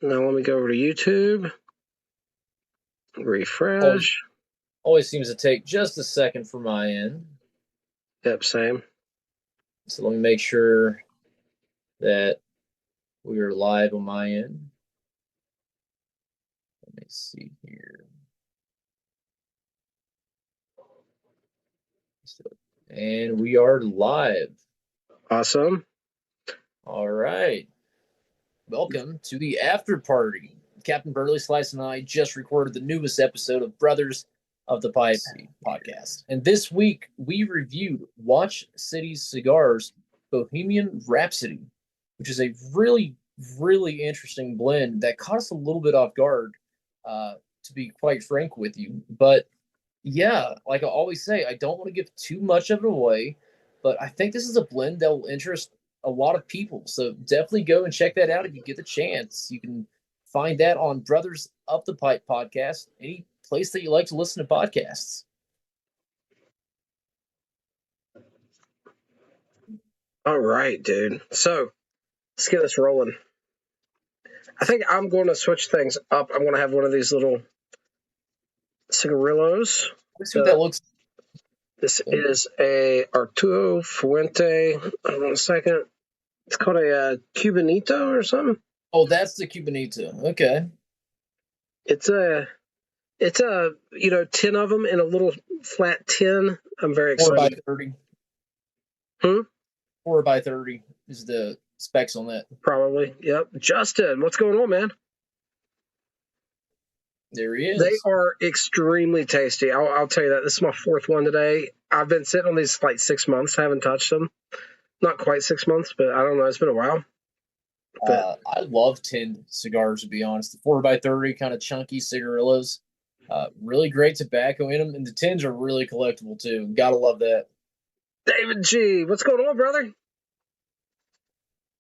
Now let me go over to YouTube. Refresh. Always seems to take just a second for my end. Yep, same. So let me make sure that we are live on my end. Let me see here. And we are live. Awesome. All right. Welcome to the after party. Captain Burley Slice and I just recorded the newest episode of Brothers of the Pipe podcast. And this week we reviewed Watch City's Cigars Bohemian Rhapsody, which is a really, really interesting blend that caught us a little bit off guard, to be quite frank with you. But yeah, like I always say, I don't want to give too much of it away, but I think this is a blend that will interest a lot of people. So definitely go and check that out if you get the chance. You can find that on Brothers of the Pipe podcast, any place that you like to listen to podcasts. All right, dude. So let's get this rolling. I think I'm going to switch things up. I'm going to have one of these little cigarillos. Let's see what that looks like. This is a Arturo Fuente. Hold on a second. It's called a Cubanito or something. Oh, that's the Cubanito. Okay. It's a 10 of them in a little flat tin. I'm very excited. 4x30. 4 4x30 is the specs on that. Probably. Yep. Justin, what's going on, man? There he is. They are extremely tasty. I'll tell you that. This is my fourth one today. I've been sitting on these like 6 months. I haven't touched them. Not quite 6 months, but I don't know. It's been a while. I love tinned cigars, to be honest. The 4x30 kind of chunky cigarillos. Really great tobacco in them. And the tins are really collectible, too. Gotta love that. David G, what's going on, brother?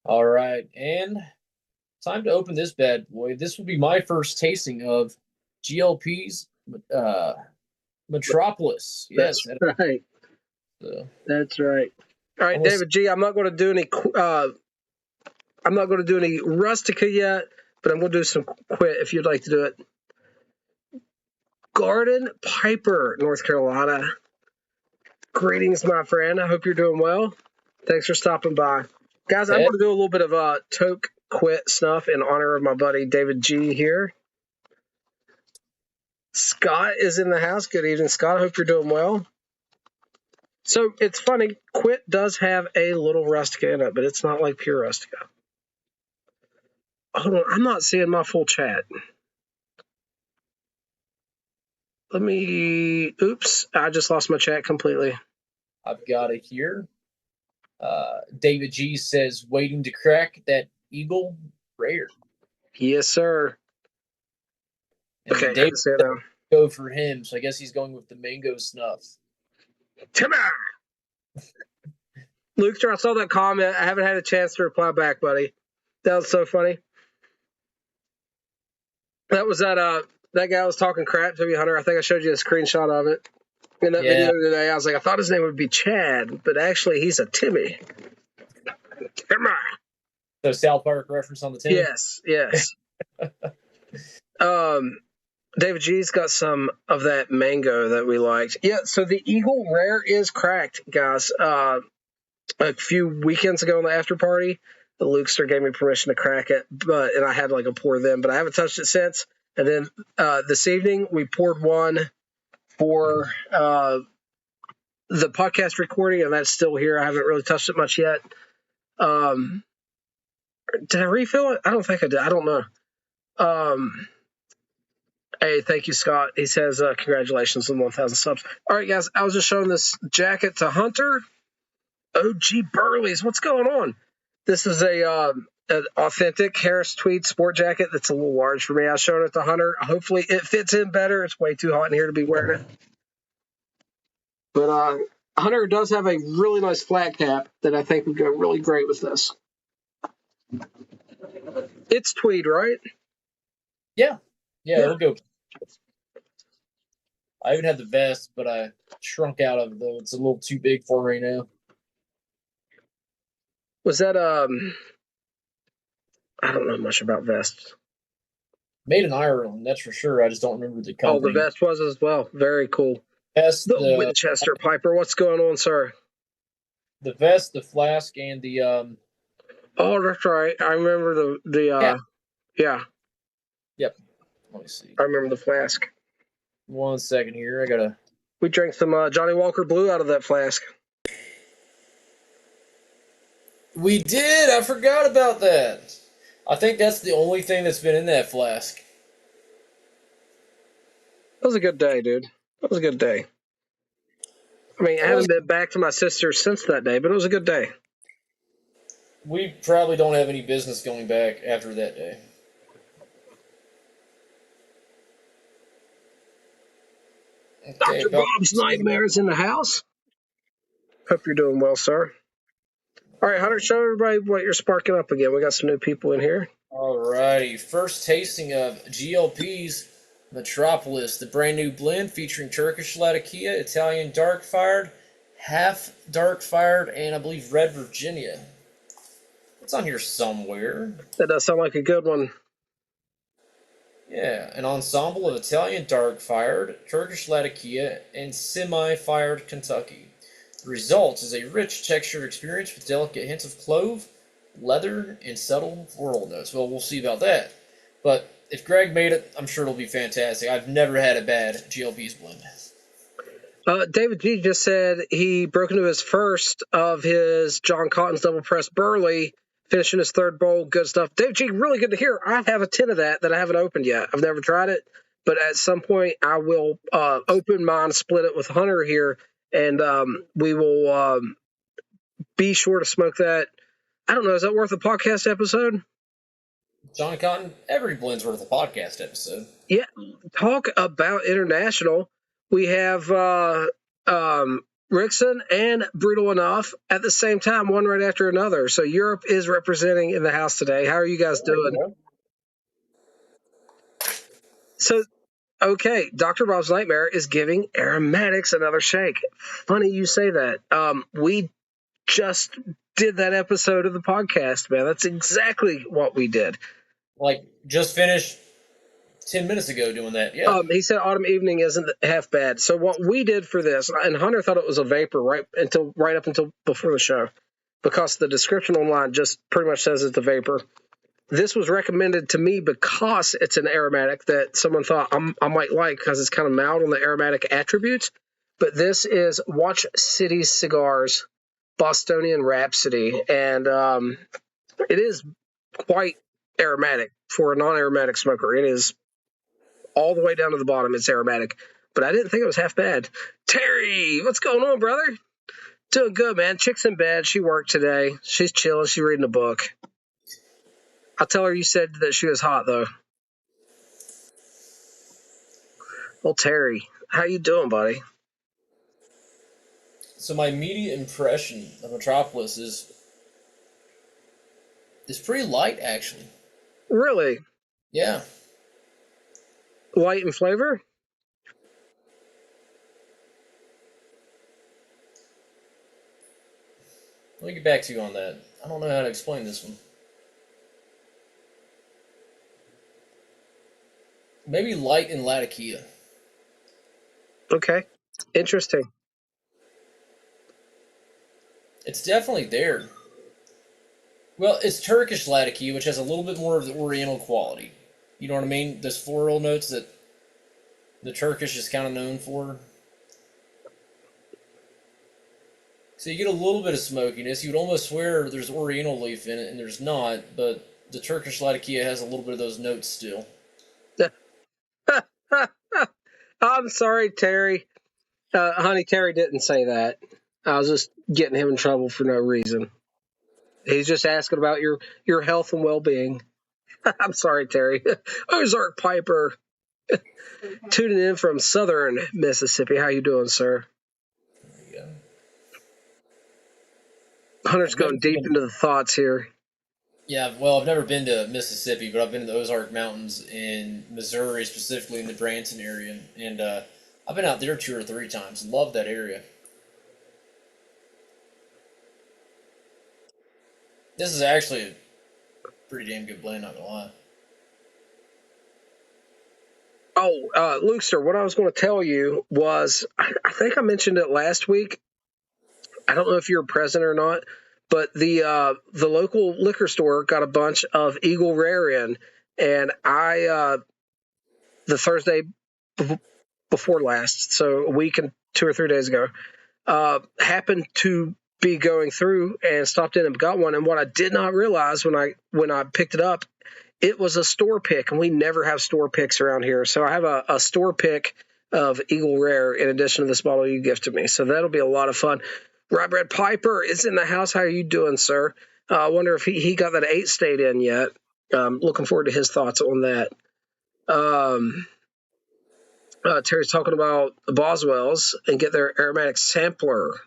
All right. And time to open this bad boy. This will be my first tasting of GLP's Metropolis. Yes. That's right. So. That's right. All right, David G, I'm not going to do any Rustica yet, but I'm going to do some quit if you'd like to do it. Garden Piper, North Carolina. Greetings, my friend. I hope you're doing well. Thanks for stopping by. Guys, I'm going to do a little bit of toke quit snuff in honor of my buddy David G here. Scott is in the house. Good evening, Scott. I hope you're doing well. So it's funny, quit does have a little Rustica in it, but it's not like pure Rustica. Hold on, I'm not seeing my full chat. Oops, I just lost my chat completely. I've got it here. David G says, waiting to crack that Eagle Rare. Yes, sir. And okay, David go for him, so I guess he's going with the mango snuff. Come on! Luke, I saw that comment. I haven't had a chance to reply back, buddy. That was so funny. That was that guy was talking crap to me, Hunter. I think I showed you a screenshot of it in that video today. I was like, I thought his name would be Chad, but actually he's a Timmy. Come on. So South Park reference on the Timmy? Yes. David G's got some of that mango that we liked. Yeah, so the Eagle Rare is cracked, guys. A few weekends ago in the after party, the Lukester gave me permission to crack it, and I had like a pour then, but I haven't touched it since. And then this evening we poured one for the podcast recording, and that's still here. I haven't really touched it much yet. Did I refill it? I don't think I did. I don't know. Hey, thank you, Scott. He says, congratulations on 1,000 subs. All right, guys, I was just showing this jacket to Hunter. OG Burleys, what's going on? This is an authentic Harris Tweed sport jacket that's a little large for me. I was showing it to Hunter. Hopefully it fits in better. It's way too hot in here to be wearing it. But Hunter does have a really nice flat cap that I think would go really great with this. It's tweed, right? Yeah, it'll go. I even had the vest, but I shrunk out of it, though. It's a little too big for right now. Was that, I don't know much about vests. Made in Ireland, that's for sure. I just don't remember the Oh, the company. vest was as well. Very cool. Vest, The Winchester Piper. What's going on, sir? the vest, the flask, and the Oh, that's right. I remember cap. yeah. Yep. Let me see. I remember the flask. 1 second here. I gotta. We drank some Johnny Walker Blue out of that flask. We did. I forgot about that. I think that's the only thing that's been in that flask. That was a good day, dude. That was a good day. I mean, I haven't been back to my sister's since that day, but it was a good day. We probably don't have any business going back after that day. Okay, Dr. Bob's Nightmares in the house. Hope you're doing well, sir. All right, Hunter, show everybody what you're sparking up again. We got some new people in here. Alrighty, first tasting of GLP's Metropolis, the brand new blend featuring Turkish Latakia, Italian dark fired, half dark fired, and I believe Red Virginia. It's on here somewhere. That does sound like a good one. Yeah, an ensemble of Italian dark fired, Turkish Latakia, and semi fired Kentucky. The result is a rich textured experience with delicate hints of clove, leather, and subtle floral notes. Well, we'll see about that. But if Greg made it, I'm sure it'll be fantastic. I've never had a bad GLP's blend. David G just said he broke into his first of his John Cotton's double press Burley, finishing his third bowl. Good stuff. David G, really good to hear. I have a tin of that I haven't opened yet. I've never tried it, but at some point I will open mine, split it with Hunter here, and we will be sure to smoke that. I don't know. Is that worth a podcast episode? John Cotton, every blend's worth a podcast episode. Yeah. Talk about international. We have Rickson and Brutal Enough at the same time, one right after another. So Europe is representing in the house today. How are you guys doing? So, okay, Dr. Bob's Nightmare is giving aromatics another shake. Funny you say that. We just did that episode of the podcast, man. That's exactly what we did. Like, just finished 10 minutes ago doing that, yeah. He said Autumn Evening isn't half bad. So what we did for this, and Hunter thought it was a vapor right up until before the show, because the description online just pretty much says it's a vapor. This was recommended to me because it's an aromatic that someone thought I might like because it's kind of mild on the aromatic attributes. But this is Watch City Cigars Bostonian Rhapsody, and it is quite aromatic for a non-aromatic smoker. It is all the way down to the bottom. It's aromatic, but I didn't think it was half bad. Terry, what's going on, brother? Doing good, man. Chick's in bed. She worked today. She's chilling. She's reading a book. I'll tell her you said that she was hot, though. Well, Terry, how you doing, buddy? So my immediate impression of Metropolis is pretty light, actually. Really? Yeah. Light in flavor? Let me get back to you on that. I don't know how to explain this one. Maybe light in Latakia. Okay. Interesting. It's definitely there. Well, it's Turkish Latakia, which has a little bit more of the Oriental quality. You know what I mean? Those floral notes that the Turkish is kind of known for. So you get a little bit of smokiness. You would almost swear there's Oriental leaf in it, and there's not, but the Turkish Latakia has a little bit of those notes still. I'm sorry, Terry. Honey, Terry didn't say that. I was just getting him in trouble for no reason. He's just asking about your health and well-being. I'm sorry, Terry. Ozark Piper tuning in from southern Mississippi. How you doing, sir? There you go. Hunter's going deep into the thoughts here. Yeah, well, I've never been to Mississippi, but I've been to the Ozark Mountains in Missouri, specifically in the Branson area, and I've been out there 2 or 3 times. Love that area. This is actually a pretty damn good blend, not gonna lie. Lukester, what I was going to tell you was, I think I mentioned it last week. I don't know if you're present or not, but the local liquor store got a bunch of Eagle Rare in, and I the Thursday before last, so a week and 2 or 3 days ago, happened to be going through and stopped in and got one. And what I did not realize when I picked it up, it was a store pick, and we never have store picks around here. So I have a store pick of Eagle Rare in addition to this bottle you gifted me. So that'll be a lot of fun. Rob Red Piper is in the house. How are you doing, sir? I wonder if he got that 8 state in yet. Looking forward to his thoughts on that. Terry's talking about the Boswells and get their aromatic sampler.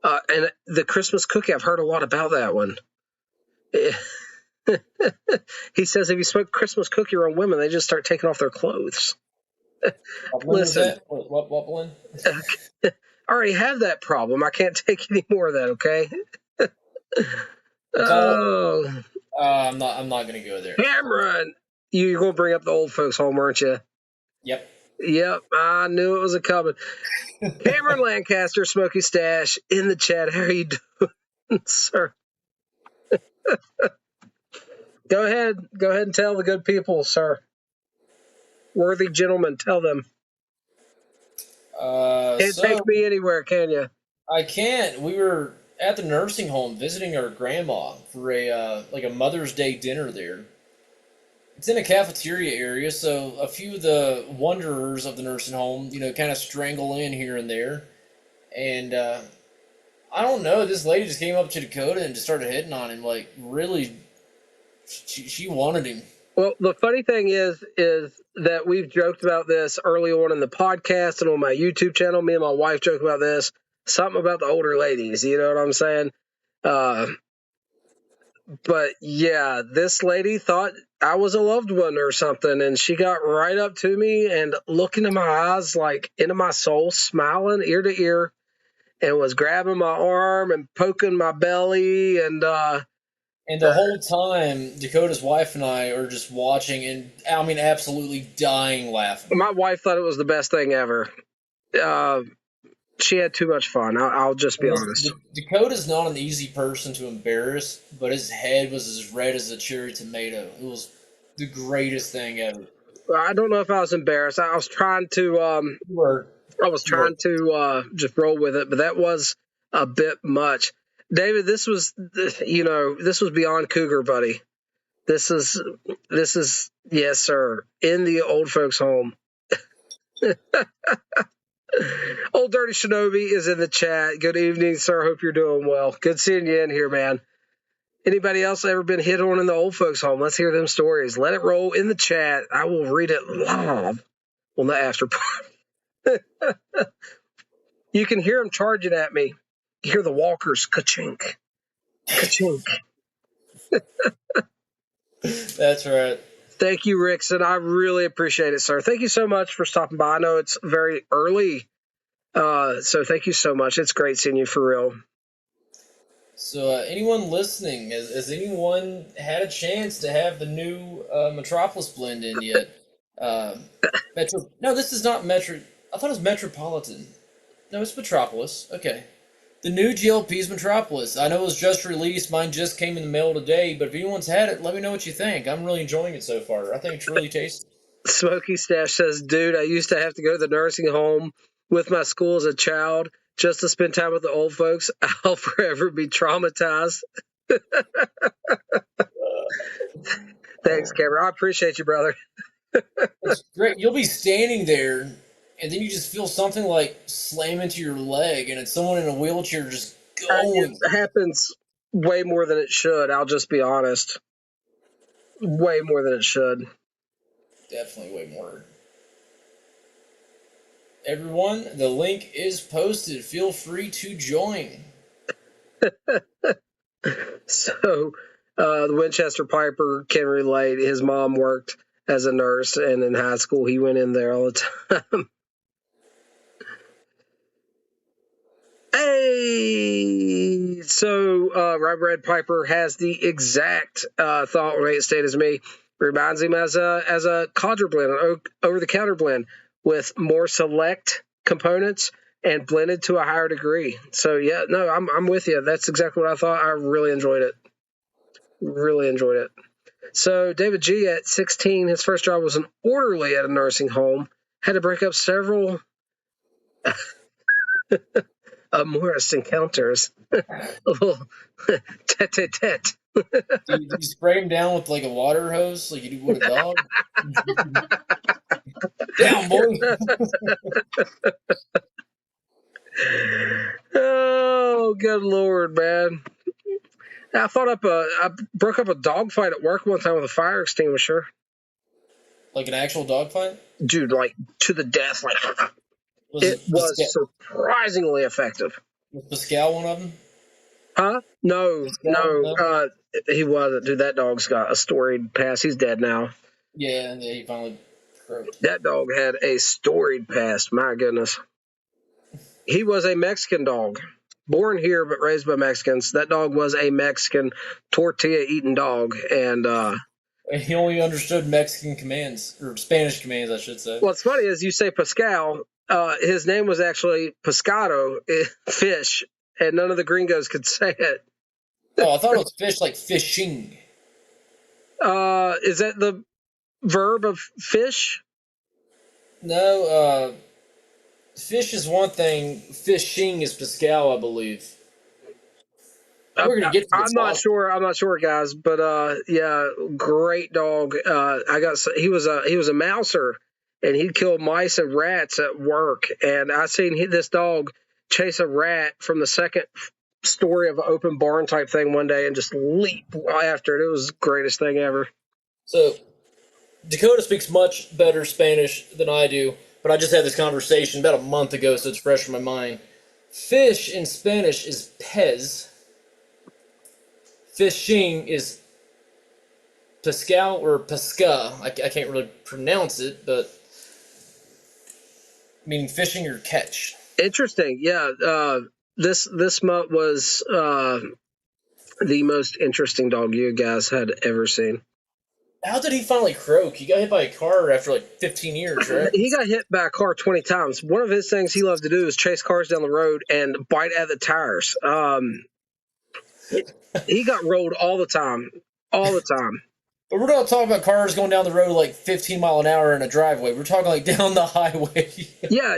And the Christmas cookie, I've heard a lot about that one. He says if you smoke Christmas cookie around women, they just start taking off their clothes. Listen. What one? I already have that problem. I can't take any more of that, okay? I'm not going to go there. Cameron, you're going to bring up the old folks home, aren't you? Yep, I knew it was a coming. Cameron Lancaster, Smoky Stash, in the chat. How are you doing, sir? Go ahead and tell the good people, sir. Worthy gentlemen, tell them. Can't take me anywhere, can you? I can't. We were at the nursing home visiting our grandma for a Mother's Day dinner there. It's in a cafeteria area, so a few of the wanderers of the nursing home, kind of strangle in here and there. And I don't know, this lady just came up to Dakota and just started hitting on him, like, really, she wanted him. Well, the funny thing is that we've joked about this early on in the podcast and on my YouTube channel. Me and my wife joke about this. Something about the older ladies, you know what I'm saying? But yeah, this lady thought I was a loved one or something, and she got right up to me and looked into my eyes, like into my soul, smiling ear to ear, and was grabbing my arm and poking my belly, and the whole time, Dakota's wife and I are just watching, and I mean, absolutely dying laughing. My wife thought it was the best thing ever. She had too much fun. I'll just be honest. Dakota's not an easy person to embarrass, but his head was as red as a cherry tomato. It was the greatest thing ever. I don't know if I was embarrassed. I was trying to just roll with it, but that was a bit much. David, this was beyond cougar, buddy. This is yes, sir, in the old folks' home. Old Dirty Shinobi is in the chat. Good evening, sir. Hope you're doing well. Good seeing you in here, man. Anybody else ever been hit on in the old folks' home? Let's hear them stories. Let it roll in the chat. I will read it live on the after party. You can hear them charging at me. You hear the walkers ka-chink. Ka-chink. That's right. Thank you, Rickson. I really appreciate it, sir. Thank you so much for stopping by. I know it's very early, so thank you so much. It's great seeing you for real. So anyone listening, has anyone had a chance to have the new Metropolis blend in yet? No, this is not Metro. I thought it was Metropolitan. No, it's Metropolis. Okay. The new GLP's Metropolis. I know it was just released. Mine just came in the mail today, but if anyone's had it, let me know what you think. I'm really enjoying it so far. I think it's really tasty. Smoky Stash says, dude, I used to have to go to the nursing home with my school as a child just to spend time with the old folks. I'll forever be traumatized. Thanks, Cameron. I appreciate you, brother. It's great. You'll be standing there, and then you just feel something like slam into your leg, and it's someone in a wheelchair just going. It happens way more than it should. I'll just be honest. Way more than it should. Definitely way more. Everyone, the link is posted. Feel free to join. So, the Winchester Piper can relate. His mom worked as a nurse, and in high school, he went in there all the time. Hey! So, Rob Red Piper has the exact thought on 8 State as me. Reminds him as a Codger blend, an over the counter blend with more select components and blended to a higher degree. So yeah, no, I'm with you. That's exactly what I thought. I really enjoyed it. Really enjoyed it. So David G at 16, his first job was an orderly at a nursing home. Had to break up several amorous encounters. A little tete-a-tete. Do you spray him down with like a water hose, like you would a dog? Down, boy. Oh, good Lord, man. I broke up a dogfight at work one time with a fire extinguisher. Like an actual dog fight? Dude, like to the death. Like it was surprisingly effective. Was Pascal one of them? Huh? No. He wasn't. Dude, that dog's got a storied past. He's dead now. Yeah, he finally croaked. That dog had a storied past. My goodness. He was a Mexican dog. Born here but raised by Mexicans. That dog was a Mexican tortilla-eating dog. And he only understood Mexican commands, or Spanish commands, I should say. What's funny is you say Pascal. His name was actually Pescado, fish, and none of the gringos could say it. Oh, I thought it was fish, like fishing. Is that the verb of fish? No, fish is one thing. Fishing is Pascal, I believe. We're gonna get to I'm not sure, guys. But yeah, great dog. He was a mouser, and he'd kill mice and rats at work. And I seen this dog chase a rat from the second story of an open barn type thing one day and just leap after it. It was the greatest thing ever. So Dakota speaks much better Spanish than I do, but I just had this conversation about a month ago, so it's fresh in my mind. Fish in Spanish is pez. Fishing is Pascal or Pesca. I can't really pronounce it, but meaning fishing or catch. Interesting. Yeah. This mutt was the most interesting dog you guys had ever seen. How did he finally croak? He got hit by a car after like 15 years, right? He got hit by a car 20 times. One of his things he loved to do is chase cars down the road and bite at the tires. He got rolled all the time. All the time. But we're not talking about cars going down the road like 15 mile an hour in a driveway. We're talking like down the highway. Yeah.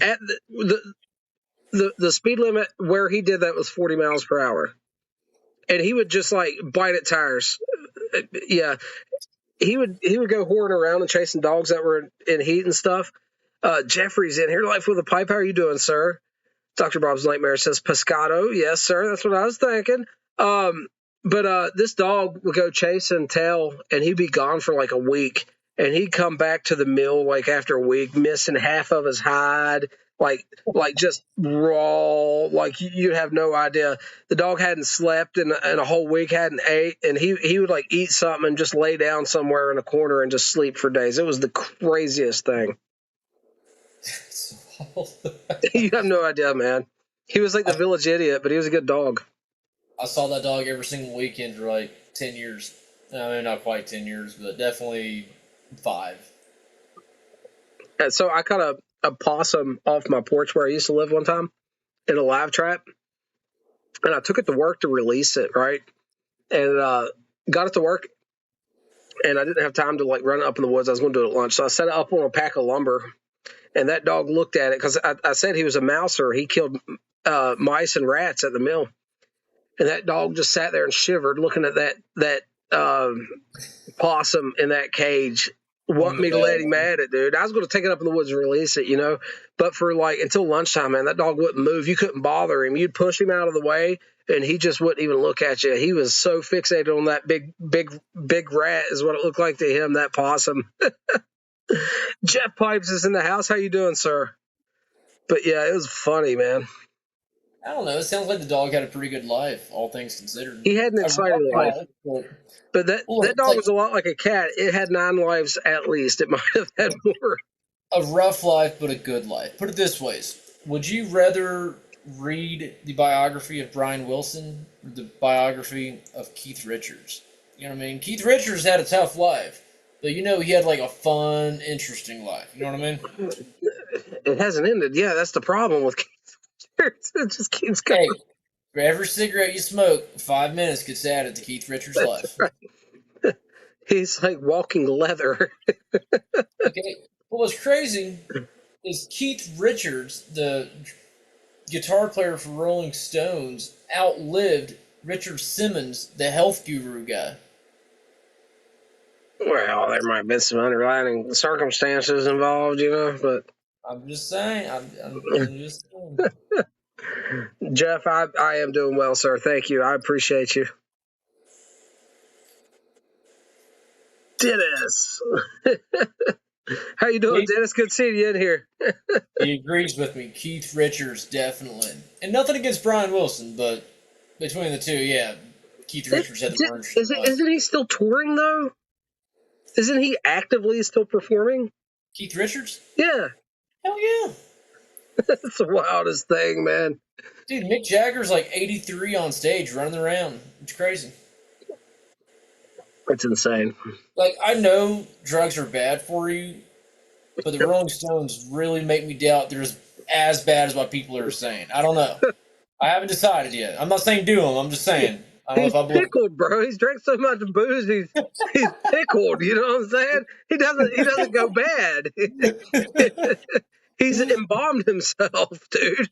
At the speed limit where he did that was 40 miles per hour. And he would just like bite at tires. Yeah. He would go whoring around and chasing dogs that were in heat and stuff. Jeffrey's in here. Life with a pipe. How are you doing, sir? Dr. Bob's Nightmare says Pescado. Yes, sir. That's what I was thinking. But this dog would go chase and tail, and he'd be gone for like a week. And he'd come back to the mill like after a week, missing half of his hide, like just raw. Like you'd have no idea. The dog hadn't slept in a whole week, hadn't ate, and he would like eat something and just lay down somewhere in a corner and just sleep for days. It was the craziest thing. You have no idea, man. He was like the village idiot, but he was a good dog. I saw that dog every single weekend for like 10 years. I mean, not quite 10 years, but definitely 5. And so I caught a possum off my porch where I used to live one time in a live trap. And I took it to work to release it, right? And got it to work. And I didn't have time to like run up in the woods. I was going to do it at lunch. So I set it up on a pack of lumber. And that dog looked at it because I said he was a mouser. He killed mice and rats at the mill. And that dog just sat there and shivered looking at that possum in that cage, wanting me to let him at it, dude. I was going to take it up in the woods and release it, But for like until lunchtime, man, that dog wouldn't move. You couldn't bother him. You'd push him out of the way, and he just wouldn't even look at you. He was so fixated on that big rat is what it looked like to him, that possum. Jeff Pipes is in the house. How you doing, sir? But yeah, it was funny, man. I don't know. It sounds like the dog had a pretty good life, all things considered. He had an exciting life. But that dog was a lot like a cat. It had 9 lives at least. It might have had more. A rough life, but a good life. Put it this way. Would you rather read the biography of Brian Wilson or the biography of Keith Richards? You know what I mean? Keith Richards had a tough life, but he had like a fun, interesting life. You know what I mean? It hasn't ended. Yeah, that's the problem with Keith. It just keeps going. Hey, for every cigarette you smoke, 5 minutes gets added to Keith Richards' That's life. right. He's like walking leather. Okay, but what's crazy is Keith Richards, the guitar player for Rolling Stones, outlived Richard Simmons, the health guru guy. Well, there might have been some underlying circumstances involved, but I'm just saying. I'm just saying. Jeff, I am doing well, sir. Thank you. I appreciate you. Dennis. How you doing, Dennis? Good seeing you in here. He agrees with me. Keith Richards, definitely. And nothing against Brian Wilson, but between the two, yeah, Keith Richards had the more interesting life. Isn't he still touring, though? Isn't he actively still performing? Keith Richards? Yeah. Hell yeah. That's the wildest thing, man. Dude, Mick Jagger's like 83 on stage running around. It's crazy. It's insane. Like, I know drugs are bad for you, but the Rolling Stones really make me doubt they're as bad as what people are saying. I don't know. I haven't decided yet. I'm not saying do them. I'm just saying. I don't He's know if I believe. pickled, bro. He's drank so much booze. He's pickled. You know what I'm saying? He doesn't go bad. He's embalmed himself, dude.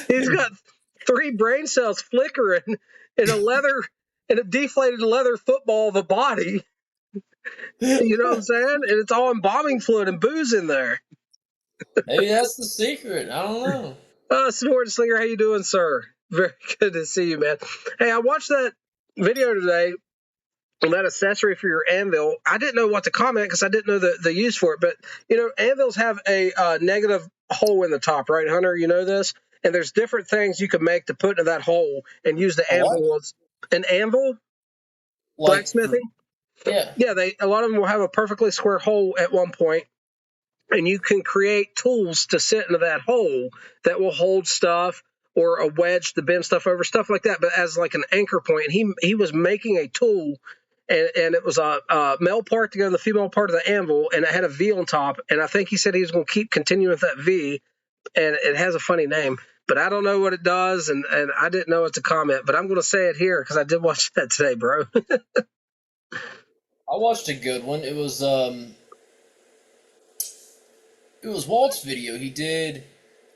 He's got 3 brain cells flickering in a deflated leather football of a body. You know what I'm saying? And it's all embalming fluid and booze in there. Maybe that's the secret. I don't know. Snort Slinger, how you doing, sir? Very good to see you, man. Hey, I watched that video today on that accessory for your anvil. I didn't know what to comment because I didn't know the use for it. But, anvils have a negative hole in the top, right, Hunter? You know this? And there's different things you can make to put into that hole and use the anvil. An anvil? Like blacksmithing? Yeah. Yeah, a lot of them will have a perfectly square hole at one point, and you can create tools to sit into that hole that will hold stuff or a wedge to bend stuff over, stuff like that, but as like an anchor point. And he was making a tool, and it was a male part to go to the female part of the anvil, and it had a V on top, and I think he said he was going to keep continuing with that V, and it has a funny name, but I don't know what it does, and I didn't know what to comment, but I'm going to say it here because I did watch that today, bro. I watched a good one. It was Walt's video. He did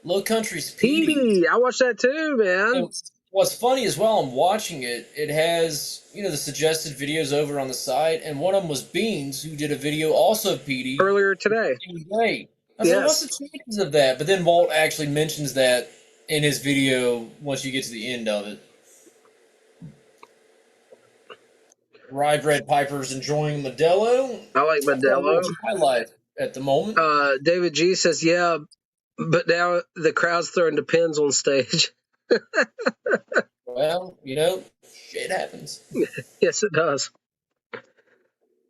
Low Country's Petey. I watched that too, man. And what's funny is while I'm watching it, it has, the suggested videos over on the side, and one of them was Beans, who did a video also of Petey. Earlier today. Great. I said, what's the chances of that? But then Walt actually mentions that in his video once you get to the end of it. Rye Bread Piper's enjoying Modelo. I like Modelo. My life at the moment. David G says, yeah, but now the crowd's throwing Depends on stage. Well, shit happens. Yes, it does.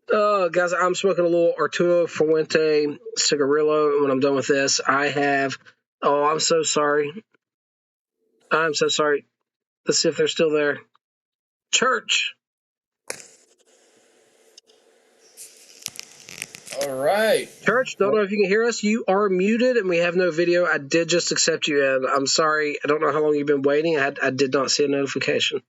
Guys, I'm smoking a little Arturo Fuente cigarillo. When I'm done with this, I have... Oh, I'm so sorry. I'm so sorry. Let's see if they're still there. Church. All right. Church, don't know if you can hear us. You are muted, and we have no video. I did just accept you in. I'm sorry. I don't know how long you've been waiting. I did not see a notification.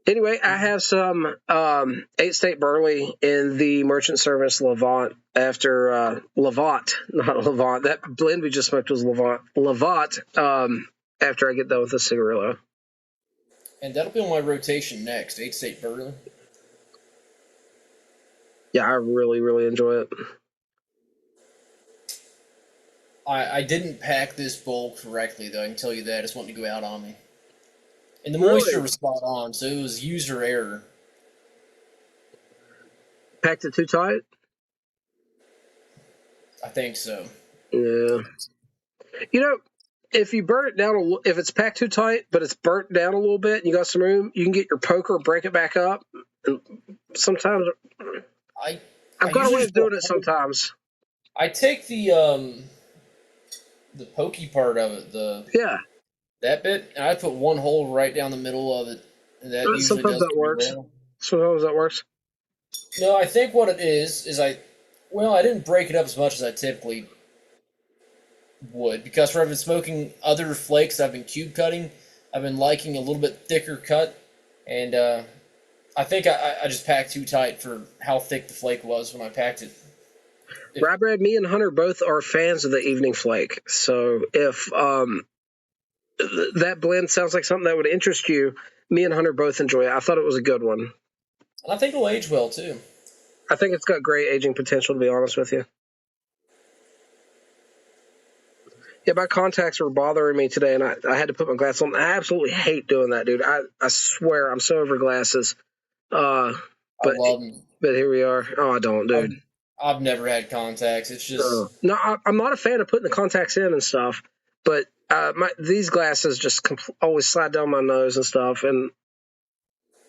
Anyway, I have some 8-State Burley in the Merchant Service Levant after Levant, not Levant. That blend we just smoked was Levant. Levant after I get done with the cigarillo. And that'll be on my rotation next, 8-State Burley. Yeah, I really, really enjoy it. I didn't pack this bowl correctly, though. I can tell you that. It's wanting to go out on me. And the moisture was spot on, so it was user error. Packed it too tight? I think so. Yeah. If you burn it down, if it's packed too tight, but it's burnt down a little bit and you got some room, you can get your poker, break it back up. And sometimes... I've got a way of doing it sometimes. I take the pokey part of it, That bit, and I put one hole right down the middle of it, and that usually Sometimes does that pretty works. well. Sometimes that works. No, I think what it is I didn't break it up as much as I typically would because where I've been smoking other flakes I've been cube cutting, I've been liking a little bit thicker cut, and I think I just packed too tight for how thick the flake was when I packed it. Rye Bread, me and Hunter both are fans of the Evening Flake. So if that blend sounds like something that would interest you, me and Hunter both enjoy it. I thought it was a good one. And I think it'll age well too. I think it's got great aging potential, to be honest with you. Yeah, my contacts were bothering me today, and I had to put my glasses on. I absolutely hate doing that, dude. I swear I'm so over glasses. I love them. But here we are. Oh, I don't, dude. I've never had contacts. It's just no. I'm not a fan of putting the contacts in and stuff, but these glasses just always slide down my nose and stuff. And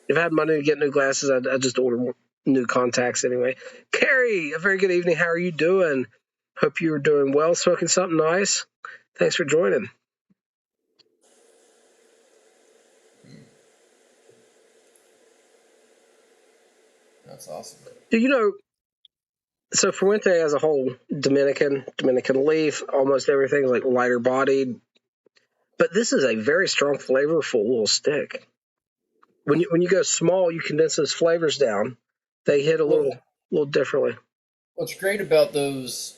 if I had money to get new glasses, I'd just order more new contacts anyway. Carrie, a very good evening. How are you doing? Hope you were doing well, smoking something nice. Thanks for joining. That's awesome. Do you know? So Fuente as a whole, Dominican leaf, almost everything's like lighter bodied, but this is a very strong, flavorful little stick. When you go small, you condense those flavors down. They hit a little differently. What's great about those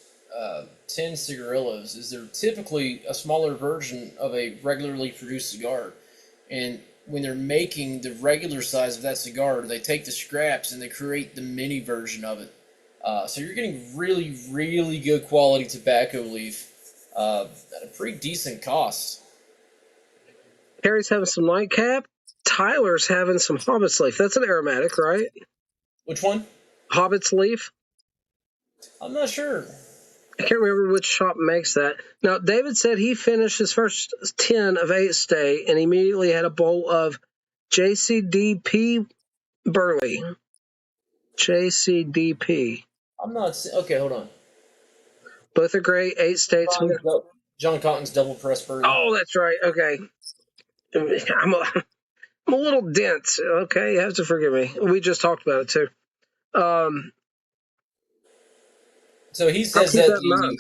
10 cigarillos is they're typically a smaller version of a regularly produced cigar, and when they're making the regular size of that cigar, they take the scraps and they create the mini version of it. So you're getting really, really good quality tobacco leaf at a pretty decent cost. Harry's having some nightcap. Tyler's having some Hobbit's leaf. That's an aromatic, right? Which one? Hobbit's leaf. I'm not sure. I can't remember which shop makes that. Now, David said he finished his first 10 of 8 stay and immediately had a bowl of JCDP Burley. JCDP. I'm not. Okay, hold on. Both are great. 8 states. John Cotton's double press Burley. Oh, that's right. Okay. I'm a little dense. Okay, you have to forgive me. We just talked about it too. So he says that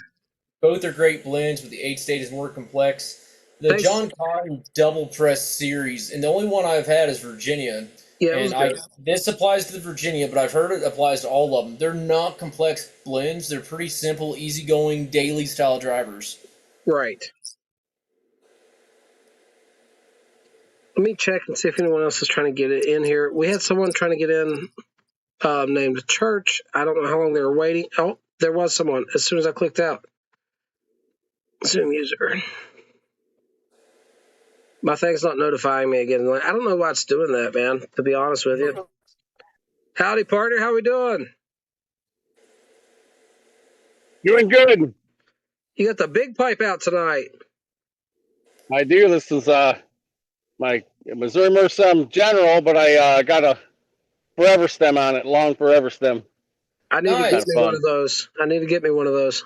both are great blends, but the 8 state is more complex. The John Cotton double press series, and the only one I've had is Virginia. Yeah, and this applies to the Virginia, but I've heard it applies to all of them. They're not complex blends. They're pretty simple, easygoing, daily style drivers. Right. Let me check and see if anyone else is trying to get it in here. We had someone trying to get in named Church. I don't know how long they were waiting. Oh, there was someone as soon as I clicked out. Zoom user. My thing's not notifying me again. I don't know why it's doing that, man, to be honest with you. Howdy, partner. How we doing? Doing good. You got the big pipe out tonight. I do. This is my Missouri Meersem General, but I got a forever stem on it, long forever stem. I need to get me one of those.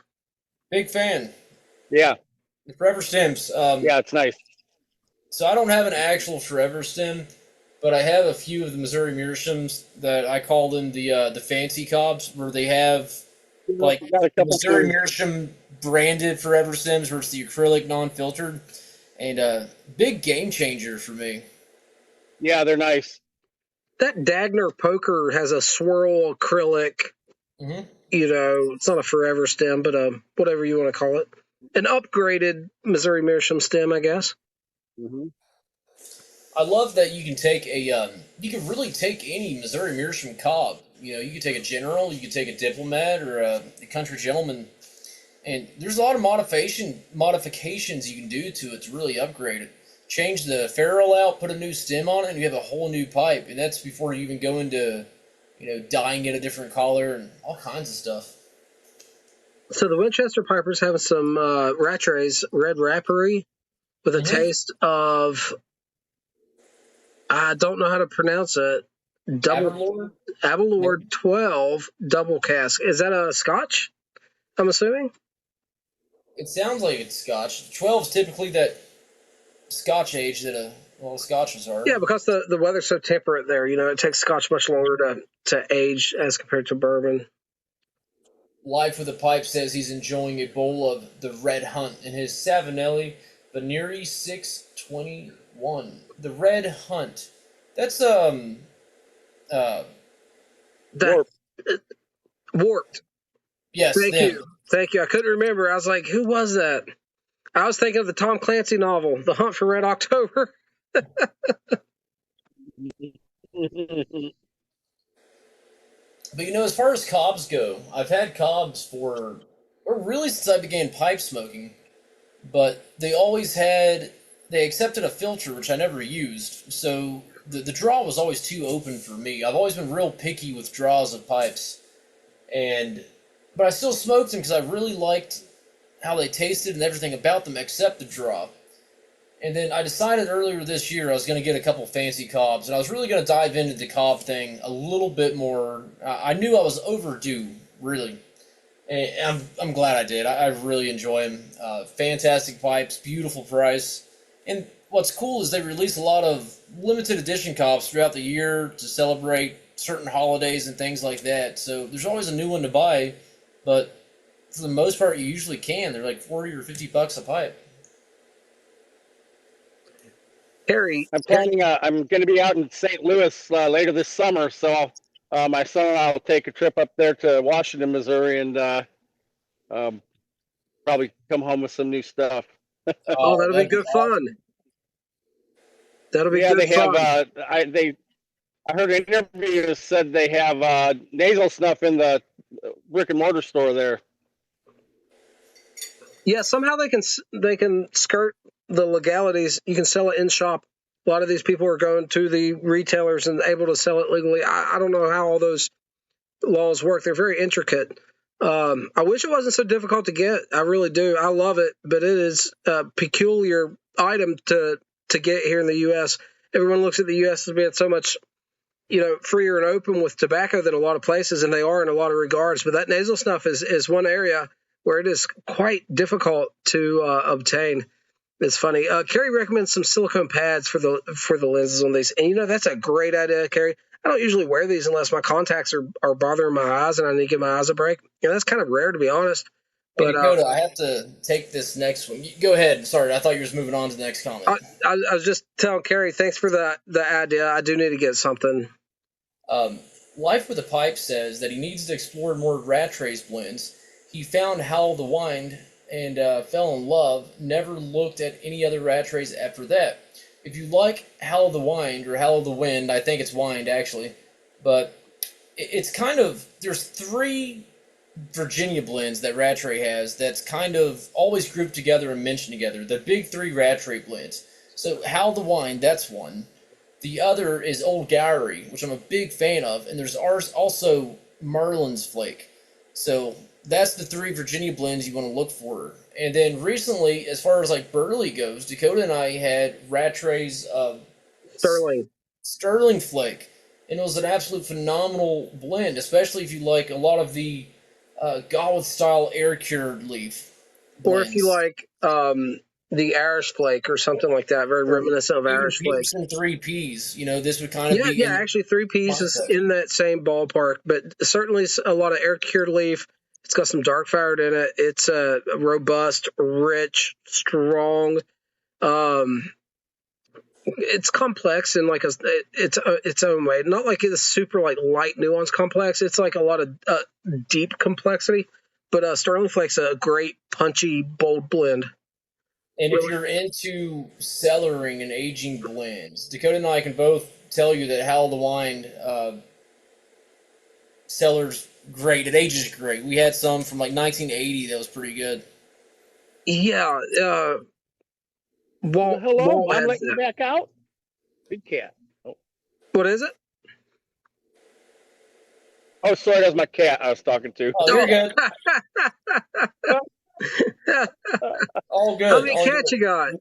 Big fan. Yeah. The forever stems. Yeah, it's nice. So I don't have an actual forever stem, but I have a few of the Missouri Meershams that I call them the fancy cobs, where they have like Missouri Meersham branded forever stems, where it's the acrylic non-filtered, and big game changer for me. Yeah, they're nice. That Dagner poker has a swirl acrylic. Mm-hmm. You know, it's not a forever stem, but whatever you want to call it, an upgraded Missouri Meerschaum stem, I guess. Mm-hmm. I love that you can take you can really take any Missouri Meerschaum cob. You know, you could take a General, you could take a Diplomat, or a Country Gentleman, and there's a lot of modifications you can do to it to really upgrade it. Change the ferrule out, put a new stem on it, and you have a whole new pipe. And that's before you even go into, dyeing it a different color and all kinds of stuff. So the Winchester Piper's having some Rattray's Red Rappery with a taste of, I don't know how to pronounce it, Aberlour 12 double cask. Is that a Scotch, I'm assuming? It sounds like it's Scotch. 12's typically that Scotch age that Scotches are. Yeah, because the weather's so temperate there, it takes Scotch much longer to age as compared to bourbon. Life with a Pipe says he's enjoying a bowl of the Red Hunt in his Savinelli Veneri 621. The Red Hunt. That's Warped. Yes. Thank you. I couldn't remember. I was like, who was that? I was thinking of the Tom Clancy novel, The Hunt for Red October. But as far as cobs go, I've had cobs or really since I began pipe smoking, but they accepted a filter, which I never used, so the draw was always too open for me. I've always been real picky with draws of pipes, but I still smoked them because I really liked how they tasted and everything about them except the draw. And then I decided earlier this year I was going to get a couple fancy cobs, and I was really going to dive into the cob thing a little bit more. I knew I was overdue, really. And I'm glad I did. I really enjoy them. Fantastic pipes, beautiful price. And what's cool is they release a lot of limited edition cobs throughout the year to celebrate certain holidays and things like that. So there's always a new one to buy, but for the most part you usually can. They're like $40 or $50 a pipe. Harry, I'm planning. I'm going to be out in St. Louis later this summer, so my son and I will take a trip up there to Washington, Missouri, and probably come home with some new stuff. Oh, that'll be good fun. That'll be good fun. I heard an interview that said they have nasal snuff in the brick and mortar store there. Yeah, somehow they can skirt the legalities. You can sell it in shop. A lot of these people are going to the retailers and able to sell it legally. I don't know how all those laws work. They're very intricate. I wish it wasn't so difficult to get. I really do. I love it, but it is a peculiar item to get here in the U.S. Everyone looks at the U.S. as being so much, freer and open with tobacco than a lot of places, and they are in a lot of regards. But that nasal snuff is one area where it is quite difficult to obtain. It's funny. Carrie recommends some silicone pads for the lenses on these, and that's a great idea, Carrie. I don't usually wear these unless my contacts are bothering my eyes and I need to give my eyes a break. That's kind of rare, to be honest. But Dakota, I have to take this next one. Go ahead. Sorry, I thought you were just moving on to the next comment. I was just telling Carrie, thanks for the idea. I do need to get something. Life with a Pipe says that he needs to explore more Rattray's blends. He found Howl the Wind and fell in love, never looked at any other Rattrays after that. If you like Howl the Wind, or Howl the Wind, I think it's Wind actually, but it's kind of, there's 3 Virginia blends that Rattray has that's kind of always grouped together and mentioned together. The big 3 Rattray blends. So Howl the Wind, that's one. The other is Old Gowrie, which I'm a big fan of, and there's also Merlin's Flake. So that's the 3 Virginia blends you want to look for. And then recently, as far as like Burley goes, Dakota and I had Rattray's Sterling Flake, and it was an absolute phenomenal blend, especially if you like a lot of the Gawith style air cured leaf blends. Or if you like the Irish Flake or something like that, very reminiscent of Irish Flake. Some 3 Ps, this would kind of be. Yeah, actually 3 Ps is in that same ballpark, but certainly a lot of air cured leaf. It's got some dark fired in it. It's robust, rich, strong. It's complex in like its own way. Not like it's super like light nuance complex. It's like a lot of deep complexity. But Sterling Flake's a great punchy, bold blend. And if you're into cellaring and aging blends, Dakota and I can both tell you that Howl the Wind cellars great. It ages great. We had some from like 1980 that was pretty good. Yeah. Hello, I'm letting you back out. Big cat. Oh. What is it? Oh, sorry, that was my cat I was talking to. Oh, you're good. All good. How many cats you got?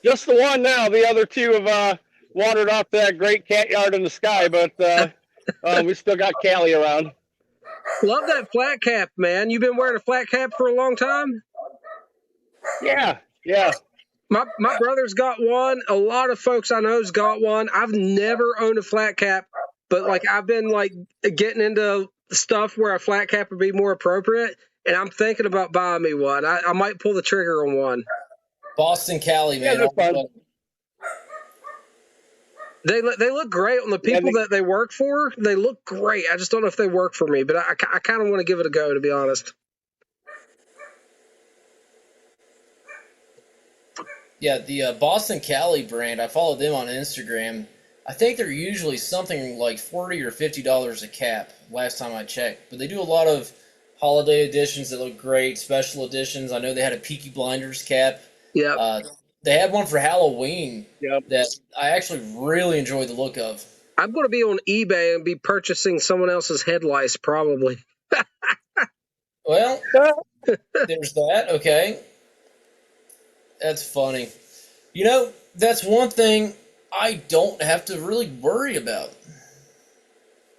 Just the one now. The other 2 have wandered off that great cat yard in the sky, but we still got Callie around. Love that flat cap, man. You've been wearing a flat cap for a long time? Yeah. Yeah. My brother's got one. A lot of folks I know's got one. I've never owned a flat cap, but like I've been like getting into stuff where a flat cap would be more appropriate, and I'm thinking about buying me one. I might pull the trigger on one. Boston Cali, Yeah, man. they're fun. They look great on the people that they work for. They look great. I just don't know if they work for me, but I kind of want to give it a go, to be honest. Yeah, the Boston Cali brand, I follow them on Instagram. I think they're usually something like $40 or $50 a cap, last time I checked. But they do a lot of holiday editions that look great, special editions. I know they had a Peaky Blinders cap. Yeah. They had one for Halloween Yep. that I actually really enjoyed the look of. I'm going to be on eBay and be purchasing someone else's head lice, probably. Well, there's that. Okay. That's funny. You know, that's one thing I don't have to really worry about.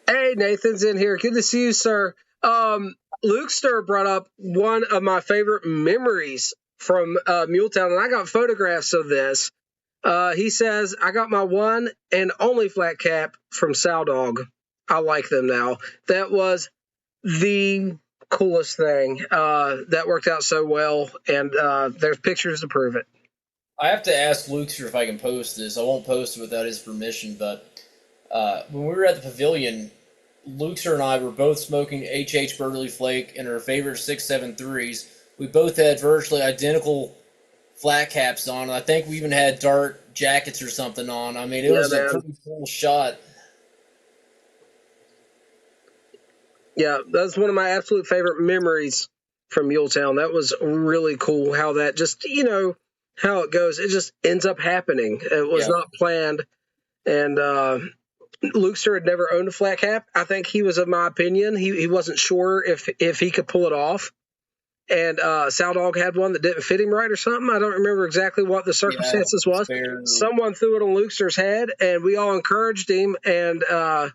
Hey, Nathan's in here. Good to see you, sir. Lukester brought up one of my favorite memories from Muletown, and I got photographs of this. He says, I got my one and only flat cap from Sow Dog. I like them now. That was the coolest thing. That worked out so well, and there's pictures to prove it. I have to ask Lukeser if I can post this. I won't post it without his permission, but when we were at the pavilion, Lukeser and I were both smoking H.H. Burley Flake and our favorite 673s. We both had virtually identical flat caps on. I think we even had dark jackets or something on. I mean, it was a pretty cool shot. Yeah, that's one of my absolute favorite memories from Muletown. That was really cool how that just, how it goes. It just ends up happening. It was not planned. And Lukester had never owned a flat cap. I think he was of my opinion. He wasn't sure if he could pull it off. And Sow Dog had one that didn't fit him right or something. I don't remember exactly what the circumstances was. Someone threw it on Lukester's head, and we all encouraged him. And I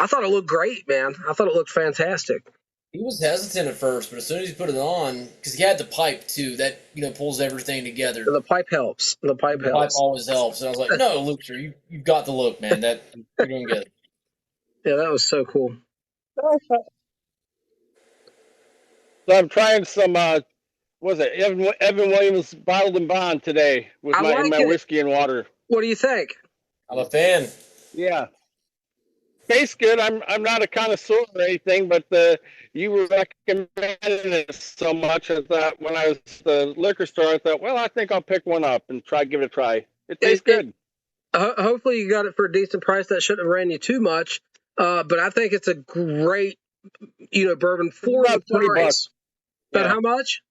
thought it looked great, man. I thought it looked fantastic. He was hesitant at first, but as soon as he put it on, because he had the pipe too, that pulls everything together. The pipe helps. The pipe always helps. And I was like, no, Lukester, you've got the look, man. That you're doing good. Yeah, that was so cool. So I'm trying some, what was it, Evan Williams Bottled and Bond today with my whiskey and water. What do you think? I'm a fan. Yeah. Tastes good. I'm not a connoisseur or anything, but you were recommending it so much. I thought when I was at the liquor store, I thought, well, I think I'll pick one up and give it a try. It tastes good. Hopefully you got it for a decent price. That shouldn't have ran you too much. But I think it's a great, bourbon for the price. About how much?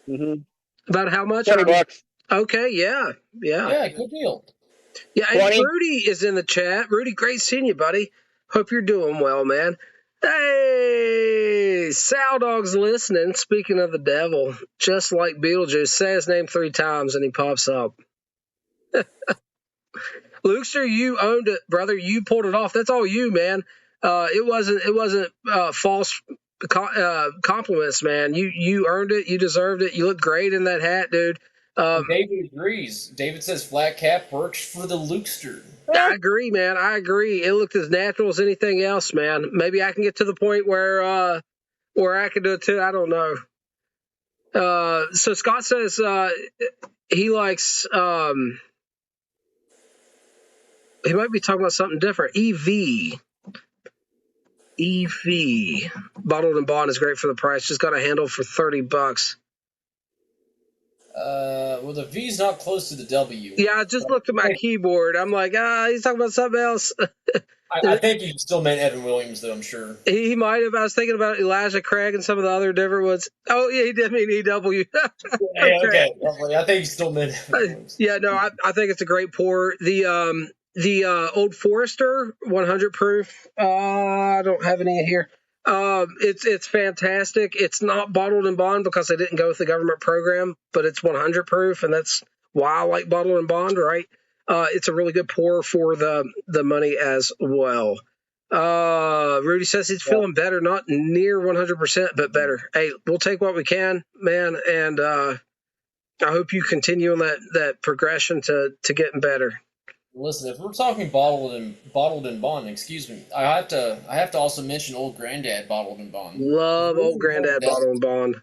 Mm-hmm. About how much? $20. Okay, yeah. Yeah, good deal. Yeah, and Rudy is in the chat. Rudy, great seeing you, buddy. Hope you're doing well, man. Hey, Sow Dog's listening. Speaking of the devil, just like Beetlejuice, say his name 3 times and he pops up. Lukester, you owned it, brother. You pulled it off. That's all you, man. It wasn't false compliments, man. You earned it. You deserved it. You look great in that hat, dude. David agrees. David says flat cap works for the Lukester. I agree, man. I agree. It looked as natural as anything else, man. Maybe I can get to the point where I can do it too. I don't know. So Scott says he likes. He might be talking about something different. EV. Bottled and Bond is great for the price. Just got a handle for $30. Well, the V's not close to the W. Yeah, I just looked at my keyboard. I'm like, he's talking about something else. I think he still meant Evan Williams, though, I'm sure. He might have. I was thinking about Elijah Craig and some of the other different ones. Oh, yeah, he did mean EW. Okay. I think he still meant Evan Williams. Yeah, no, I think it's a great pour. The Old Forester 100 proof. I don't have any here. It's fantastic. It's not bottled and bond because they didn't go with the government program, but it's 100 proof, and that's why I like bottled and bond, right? It's a really good pour for the money as well. Rudy says he's feeling better, not near 100%, but better. Hey, we'll take what we can, man, and I hope you continue on that progression to getting better. Listen, if we're talking bottled and bond, excuse me, I have to also mention Old Granddad bottled and bond. Love Old Granddad bottled and bond.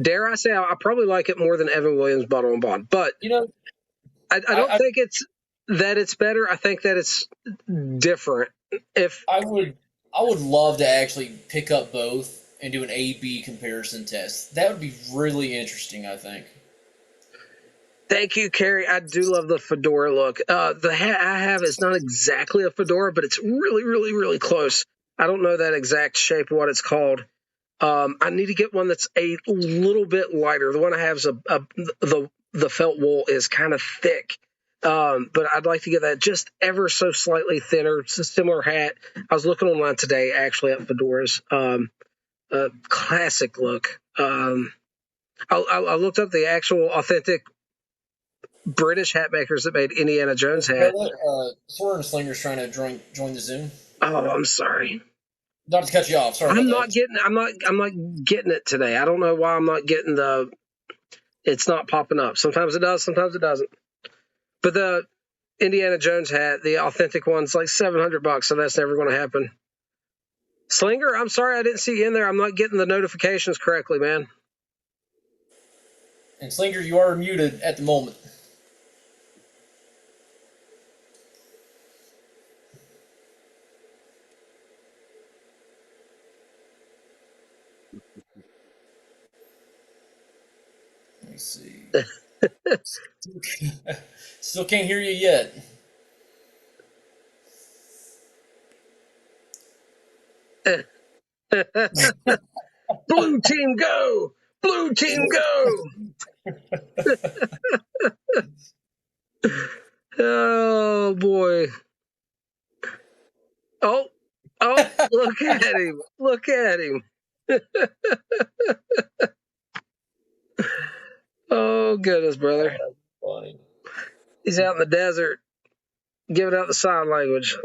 Dare I say I probably like it more than Evan Williams bottled and bond, but I don't think it's better. I think that it's different. If I would love to actually pick up both and do an A/B comparison test. That would be really interesting, I think. Thank you, Carrie. I do love the fedora look. The hat I have is not exactly a fedora, but it's really, really, really close. I don't know that exact shape, what it's called. I need to get one that's a little bit lighter. The one I have is the felt wool is kind of thick. But I'd like to get that just ever so slightly thinner. It's a similar hat. I was looking online today, actually, at fedoras. Classic look. I looked up the actual authentic British hat makers that made Indiana Jones hat. Sword and Slinger's trying to join the Zoom. Oh, I'm sorry. Not to cut you off. Sorry. I'm not getting it today. I don't know why I'm not getting it's not popping up. Sometimes it does, sometimes it doesn't. But the Indiana Jones hat, the authentic one's like $700, so that's never going to happen. Slinger, I'm sorry I didn't see you in there. I'm not getting the notifications correctly, man. And Slinger, you are muted at the moment. Let me see. Still can't hear you yet. Blue team go! Blue team go! Oh boy. Oh, look at him. Look at him. Oh goodness, brother. Funny. He's out in the desert giving out the sign language.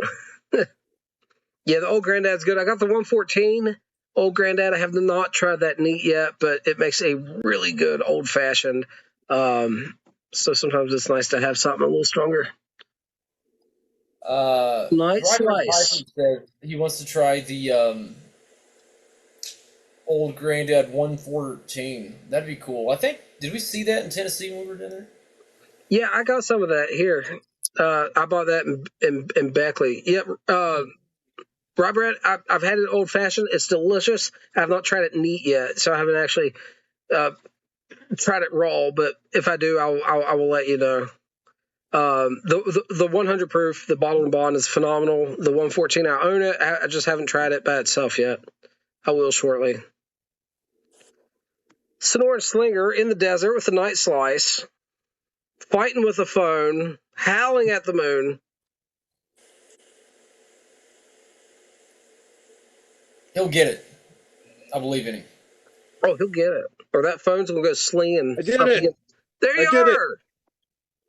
Yeah, the Old Granddad's good. I got the 114 Old Granddad. I have not tried that neat yet, but it makes a really good old-fashioned. So sometimes it's nice to have something a little stronger. Night Slice. Said he wants to try the Old Granddad 114. That'd be cool. I think, did we see that in Tennessee when we were down there? Yeah, I got some of that here. I bought that in Beckley. Yep. Robert, I've had it old fashioned. It's delicious. I have not tried it neat yet, so I haven't actually tried it raw. But if I do, I will let you know. The 100 proof, the bottle and bond is phenomenal. The 114, I own it. I just haven't tried it by itself yet. I will shortly. Sonoran Slinger in the desert with the Night Slice, fighting with the phone, howling at the moon. He'll get it. I believe in him. Oh, he'll get it. Or that phone's going to go slinging. I did it. There you are.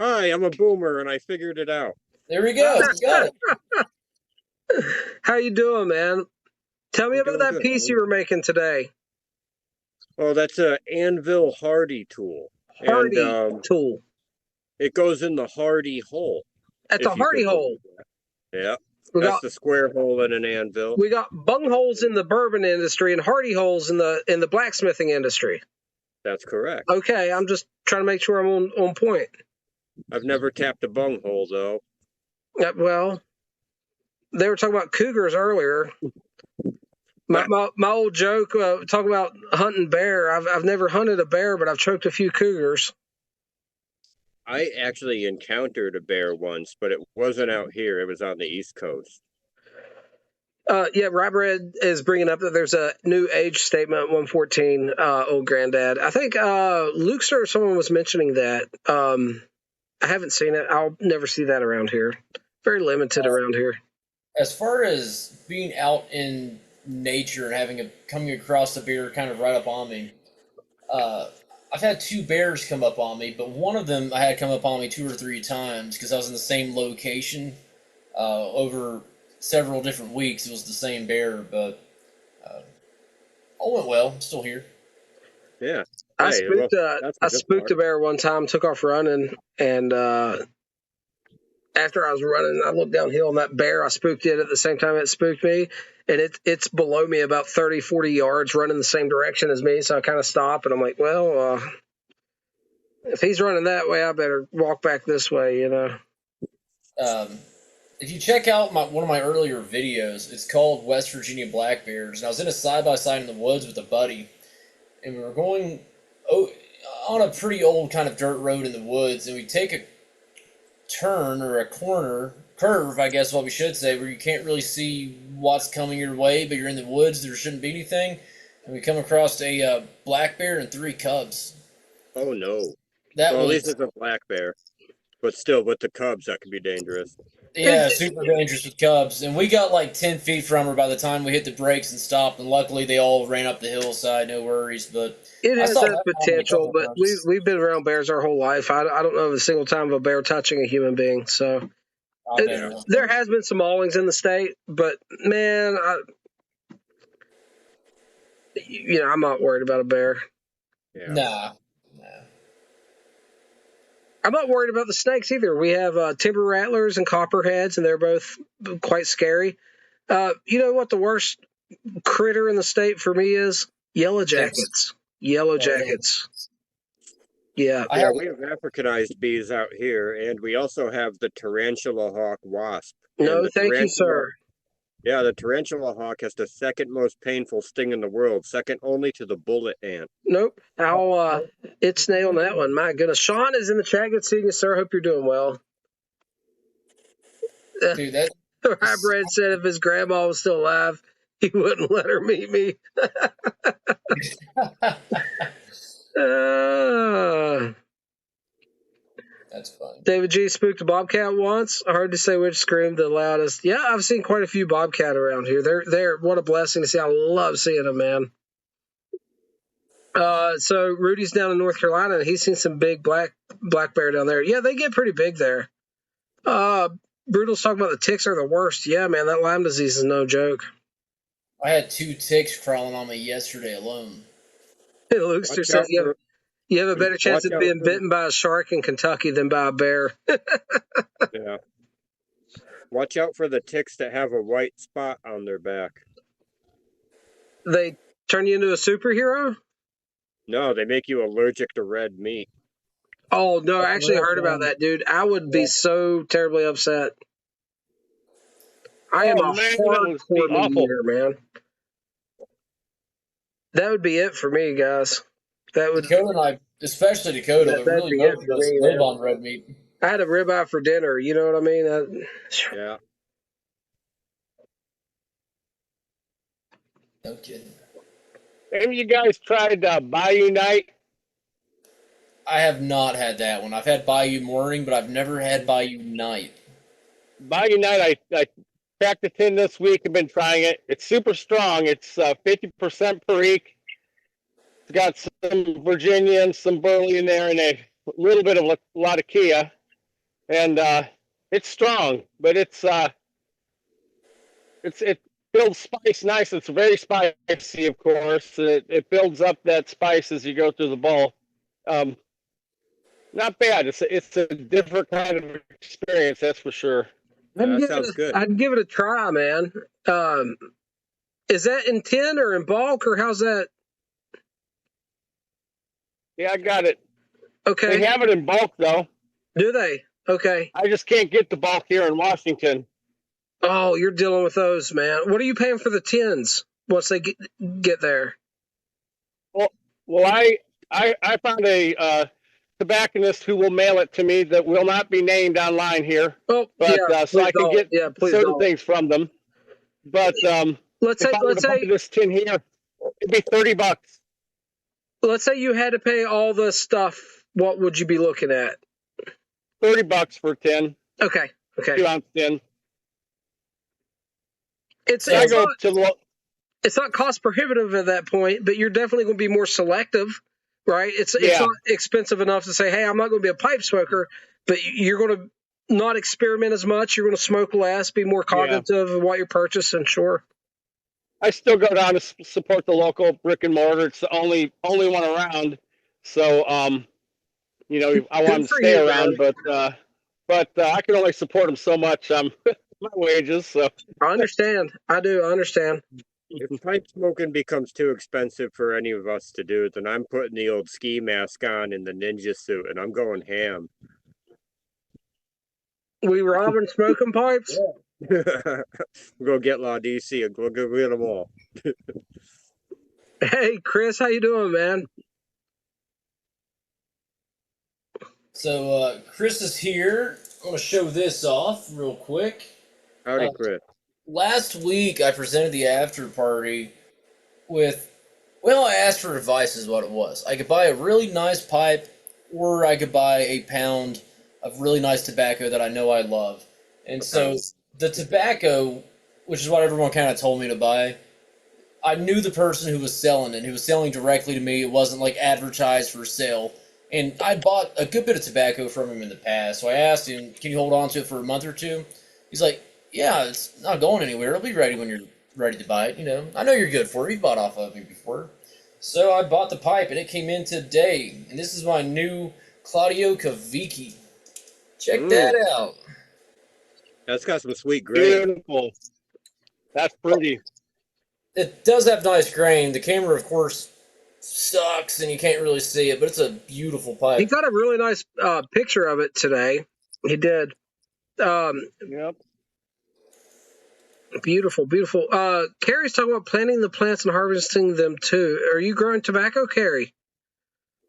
Hi, I'm a boomer, and I figured it out. There we go. You got it. How you doing, man? Tell me about that piece you were making today. Oh, that's a Anvil Hardy tool. Hardy tool. It goes in the Hardy hole. At the Hardy hole. Yeah. That's the square hole in an anvil. We got bung holes in the bourbon industry and Hardy holes in the blacksmithing industry. That's correct. Okay, I'm just trying to make sure I'm on point. I've never tapped a bung hole, though. Well, they were talking about cougars earlier. My old joke, talking about hunting bear. I've never hunted a bear, but I've choked a few cougars. I actually encountered a bear once, but it wasn't out here. It was on the East Coast. Yeah, Robert is bringing up that there's a new age statement, 114, Old Granddad. I think Lukester or someone was mentioning that. I haven't seen it. I'll never see that around here. Very limited around here. As far as being out in nature and coming across a bear kind of right up on me, I've had two bears come up on me, but one of them I had come up on me 2 or 3 times because I was in the same location over several different weeks it was the same bear, but all went well. I'm still here. Yeah. I Hey, spooked well, that's a I good spooked a start. bear one time, took off running, and after I was running, I looked downhill, and that bear, I spooked it at the same time it spooked me, and it's below me about 30, 40 yards, running the same direction as me, so I kind of stop, and I'm like, well, if he's running that way, I better walk back this way, you know. If you check out one of my earlier videos, it's called West Virginia Black Bears, and I was in a side-by-side in the woods with a buddy, and we were going on a pretty old kind of dirt road in the woods, and we take a turn or a curve, I guess what we should say, where you can't really see what's coming your way, but you're in the woods, there shouldn't be anything, and we come across a black bear and 3 cubs. Oh, no. That Well, at was, least it's a black bear. But still, with the cubs, that can be dangerous. yeah, super dangerous with cubs, and we got like 10 feet from her by the time we hit the brakes and stopped, and luckily they all ran up the hillside, no worries, but It I has saw that that one a potential, couple but times. we've been around bears our whole life. I don't know of a single time of a bear touching a human being, so... I've been around. There has been some maulings in the state, but man, I'm not worried about a bear. Yeah. Nah. I'm not worried about the snakes either. We have timber rattlers and copperheads, and they're both quite scary. You know what the worst critter in the state for me is? Yellow jackets. Yellow jackets. Yeah. Yeah, we have Africanized bees out here, and we also have the tarantula hawk wasp. No, And the thank you, tarantula- sir. Yeah, the tarantula hawk has the second most painful sting in the world, second only to the bullet ant. Nope. I'll it's nail on that one. My goodness. Sean is in the chat. Good seeing you, sir. Hope you're doing well. Dude, that Hybrid said if his grandma was still alive, he wouldn't let her meet me. that's funny. David G spooked a bobcat once. Hard to say which screamed the loudest. Yeah, I've seen quite a few bobcat around here. They're what a blessing to see. I love seeing them, man. So Rudy's down in North Carolina, and he's seen some big black bear down there. Yeah, they get pretty big there. Brutal's talking about the ticks are the worst. Yeah, man, that Lyme disease is no joke. I had 2 ticks crawling on me yesterday alone. Lukester Watch said out for- you have a better chance watch of out being for- bitten by a shark in Kentucky than by a bear. Yeah. Watch out for the ticks that have a white spot on their back. They turn you into a superhero? No, they make you allergic to red meat. Oh, no, I actually heard about that, dude. I would be so terribly upset. I am Oh, a man, that would be hardcore meat awful. eater, man. That would be it for me, guys. That would. Dakota and I, especially Dakota, That'd but really be both it of for us me, live man. on red meat. I had a ribeye for dinner. You know what I mean? Yeah. No kidding. Have you guys tried Bayou Night? I have not had that one. I've had Bayou Morning, but I've never had Bayou Night. Bayou Night, I cracked a tin this week. I've been trying it. It's super strong. It's 50% Perique. It's got some Virginia and some Burley in there, and a little bit of Latakia. And it's strong, but it builds spice nice. It's very spicy, of course. It builds up that spice as you go through the bowl. Not bad. It's a different kind of experience, that's for sure. That sounds good. I'd give it a try, man. Is that in tin or in bulk, or how's that? Yeah, I got it. Okay. They have it in bulk, though. Do they? Okay. I just can't get the bulk here in Washington. Oh, you're dealing with those, man. What are you paying for the tins once they get there? Well, I found a tobacconist who will mail it to me that will not be named online here. Oh, but yeah, so I can get please certain don't. things from them. But Let's if I were to buy say this tin here, it'd be $30. let's say you had to pay all the stuff. What would you be looking at? $30 for a tin, Okay. 2-ounce tin. It's I go not, to the it's not cost prohibitive at that point, but you're definitely going to be more selective, right? It's Yeah. not expensive enough to say, hey, I'm not going to be a pipe smoker, but you're going to not experiment as much. You're going to smoke less, be more cognitive of what you're purchasing. Sure. I still go down to support the local brick and mortar. It's the only one around. So, you know, I want them to for stay you, around, but I can only support them so much. My wages. So I understand. I do. I understand. If pipe smoking becomes too expensive for any of us to do, then I'm putting the old ski mask on and the ninja suit, and I'm going ham. We robbing smoking pipes? Go get La DC and go get them all. Hey, Chris, how you doing, man? So Chris is here. I'm going to show this off real quick. Howdy, Chris. Last week, I presented the after party with, well, I asked for advice is what it was. I could buy a really nice pipe, or I could buy a pound of really nice tobacco that I know I love. And so the tobacco, which is what everyone kind of told me to buy, I knew the person who was selling it. He was selling directly to me. It wasn't like advertised for sale. And I bought a good bit of tobacco from him in the past. So I asked him, can you hold on to it for a month or two? He's like, yeah, it's not going anywhere. It'll be ready when you're ready to buy it. You know, I know you're good for it. You've bought off of me before. So I bought the pipe, and it came in today. And this is my new Claudio Cavicchi. Check that out. That's got some sweet grain. Beautiful. That's pretty. It does have nice grain. The camera, of course, sucks, and you can't really see it, but it's a beautiful pipe. He got a really nice picture of it today. He did. Yep. Beautiful, beautiful. Carrie's talking about planting the plants and harvesting them too. Are you growing tobacco, Carrie?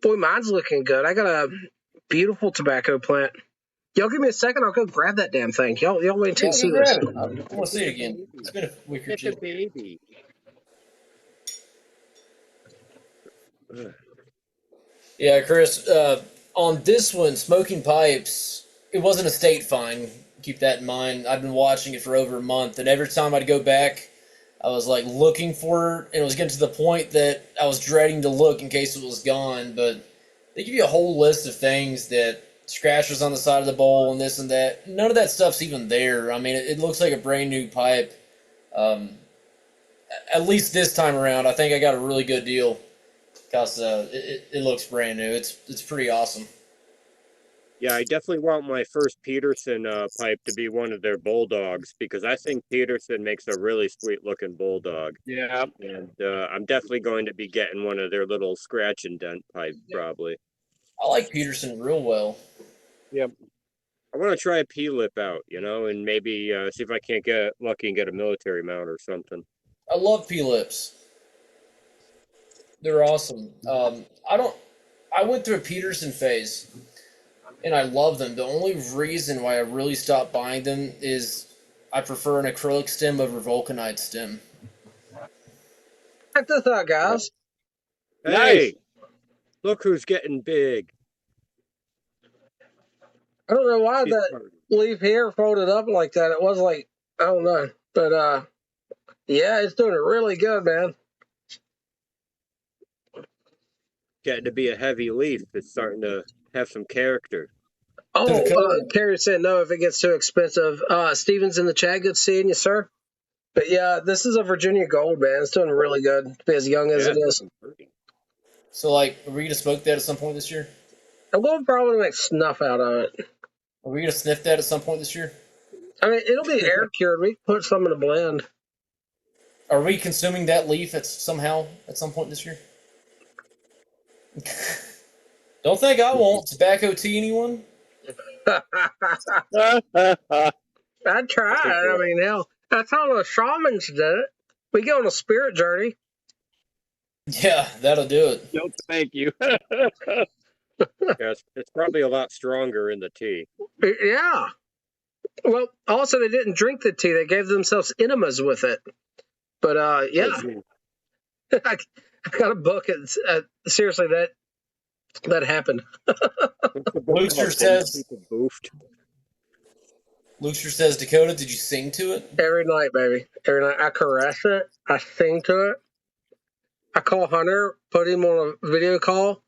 Boy, mine's looking good. I got a beautiful tobacco plant. Y'all give me a second. I'll go grab that damn thing. Y'all wait until you see this. I want to see it again. It's been a week or It's a two. baby. Yeah, Chris, on this one, Smoking Pipes, it wasn't a state fine. Keep that in mind. I've been watching it for over a month, and every time I'd go back, I was like looking for it, and it was getting to the point that I was dreading to look in case it was gone. But they give you a whole list of things that scratches on the side of the bowl and this and that. None of that stuff's even there. I mean, it looks like a brand new pipe. At least this time around, I think I got a really good deal because it looks brand new. It's pretty awesome. Yeah, I definitely want my first Peterson pipe to be one of their bulldogs because I think Peterson makes a really sweet looking bulldog. Yeah. And I'm definitely going to be getting one of their little scratch and dent pipes probably. I like Peterson real well. Yep. I want to try a P-lip out, you know, and maybe see if I can't get lucky and get a military mount or something. I love P-Lips. They're awesome. I went through a Peterson phase, and I love them. The only reason why I really stopped buying them is I prefer an acrylic stem over vulcanite stem. Check this out, guys. Hey, Nice. look who's getting big. I don't know why She's that party. leaf here folded up like that. It was like, I don't know. But, yeah, it's doing it really good, man. Getting to be a heavy leaf. It's starting to have some character. Oh, Carrie said no if it gets too expensive. Steven's in the chat. Good seeing you, sir. But, yeah, this is a Virginia Gold, man. It's doing really good to be as young as it is. So, like, are we going to smoke that at some point this year? I'm going to probably make snuff out of it. Are we going to sniff that at some point this year? I mean, it'll be air cured. We can put some in a blend. Are we consuming that leaf at some point this year? Don't think I won't. Tobacco tea, anyone? I'd try it. I mean, hell, that's how the shamans did it. We go on a spirit journey. Yeah, that'll do it. No, thank you. Yeah, it's probably a lot stronger in the tea. Yeah. Well, also, they didn't drink the tea. They gave themselves enemas with it. But, yeah. I got a book. It's, seriously, that happened. Luxor says, Dakota, did you sing to it? Every night, baby. Every night. I caress it. I sing to it. I call Hunter, put him on a video call,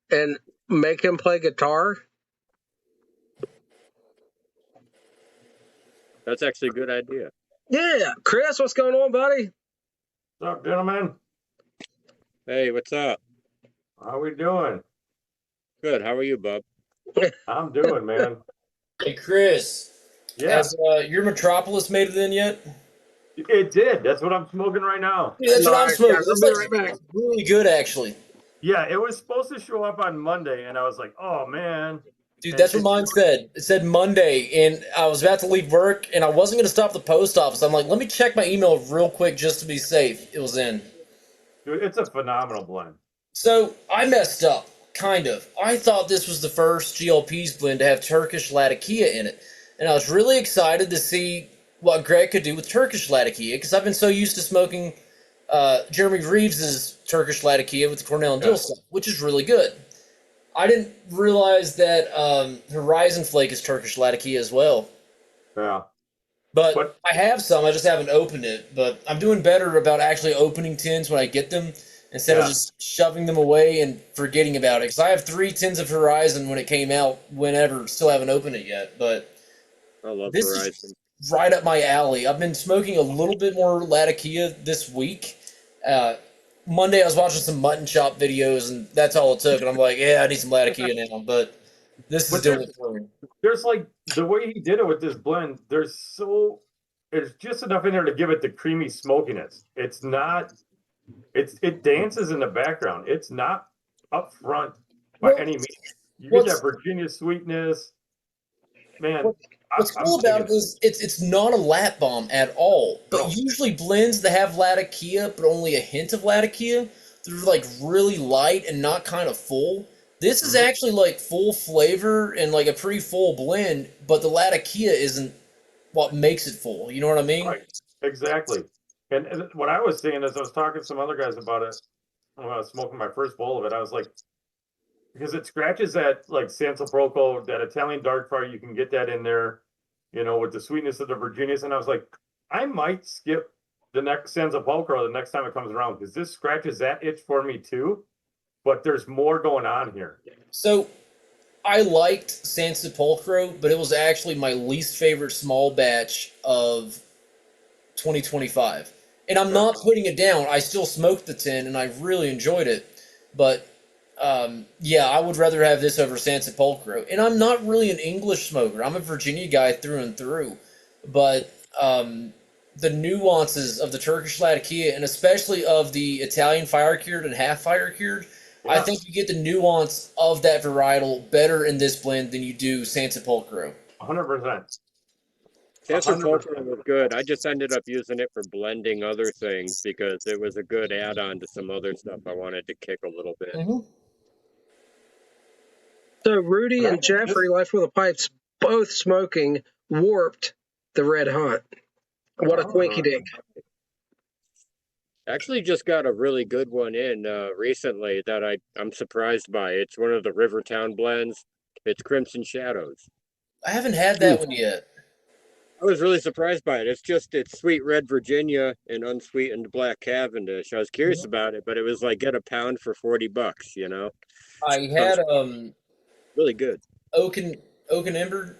and make him play guitar. That's actually a good idea. Yeah, Chris, what's going on, buddy? What's up, gentlemen? Hey, what's up? How we doing? Good. How are you, bub? I'm doing, man. Hey, Chris. Yeah, Has your Metropolis made it in yet? it did. That's what I'm smoking right now. Yeah, that's what I'm Nice, smoking. guys. It's I'll be like right back. really good, actually. Yeah, it was supposed to show up on Monday, and I was like, oh, man. Dude, that's what mine said. It said Monday, and I was about to leave work, and I wasn't going to stop at the post office. I'm like, let me check my email real quick just to be safe. It was in. Dude, it's a phenomenal blend. So I messed up, kind of. I thought this was the first GLP's blend to have Turkish Latakia in it, and I was really excited to see what Greg could do with Turkish Latakia, because I've been so used to smoking Jeremy Reeves's Turkish Latakia with the Cornell and Dill stuff, which is really good. I didn't realize that Horizon Flake is Turkish Latakia as well. Yeah. But I have some. I just haven't opened it. But I'm doing better about actually opening tins when I get them instead of just shoving them away and forgetting about it. Because I have 3 tins of Horizon when it came out, whenever. Still haven't opened it yet. But I love this Horizon. is right up my alley. I've been smoking a little bit more Latakia this week. Monday I was watching some mutton chop videos, and that's all it took. And I'm like, yeah, I need some Latakia now. But this is doing it for me. There's like the way he did it with this blend, there's just enough in there to give it the creamy smokiness. It's not, it dances in the background. It's not up front by any means. You get that Virginia sweetness. Man, What's cool about it is it's not a lat bomb at all. But usually blends that have Latakia, but only a hint of Latakia, they're like really light and not kind of full. This is actually like full flavor and like a pretty full blend, but the Latakia isn't what makes it full. You know what I mean? Right. Exactly. And what I was saying is I was talking to some other guys about it when I was smoking my first bowl of it. I was like, because it scratches that like Sansepolcro, that Italian dark fire, you can get that in there, you know, with the sweetness of the Virginias. And I was like, I might skip the next Sansepolcro the next time it comes around, because this scratches that itch for me too. But there's more going on here. So I liked Sansepolcro, but it was actually my least favorite small batch of 2025. And I'm not putting it down. I still smoked the tin, and I really enjoyed it. But yeah, I would rather have this over Sansepolcro. And I'm not really an English smoker. I'm a Virginia guy through and through. But the nuances of the Turkish Latakia, and especially of the Italian fire cured and half fire cured, I think you get the nuance of that varietal better in this blend than you do Sansepolcro. 100%. Sansepolcro was good. I just ended up using it for blending other things because it was a good add-on to some other stuff I wanted to kick a little bit. So Rudy and Jeffrey left with the pipes, both smoking Warped the Red Hunt. What a quinky dink. Actually just got a really good one in recently that I'm surprised by. It's one of the Rivertown blends. It's Crimson Shadows. I haven't had that one yet. I was really surprised by it. It's sweet red Virginia and unsweetened black Cavendish. I was curious about it, but it was like get a pound for $40, you know? I had really good. Oaken Ember,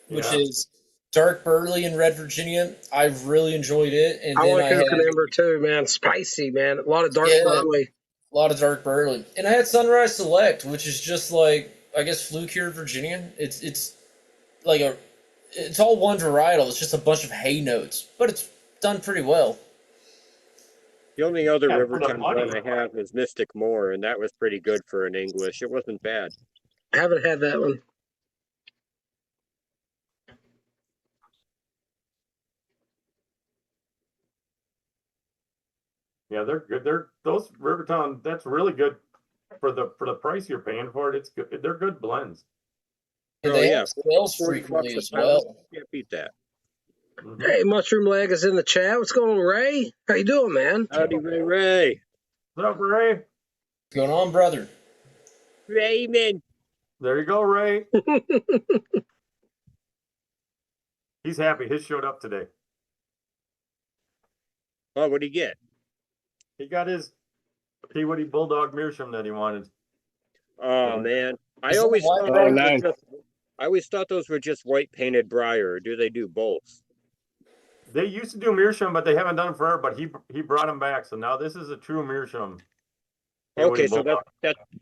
which is dark burley and red Virginia. I really enjoyed it. And I then like Oaken Ember too, man. Spicy, man. A lot of dark burley. A lot of dark burley. And I had Sunrise Select, which is just like, I guess, flue cured Virginia. It's like it's all one varietal. It's just a bunch of hay notes, but it's done pretty well. The only other Rivertown blend I have is Mystic Moor, and that was pretty good for an English. It wasn't bad. I haven't had that one. Yeah, they're good. Those Rivertown. That's really good for the price you're paying for it. It's good. They're good blends. And they have sales frequently as well. Can't beat that. Hey, Mushroom Leg is in the chat. What's going on, Ray? How you doing, man? Howdy, Ray. What's up, Ray? What's going on, brother? Raymond. There you go, Ray. He's happy. His showed up today. Oh, what'd he get? He got his Peabody Bulldog Meerschaum that he wanted. Oh, man. I always thought those were just white painted briar. Or do they do both? They used to do meerschaum, but they haven't done it forever. But he brought them back, so now this is a true meerschaum. Okay, so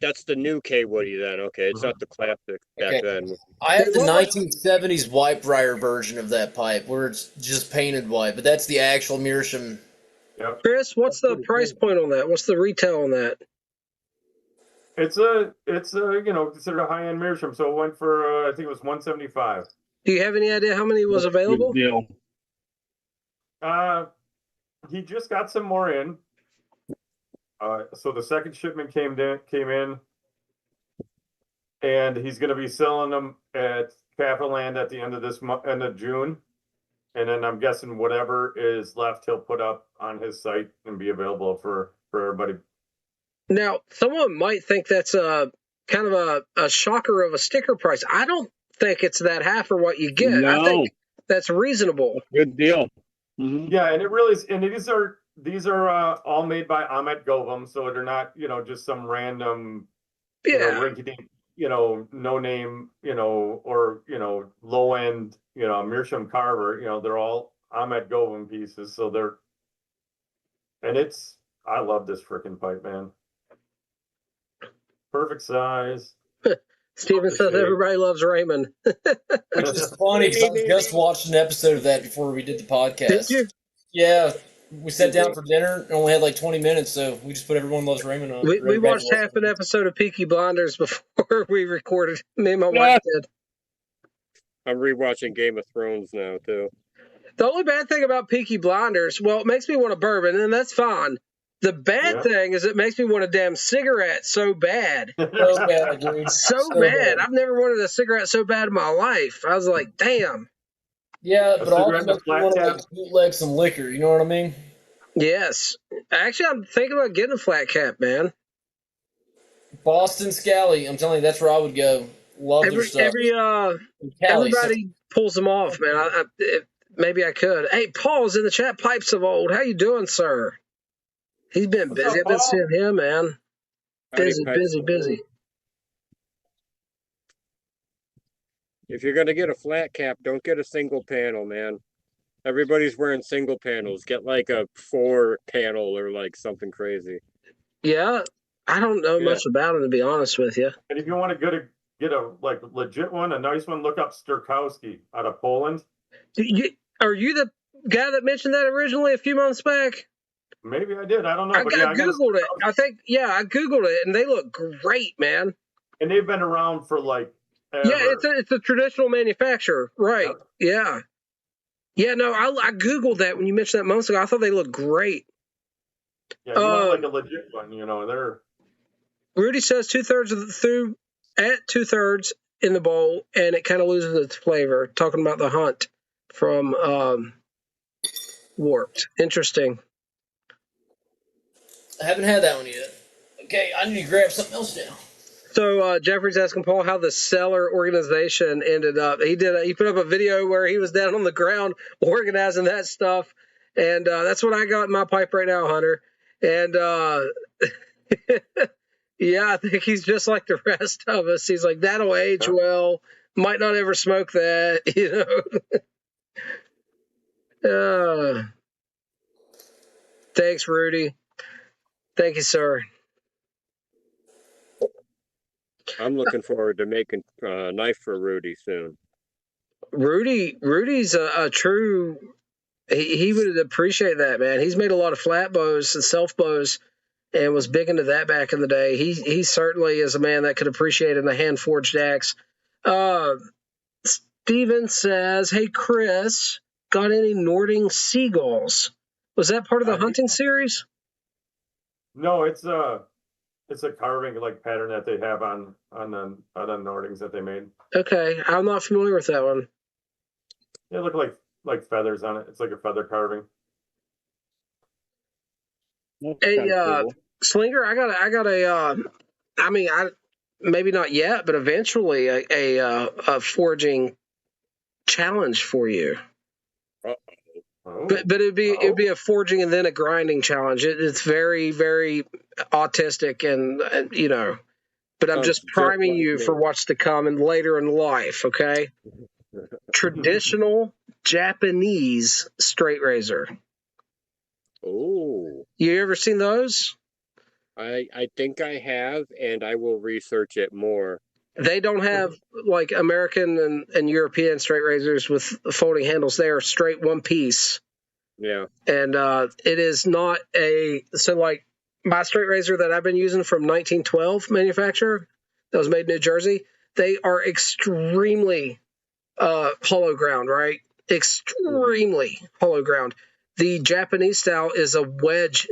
that's the new K Woody then. Okay, it's not the classic back Okay. then. I have the 1970s white briar version of that pipe where it's just painted white, but that's the actual meerschaum. Yep. Chris, what's the price point on that? What's the retail on that? It's a considered a high end meerschaum. So it went for I think it was $175. Do you have any idea how many was available? Good deal. He just got some more in. So the second shipment came in, and he's going to be selling them at Capital Land at the end of this month, end of June, and then I'm guessing whatever is left he'll put up on his site and be available for everybody. Now, someone might think that's a kind of a shocker of a sticker price. I don't think it's that high for what you get. No. I think that's reasonable. Good deal. Mm-hmm. Yeah, and it really is. And these are all made by Ahmet Govum, so they're not just some random rinky-dink, no name, or low end, meerschaum carver. They're all Ahmet Govum pieces, so I love this freaking pipe, man. Perfect size. Steven says everybody loves Raymond. Which is funny because I just watched an episode of that before we did the podcast. Did you? Yeah. We sat down for dinner and only had like 20 minutes, so we just put Everyone Loves Raymond on. We watched half an episode of Peaky Blinders before we recorded. Me and my wife did. I'm rewatching Game of Thrones now too. The only bad thing about Peaky Blinders, well, it makes me want a bourbon, and that's fine. The bad thing is it makes me want a damn cigarette so bad. So bad, dude. So bad. I've never wanted a cigarette so bad in my life. I was like, damn. Yeah, but all cigarette makes with me flat want to cap? like bootleg some liquor. You know what I mean? Yes. Actually, I'm thinking about getting a flat cap, man. Boston Scally. I'm telling you, that's where I would go. Love their stuff. Everybody pulls them off, man. Maybe I could. Hey, Paul's in the chat. Pipes of Old. How you doing, sir? He's been busy. I've been seeing him, man. Busy. If you're gonna get a flat cap, don't get a single panel, man. Everybody's wearing single panels. Get like a 4 panel or like something crazy. Yeah, I don't know much about him, to be honest with you. And if you want to get a like legit one, a nice one, look up Sturkowski out of Poland. Are you the guy that mentioned that originally a few months back? Maybe I did. I don't know. I Googled it. I think, I Googled it, and they look great, man. And they've been around for like ever. Yeah, it's a traditional manufacturer, right? Yeah. Yeah, no, I Googled that when you mentioned that months ago. I thought they looked great. Yeah, you want like a legit one, they're... Rudy says 2/3 at 2/3 in the bowl, and it kind of loses its flavor. Talking about the Hunt from Warped. Interesting. I haven't had that one yet. Okay, I need to grab something else now. So Jeffrey's asking Paul how the Cellar organization ended up. He put up a video where he was down on the ground organizing that stuff, and that's what I got in my pipe right now, Hunter. And yeah, I think he's just like the rest of us. He's like, that'll age well. Might not ever smoke that, Thanks, Rudy. Thank you, sir. I'm looking forward to making a knife for Rudy soon. Rudy's a true. He would appreciate that, man. He's made a lot of flat bows and self bows, and was big into that back in the day. He certainly is a man that could appreciate in a hand forged axe. Steven says, "Hey Chris, got any Nording seagulls? Was that part of the hunting series?" No, it's a carving like pattern that they have on the Nordings that they made. Okay, I'm not familiar with that one. They look like feathers on it. It's like a feather carving. Hey, Slinger, I got a. I mean, maybe not yet, but eventually a forging challenge for you. Oh. But it'd be a forging and then a grinding challenge. It's very, very autistic and but I'm just priming you for what's to come and later in life. Okay, traditional Japanese straight razor. Oh, You ever seen those? I think I have, and I will research it more. They don't have like American and European straight razors with folding handles. They are straight one piece. Yeah. And it is not so like my straight razor that I've been using from 1912 manufacturer that was made in New Jersey. They are extremely hollow ground, right? Extremely hollow ground. The Japanese style is a wedge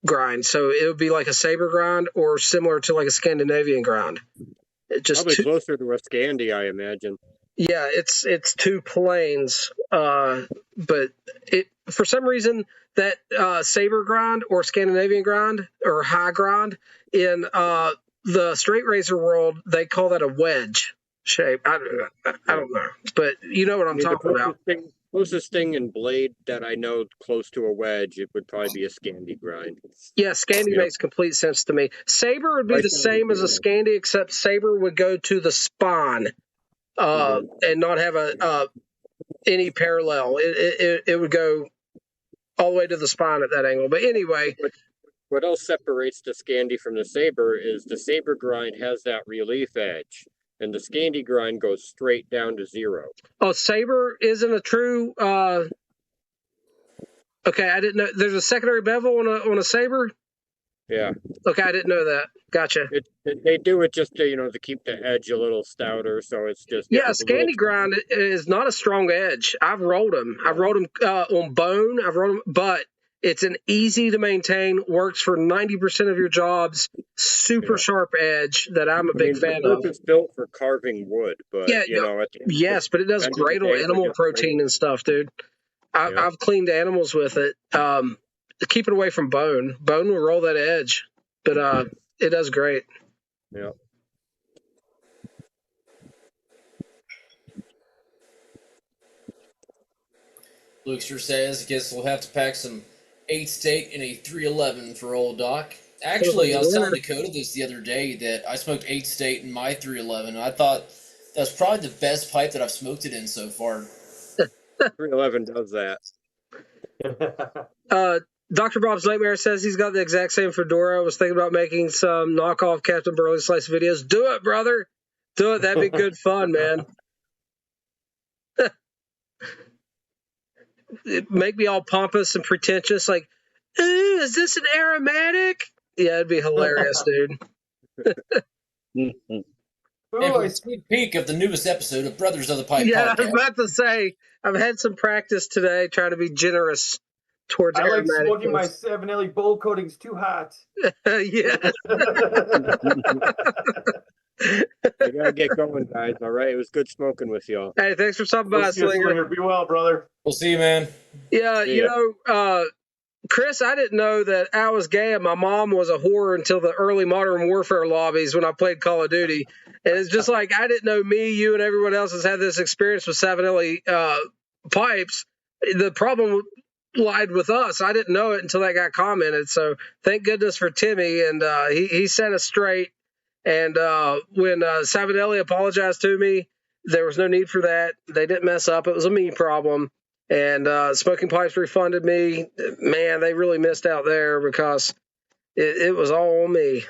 grind, so it would be like a saber grind or similar to like a Scandinavian grind. It just Probably closer to a Scandi, I imagine. yeah, it's two planes, but it for some reason that saber grind or Scandinavian grind or high grind in the straight razor world, they call that a wedge shape. I don't know, but you know what I'm talking about. Closest thing in blade that I know close to a wedge, it would probably be a Scandi grind. Yeah, Scandi makes complete sense to me. Saber would be the same as a Scandi, except Saber would go to the spine and not have any parallel. It would go all the way to the spine at that angle. But anyway, what else separates the Scandi from the Saber is the Saber grind has that relief edge, and the Scandi grind goes straight down to 0. Oh, Saber isn't a true. Okay, I didn't know. There's a secondary bevel on a Saber. Yeah. Okay, I didn't know that. Gotcha. They do it just to to keep the edge a little stouter, so it's just Scandi grind is not a strong edge. I've rolled them. I've rolled them on bone. I've rolled them, but it's an easy to maintain, works for 90% of your jobs. Super sharp edge that I'm a big fan of. It's built for carving wood, but yes, but it does great on animal protein and stuff, dude. I've cleaned animals with it. Keep it away from bone. Bone will roll that edge, but it does great. Yeah. Lukester says, guess we'll have to pack some 8 steak and a 311 for old Doc. Actually, I was telling Dakota this the other day that I smoked 8 steak in my 311. I thought that's probably the best pipe that I've smoked it in so far. 311 does that. Dr. Bob's Nightmare says he's got the exact same fedora. I was thinking about making some knockoff Captain Burley Slice videos. Do it, brother. Do it. That'd be good fun, man. It make me all pompous and pretentious, like, ooh, is this an aromatic? Yeah, it'd be hilarious, dude. And for a sneak peek of the newest episode of Brothers of the Pipe podcast. I was about to say, I've had some practice today trying to be generous towards aromatic. I like smoking my 7L bowl coatings too hot. Yeah. I gotta get going, guys. All right, it was good smoking with y'all. Hey, thanks for stopping by, Slinger. Be well, brother. We'll see you, man. Yeah, you know, Chris, I didn't know that I was gay and my mom was a whore until the early Modern Warfare lobbies when I played Call of Duty. And it's just like, I didn't know me, you, and everyone else has had this experience with Savinelli pipes. The problem lied with us. I didn't know it until that got commented. So thank goodness for Timmy. And he set us straight. And when Savinelli apologized to me, there was no need for that. They didn't mess up. It was a me problem. And Smoking Pipes refunded me. Man, they really missed out there because it was all on me.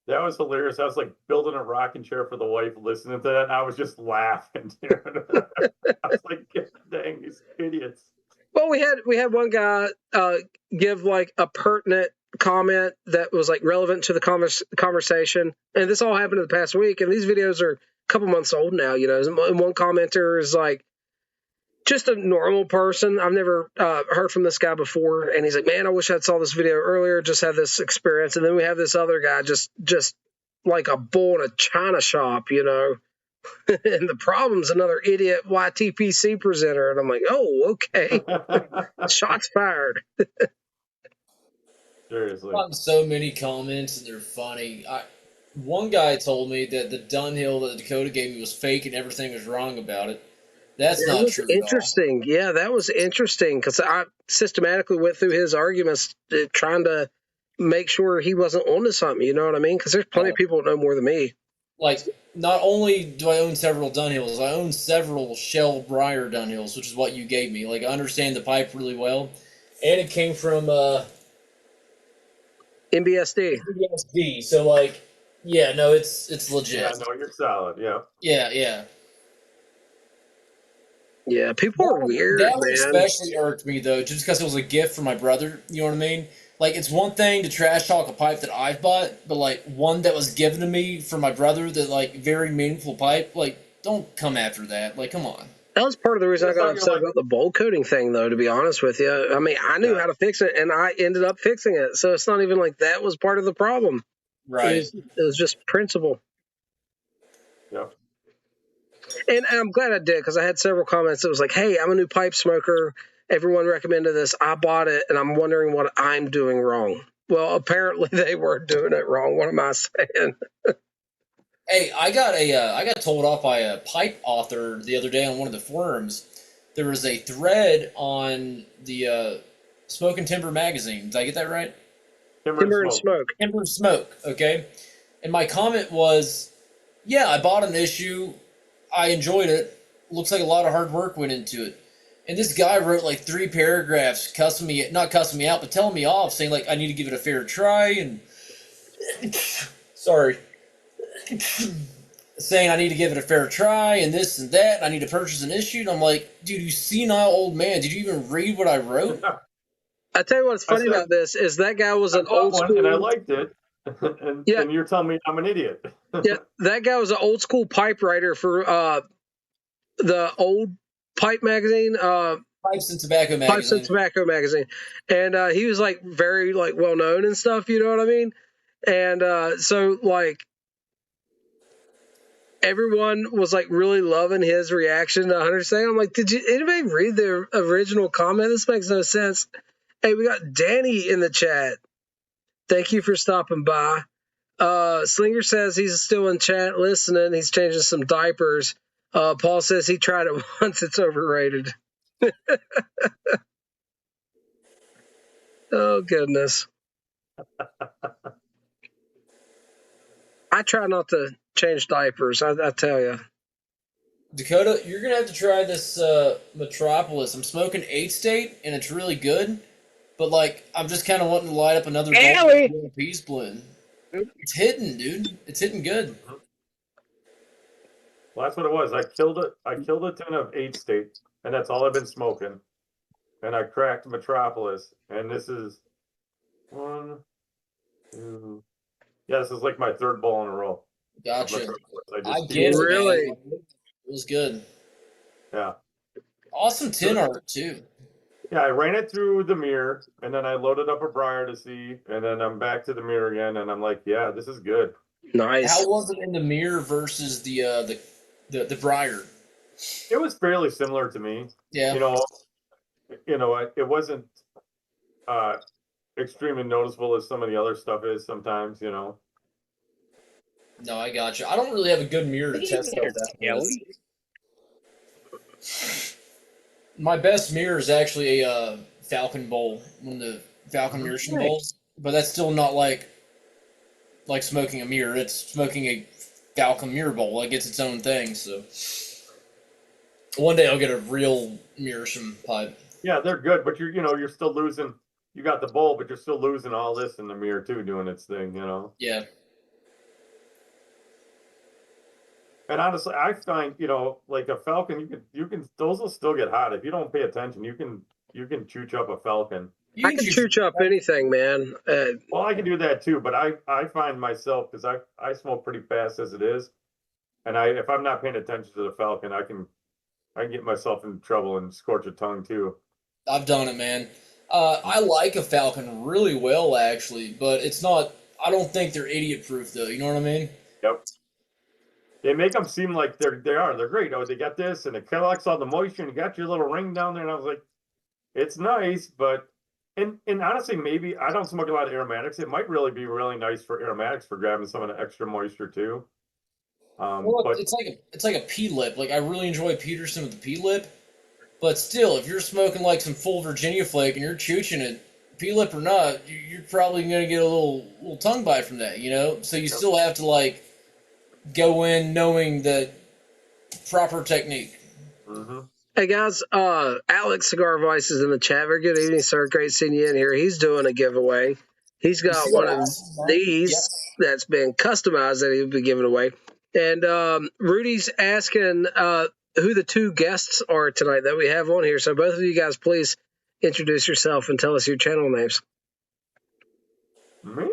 That was hilarious. I was like building a rocking chair for the wife, listening to that, and I was just laughing, dude. I was like, dang, these idiots. Well, we had one guy give like a pertinent comment that was like relevant to the conversation, and this all happened in the past week. And these videos are a couple months old now, you know. And one commenter is like, just a normal person. I've never heard from this guy before, and he's like, "Man, I wish I'd saw this video earlier. Just had this experience." And then we have this other guy, just like a bull in a china shop, you know. And the problem's another idiot YTPC presenter, and I'm like, "Oh, okay." Shots fired. Seriously. I've gotten so many comments, and they're funny. One guy told me that the Dunhill that Dakota gave me was fake, and everything was wrong about it. That's not true. Interesting. Yeah, that was interesting because I systematically went through his arguments trying to make sure he wasn't onto something. You know what I mean? Because there's plenty of people that know more than me. like, not only do I own several Dunhills, I own several Shell Briar Dunhills, which is what you gave me. Like, I understand the pipe really well, and it came from NBSD. BSD. So, like, yeah, no, it's legit. Yeah, no, you're solid. Yeah. Yeah. Yeah, people are weird, That one man. especially irked me though, just because it was a gift from my brother. You know what I mean? Like, it's one thing to trash talk a pipe that I've bought, but like one that was given to me from my brother, that like very meaningful pipe. Like, don't come after that. Like, come on. That was part of the reason I got It's upset like- about the bowl coating thing, though, to be honest with you. I mean, I knew how to fix it, and I ended up fixing it. So it's not even like that was part of the problem. Right. It was just principle. Yep. And I'm glad I did, because I had several comments that was like, hey, I'm a new pipe smoker. Everyone recommended this. I bought it, and I'm wondering what I'm doing wrong. Well, apparently they weren't doing it wrong. What am I saying? Hey, I got told off by a pipe author the other day on one of the forums. There was a thread on the Smoke and Timber magazine. Did I get that right? Timber and smoke. Timber and Smoke, okay? And my comment was, yeah, I bought an issue. I enjoyed it. Looks like a lot of hard work went into it. And this guy wrote like 3 paragraphs, not cussing me out, but telling me off, saying like I need to give it a fair try, and sorry, saying I need to give it a fair try, and this and that, and I need to purchase an issue. And I'm like, dude, you senile old man, did you even read what I wrote? I tell you what's funny said- about this is that guy was I an bought old one school. and I liked it, and you're telling me I'm an idiot. Yeah, that guy was an old school pipe writer for the old pipe magazine, Pipes and Tobacco magazine. Pipes and Tobacco magazine, and he was like very like well known and stuff. You know what I mean? And so like everyone was like really loving his reaction to Hunter saying, "I'm like, did you anybody read the original comment? This makes no sense." Hey, we got Danny in the chat. Thank you for stopping by. Slinger says he's still in chat listening. He's changing some diapers. Paul says he tried it once. It's overrated. Oh, goodness. I try not to change diapers, I tell you. Dakota, you're going to have to try this Metropolis. I'm smoking 8 State, and it's really good. But, like, I'm just kind of wanting to light up another peace blend. It's hitting, dude. It's hitting good. Well, that's what it was. I killed a tin of 8 State, and that's all I've been smoking. And I cracked Metropolis, and this is 1, 2. Yeah, this is like my 3rd bowl in a row. Gotcha. Metropolis. I keep get it, Really? man. It was good. Yeah. Awesome tin art, too. Yeah, I ran it through the mirror, and then I loaded up a briar to see, and then I'm back to the mirror again, and I'm like, yeah, this is good. Nice. How was it in the mirror versus the briar? It was fairly similar to me. Yeah. It wasn't extremely noticeable as some of the other stuff is sometimes, No, I got you. I don't really have a good mirror to test out that with. My best mirror is actually a Falcon bowl, one of the Falcon Meerschaum bowls, but that's still not like smoking a mirror. It's smoking a Falcon mirror bowl. Like, it's its own thing. So one day I'll get a real Meerschaum pipe. Yeah, they're good, but you're still losing. You got the bowl, but you're still losing all this in the mirror too, doing its thing, Yeah. And honestly, I find like a Falcon, you can those will still get hot if you don't pay attention. You can chooch up a Falcon. I can chooch up anything, man. Well, I can do that too, but I find myself, because I smoke pretty fast as it is, and if I'm not paying attention to the Falcon, I can get myself in trouble and scorch a tongue too. I've done it, man. I like a Falcon really well, actually, but it's not. I don't think they're idiot proof, though. You know what I mean? Yep. They make them seem like they're great. Oh, they got this, and it collects all the moisture, and you got your little ring down there. And I was like, it's nice, but and honestly, maybe I don't smoke a lot of aromatics. It might really be really nice for aromatics for grabbing some of the extra moisture too. Well, But it's like a P-lip. Like, I really enjoy Peterson with the P-lip, but still, if you're smoking like some full Virginia flake and you're chooching it, P-lip or not, you're probably gonna get a little tongue bite from that, So you still have to go in knowing the proper technique. Mm-hmm. Hey guys, Alex Cigar Vice is in the chat. Very good evening, sir. Great seeing you in here. He's doing a giveaway. He's got see one that of awesome mark? these that's been customized that he'll be giving away. And Rudy's asking who the two guests are tonight that we have on here. So both of you guys, please introduce yourself and tell us your channel names. Me?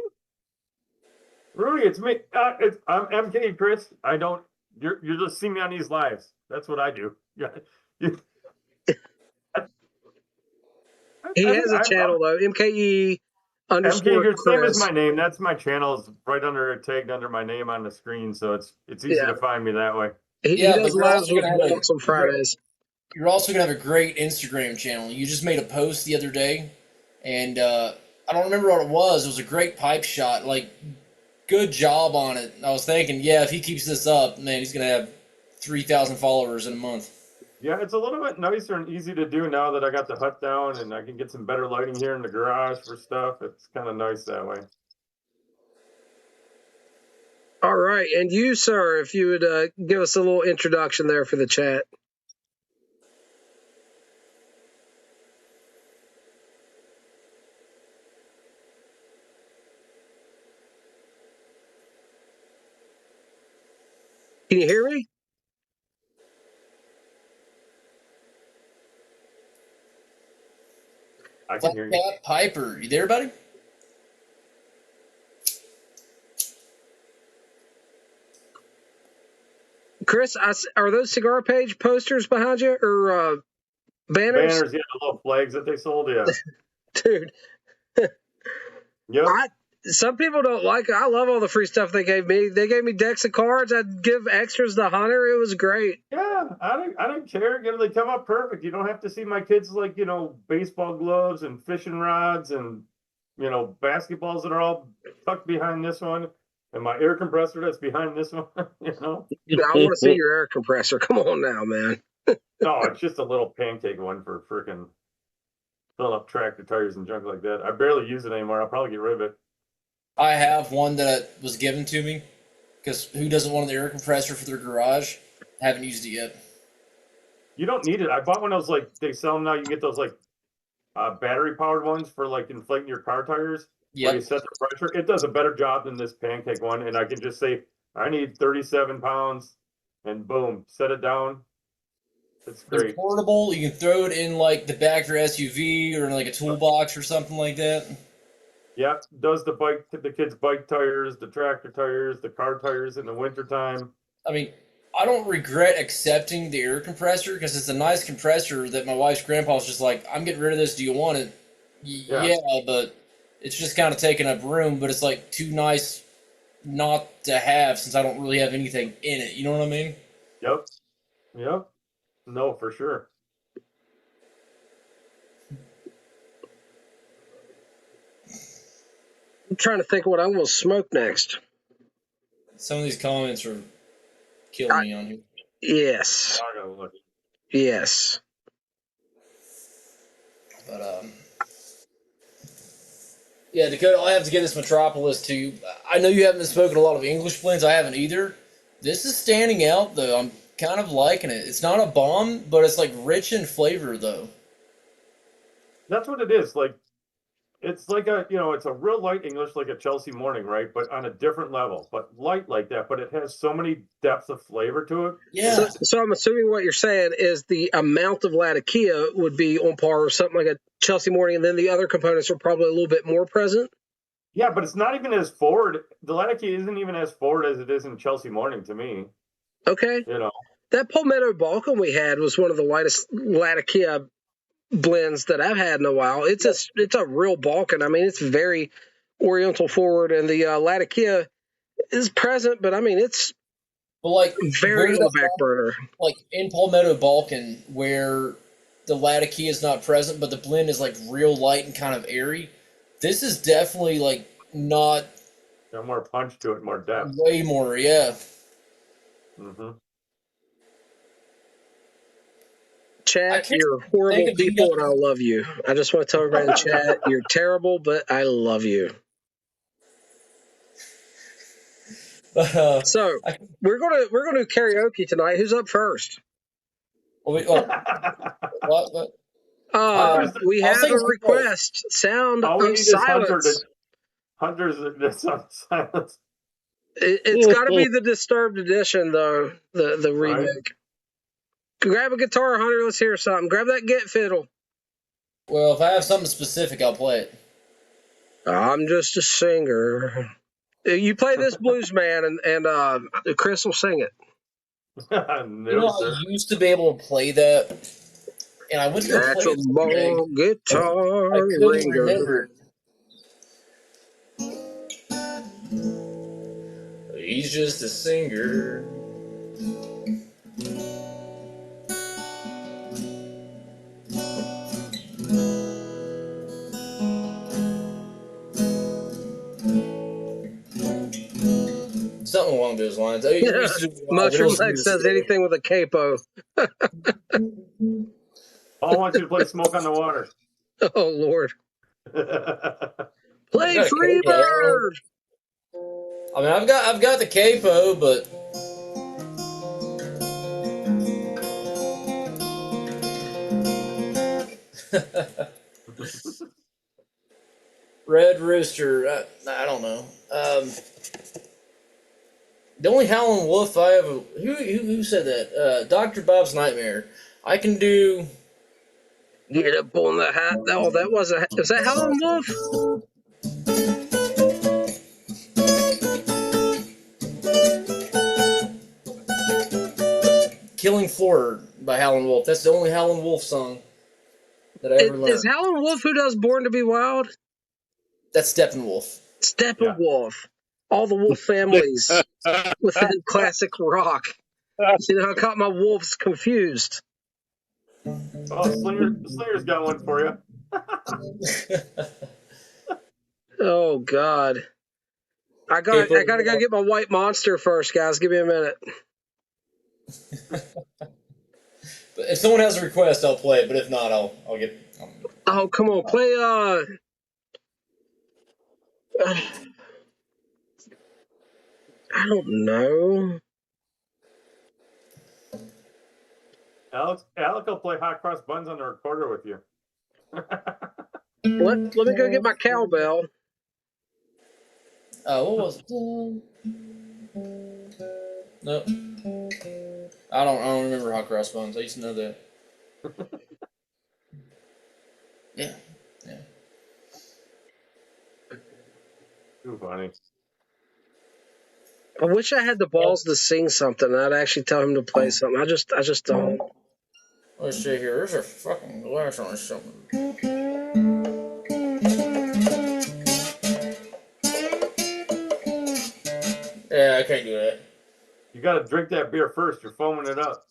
Rudy, it's me. I'm MK Chris. I don't. You're just see me on these lives. That's what I do. Yeah. He has a channel though, MKE underscore MK, same as Chris. my name. That's my channel. Is right under tagged under my name on the screen, so it's easy Yeah. to find me that way. He Yeah, does but you're lives also with gonna have Walks on Fridays. You're also gonna have a great Instagram channel. You just made a post the other day, and I don't remember what it was. It was a great pipe shot. Like, good job on it. I was thinking, yeah, if he keeps this up, man, he's gonna have 3,000 followers in a month. Yeah, it's a little bit nicer and easy to do now that I got the hut down and I can get some better lighting here in the garage for stuff. It's kind of nice that way. All right, and you, sir, if you would give us a little introduction there for the chat. Can you hear me? I can hear you. Pat Piper, you there, buddy? Chris, are those Cigar Page posters behind you or banners? Banners, yeah, the little flags that they sold, yeah. Dude, Yep. some people don't like it. I love all the free stuff they gave me. They gave me decks of cards. I'd give extras to Hunter. It was great. Yeah, I don't care. You know, they come up perfect. You don't have to see my kids like, baseball gloves and fishing rods and, basketballs that are all tucked behind this one. And my air compressor that's behind this one, I want to see your air compressor. Come on now, man. No, it's just a little pancake one for freaking filling up tractor tires and junk like that. I barely use it anymore. I'll probably get rid of it. I have one that was given to me because who doesn't want an air compressor for their garage? Haven't used it yet. You don't need it. I bought one of those, like, they sell them now. You can get those, like, battery-powered ones for, like, inflating your car tires. Yeah. Where you set the pressure. It does a better job than this pancake one. And I can just say, I need 37 pounds. And boom, set it down. It's They're great. portable. You can throw it in, like, the back of your SUV or in, like, a toolbox or something like that. Yeah, does the kids' bike tires, the tractor tires, the car tires in the wintertime. I mean, I don't regret accepting the air compressor because it's a nice compressor that my wife's grandpa was just like, I'm getting rid of this. Do you want it? Yeah, but it's just kind of taking up room, but it's like too nice not to have since I don't really have anything in it. You know what I mean? Yep. No, for sure. I'm trying to think what I'm going to smoke next. Some of these comments are killing me on here. Yes. I gotta look. Yes. But, yeah, Dakota, I'll have to get this Metropolis too. I know you haven't been smoking a lot of English blends. I haven't either. This is standing out, though. I'm kind of liking it. It's not a bomb, but it's, like, rich in flavor, though. That's what it is. Like, it's like it's a real light English, like a Chelsea morning, right? But on a different level, but light like that. But it has so many depths of flavor to it. Yeah. So I'm assuming what you're saying is the amount of Latakia would be on par with something like a Chelsea morning, and then the other components are probably a little bit more present. Yeah, but it's not even as forward. The Latakia isn't even as forward as it is in Chelsea morning to me. Okay. That Palmetto Balkan we had was one of the lightest Latakia blends that I've had in a while. It's a real Balkan. I mean, it's very Oriental forward, and the Latakia is present, but I mean, it's very on the back burner. Like in Palmetto Balkan, where the Latakia is not present, but the blend is like real light and kind of airy. This is definitely like not. Got more punch to it, more depth. Way more, yeah. Mm-hmm. Chat, you're horrible people, and I love you. I just want to tell everybody in the chat, you're terrible, but I love you. So we're gonna do karaoke tonight. Who's up first? what? We I'll have say a zero. request. Sound All we of need is silence. Hunter's silence. It's got to be the Disturbed edition, though. The Right. remake. Grab a guitar, Hunter. Let's hear something. Grab that Get Fiddle. Well, if I have something specific, I'll play it. I'm just a singer. You play this blues man, and Chris will sing it. No, sir. I used to be able to play that, and I went to go play Natural it. ball guitar I couldn't ringer. remember. He's just a singer. Something along those lines. Mushroom Leg says anything with a capo. I want you to play Smoke on the Water. Oh, Lord. Play got a Freebird! I mean, I've got the capo, but Red Rooster. I don't know. The only Howlin' Wolf I have. Who said that? Dr. Bob's Nightmare. I can do. Get up on the hat. Oh, that was a. Is that Howlin' Wolf? Killing Floor by Howlin' Wolf. That's the only Howlin' Wolf song that I ever learned. Is Howlin' Wolf who does Born to Be Wild? That's Steppenwolf. Steppenwolf. All the wolf families within classic rock. See, I got my wolves confused. Oh, Slinger's got one for you. Oh, God. I gotta go get my white monster first, guys. Give me a minute. But if someone has a request, I'll play it. But if not, I'll get. Oh, come on, play. I don't know. Alec will play Hot Cross Buns on the recorder with you. Let me go get my cowbell. What was it? No. I don't remember Hot Cross Buns. I used to know that. Yeah. Too funny. I wish I had the balls to sing something. I'd actually tell him to play something. I just don't. Let's see here. There's a fucking glass on something. Yeah, I can't do that. You got to drink that beer first. You're foaming it up.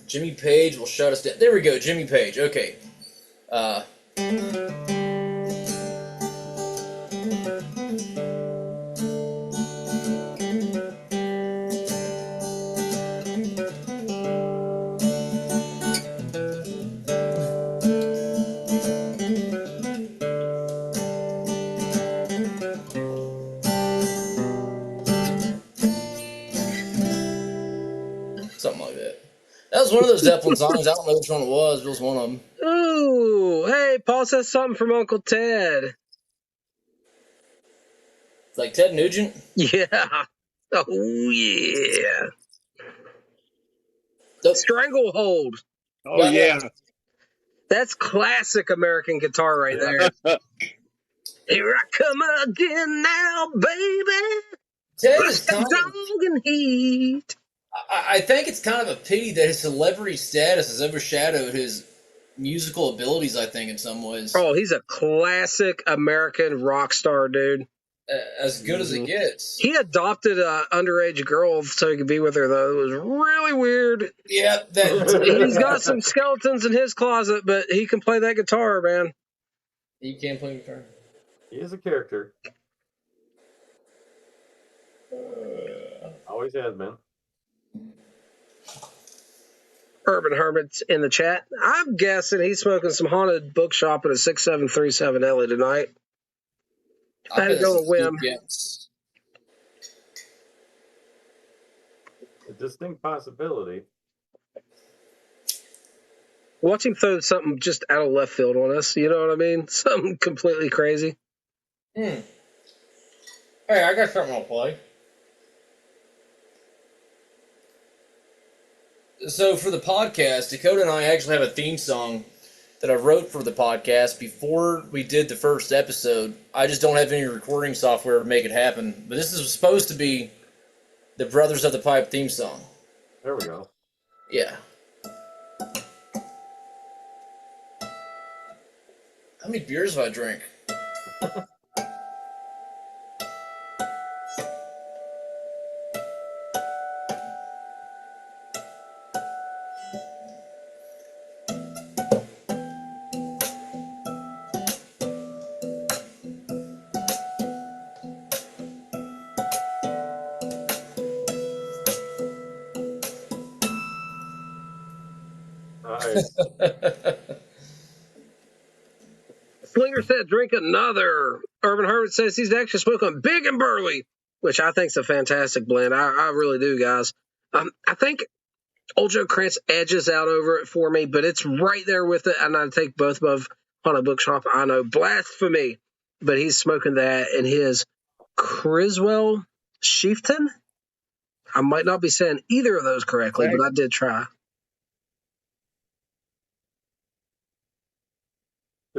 Jimmy Page will shut us down. There we go, Jimmy Page. Okay. Something like that. That was one of those Zeppelin songs. I don't know which one it was. It was one of them. Ooh, hey, Paul says something from Uncle Ted. Like Ted Nugent? Yeah. Oh, yeah. Nope. Stranglehold. Oh, yeah. That's classic American guitar right there. Here I come again now, baby. Ted is kind of, dog and heat. I think it's kind of a pity that his celebrity status has overshadowed his musical abilities, I think, in some ways. Oh, he's a classic American rock star, dude. As good as it gets. He adopted an underage girl so he could be with her, though. It was really weird. Yeah. He's got some skeletons in his closet, but he can play that guitar, man. He can play guitar. He is a character. Always has been. Urban Hermit's in the chat. I'm guessing he's smoking some Haunted Bookshop at a 6737 Ellie tonight. I had to go with whim. Yes. A distinct possibility. Watch him throw something just out of left field on us. You know what I mean? Something completely crazy. Hey, I got something I'll play. So for the podcast, Dakota and I actually have a theme song that I wrote for the podcast before we did the first episode. I just don't have any recording software to make it happen. But this is supposed to be the Brothers of the Pipe theme song. There we go. Yeah. How many beers have I drank? Nice. Slinger said, drink another. Urban Hermit says he's actually smoking Big and Burley, which I think is a fantastic blend. I really do, guys. I think Old Joe Krantz edges out over it for me, but it's right there with it, and I take both above Haunted Bookshop. I know, blasphemy, but he's smoking that in his Criswell Chieftain. I might not be saying either of those correctly, but I did try.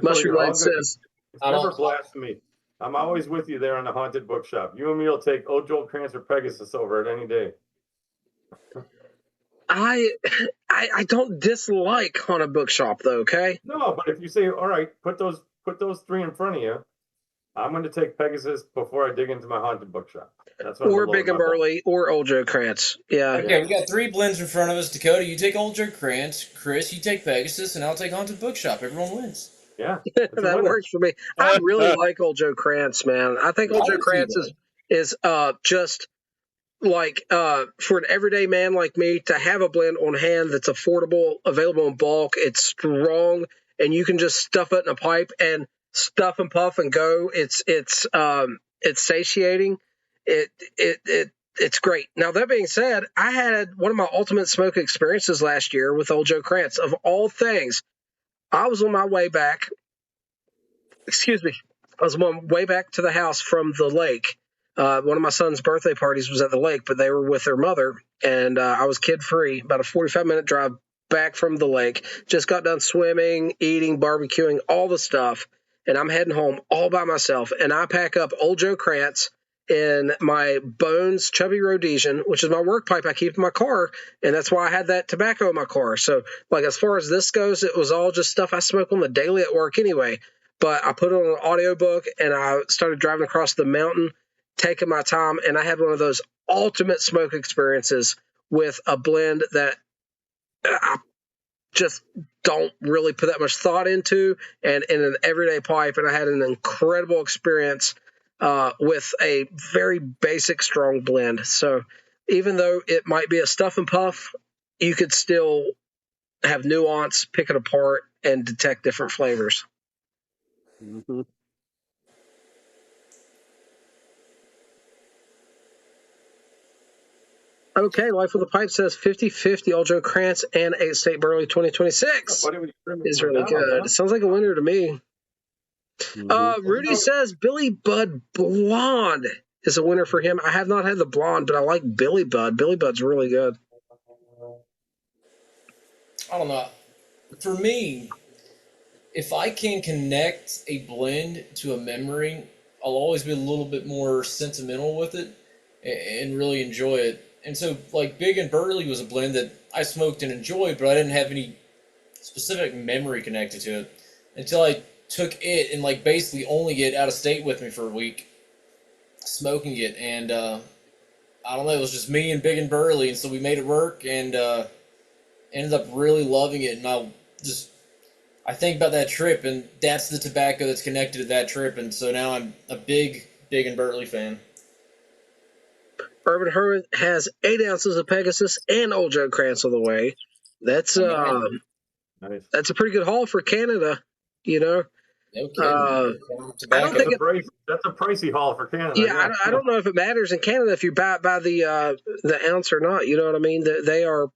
Mushroom Blade says, It's never blasphemy. I'm always with you there on the Haunted Bookshop. You and me will take Old Joel Krantz or Pegasus over it any day. I don't dislike Haunted Bookshop though, okay? No, but if you say, all right, put those three in front of you, I'm going to take Pegasus before I dig into my Haunted Bookshop. That's what Or Big and Burley or Old Joe Krantz. Yeah. Okay, we got 3 blends in front of us. Dakota, you take Old Joe Krantz. Chris, you take Pegasus, and I'll take Haunted Bookshop. Everyone wins. Yeah, that works for me. I really like Old Joe Krantz, man. I think Old Joe Krantz is just like for an everyday man like me to have a blend on hand that's affordable, available in bulk. It's strong, and you can just stuff it in a pipe and stuff and puff and go. It's satiating. It's great. Now that being said, I had one of my ultimate smoke experiences last year with Old Joe Krantz. Of all things, I was on my way back. Excuse me. I was on my way back to the house from the lake. One of my son's birthday parties was at the lake, but they were with their mother, and I was kid-free. About a 45-minute drive back from the lake. Just got done swimming, eating, barbecuing, all the stuff, and I'm heading home all by myself. And I pack up Old Joe Krantz in my Bones Chubby Rhodesian, which is my work pipe I keep in my car, and that's why I had that tobacco in my car. So, like, as far as this goes, it was all just stuff I smoke on the daily at work anyway. But I put it on an audiobook, and I started driving across the mountain, taking my time, and I had one of those ultimate smoke experiences with a blend that I just don't really put that much thought into, and in an everyday pipe, and I had an incredible experience with a very basic, strong blend. So even though it might be a stuff and puff, you could still have nuance, pick it apart, and detect different flavors. Mm-hmm. Okay, Life with a Pipe says 50-50 Old Joe Krantz and 8 State Burley 2026 is really good. Sounds like a winner to me. Rudy says Billy Bud Blonde is a winner for him. I have not had the blonde, but I like Billy Bud. Billy Bud's really good. I don't know. For me, if I can connect a blend to a memory, I'll always be a little bit more sentimental with it and really enjoy it. And so, like, Big and Burley was a blend that I smoked and enjoyed, but I didn't have any specific memory connected to it until I took it and, like, basically only get out of state with me for a week, smoking it. And I don't know, it was just me and Big and Burley, and so we made it work and ended up really loving it. And I think about that trip, and that's the tobacco that's connected to that trip. And so now I'm a big Big and Burley fan. Urban Hermit has 8 ounces of Pegasus and Old Joe Krantz on the way. That's Nice. that's a pretty good haul for Canada. You know, No kidding. I don't That's think a that's a pricey haul for Canada. yeah, I don't know if it matters in Canada if you buy it by the ounce or not. You know what I mean? They are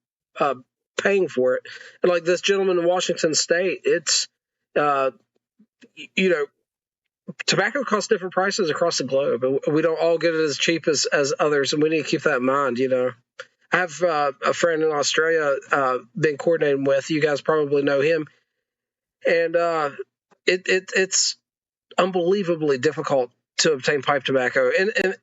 paying for it. And like this gentleman in Washington State, it's you know, tobacco costs different prices across the globe, and we don't all get it as cheap as others, and we need to keep that in mind. You know, I have a friend in Australia been coordinating with. You guys probably know him, and it's unbelievably difficult to obtain pipe tobacco, and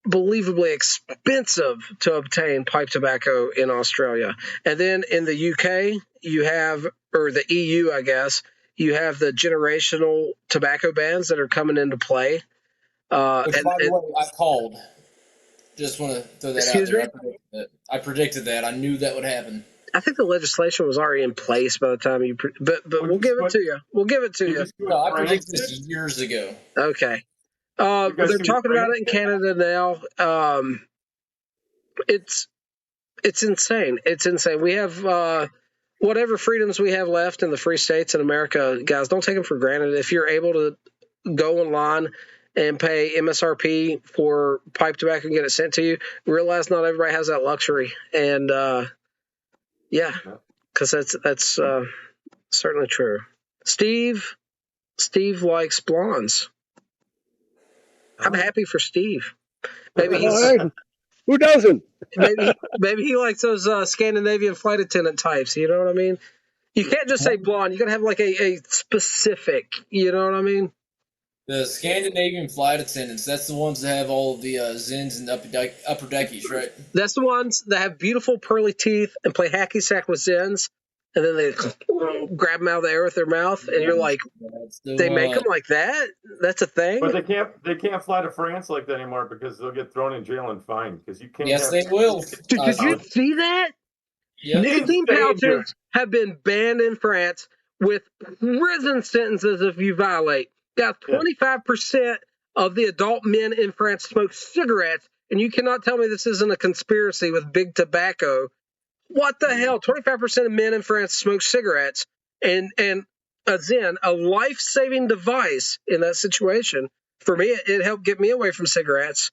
unbelievably expensive to obtain pipe tobacco in Australia. And then in the UK, you have, or the EU, I guess, you have the generational tobacco bans that are coming into play. Which, by the way, I called. Just want to throw that Excuse out there. I predicted that. I knew that would happen. I think the legislation was already in place by the time you, but we'll give it to you. We'll give it to you. No, I predicted this years ago. Okay. guys They're see talking about France? it in Canada now. It's insane. It's insane. We have whatever freedoms we have left in the free states in America, guys. Don't take them for granted. If you're able to go online and pay MSRP for pipe tobacco and get it sent to you, realize not everybody has that luxury. And yeah, because that's certainly true. Steve likes blondes. I'm happy for Steve. Maybe he's Who doesn't? maybe he likes those Scandinavian flight attendant types. You know what I mean? You can't just say blonde. You got to have like a specific. You know what I mean? The Scandinavian flight attendants, that's the ones that have all of the Zins and upper deckies, right? That's the ones that have beautiful pearly teeth and play hacky sack with Zins, and then they grab them out of the air with their mouth, and you're like, they make them like that? That's a thing? But they can't fly to France like that anymore because they'll get thrown in jail and fined because you can't. Yes, they will. Dude, did you see that? Yep. Nicotine Insane, pouches dude. have been banned in France with prison sentences if you violate. Guys, 25% of the adult men in France smoke cigarettes, and you cannot tell me this isn't a conspiracy with big tobacco. What the hell? 25% of men in France smoke cigarettes, and a Zyn, a life-saving device in that situation. For me, it helped get me away from cigarettes.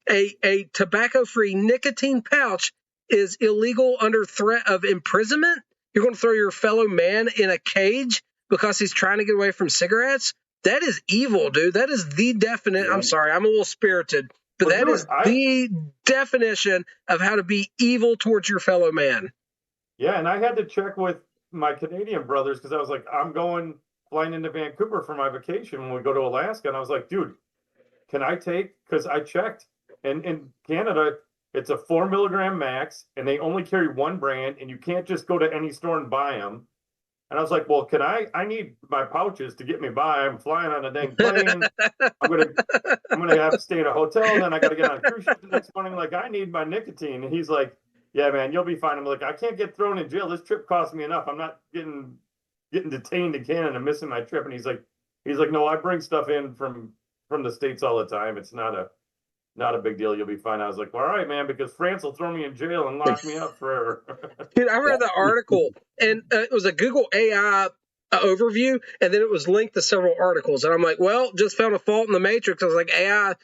A tobacco-free nicotine pouch is illegal under threat of imprisonment. You're going to throw your fellow man in a cage because he's trying to get away from cigarettes? That is evil, dude. That is the definition. I'm sorry, I'm a little spirited, but that is the definition of how to be evil towards your fellow man. Yeah, and I had to check with my Canadian brothers because I was like, I'm flying into Vancouver for my vacation when we go to Alaska, and I was like, dude, can I take? Because I checked, and in Canada, it's a 4 milligram max, and they only carry one brand, and you can't just go to any store and buy them. And I was like, well, I need my pouches to get me by. I'm flying on a dang plane. I'm gonna have to stay at a hotel, and then I gotta get on a cruise ship the next morning. Like, I need my nicotine. And he's like, yeah, man, you'll be fine. I'm like, I can't get thrown in jail. This trip cost me enough. I'm not getting detained in Canada and missing my trip. And he's like, no, I bring stuff in from the States all the time. It's not a big deal. You'll be fine. I was like, all right, man, because France will throw me in jail and lock me up forever. Dude, I read the article, and it was a Google AI overview, and then it was linked to several articles. And I'm like, well, just found a fault in the matrix. I was like, AI,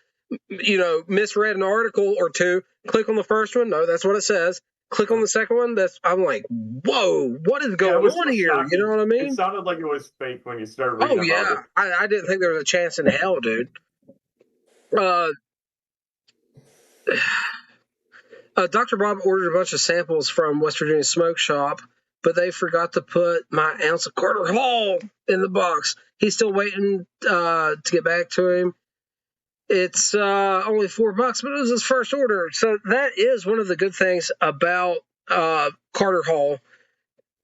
misread an article or two. Click on the first one. No, that's what it says. Click on the second one. I'm like, whoa, what is going on here? Shocking. You know what I mean? It sounded like it was fake when you started reading about it. I didn't think there was a chance in hell, dude. Dr. Bob ordered a bunch of samples from West Virginia Smoke Shop, but they forgot to put my ounce of Carter Hall in the box. He's still waiting to get back to him. It's only $4, but it was his first order. So that is one of the good things about Carter Hall,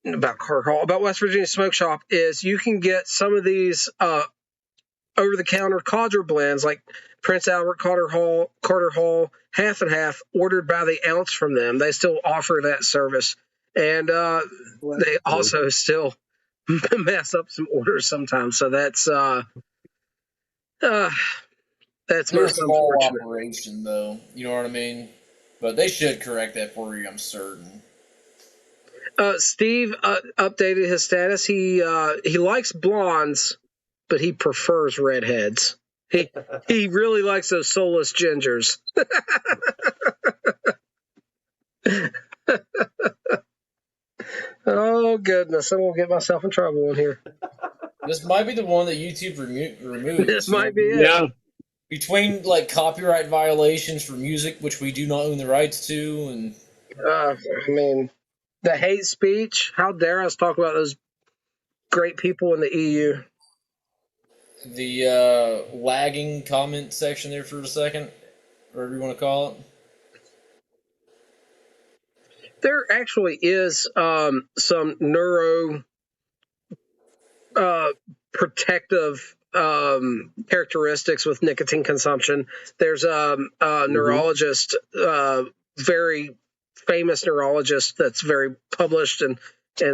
about West Virginia Smoke Shop, is you can get some of these over-the-counter codger blends like Prince Albert, Carter Hall, half and half, ordered by the ounce from them. They still offer that service. And they also still mess up some orders sometimes. So that's They're a most small unfortunate. operation, though. You know what I mean? But they should correct that for you, I'm certain. Steve updated his status. He likes blondes, but he prefers redheads. He really likes those soulless gingers. Oh goodness, I'm gonna get myself in trouble in here. This might be the one that YouTube removed. This might be it. Yeah. Between like copyright violations for music, which we do not own the rights to, and I mean, the hate speech. How dare us talk about those great people in the EU? the lagging comment section there for a second, whatever you want to call it. There actually is some neuro protective characteristics with nicotine consumption. There's a neurologist, very famous neurologist that's very published and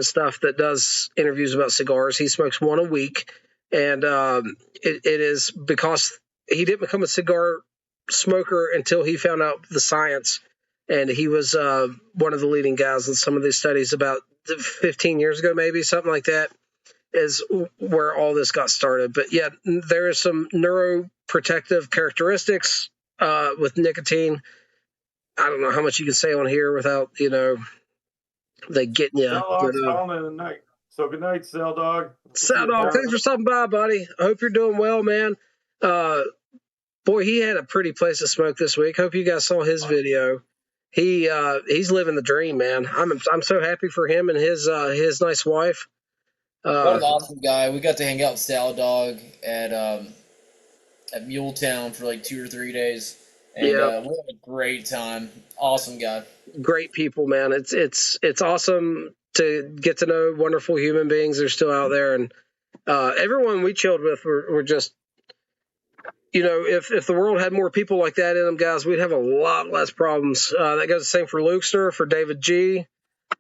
stuff, that does interviews about cigars. He smokes one a week, and it is because he didn't become a cigar smoker until he found out the science. And he was one of the leading guys in some of these studies about 15 years ago, maybe, something like that, is where all this got started. But yeah, there is some neuroprotective characteristics with nicotine. I don't know how much you can say on here without, they getting you. Cell Dog's calling in the night. So good night, Cell Dog. Cell Dog, thanks for stopping by, buddy. I hope you're doing well, man. Boy, he had a pretty place to smoke this week. Hope you guys saw his video. He's living the dream, man. I'm so happy for him and his nice wife. What an awesome guy. We got to hang out with Salad Dog at Muletown for like 2 or 3 days. And we had a great time. Awesome guy. Great people, man. It's awesome to get to know wonderful human beings that are still out there. And everyone we chilled with were just, if the world had more people like that in them, guys, we'd have a lot less problems. That goes the same for Lukester, for David G.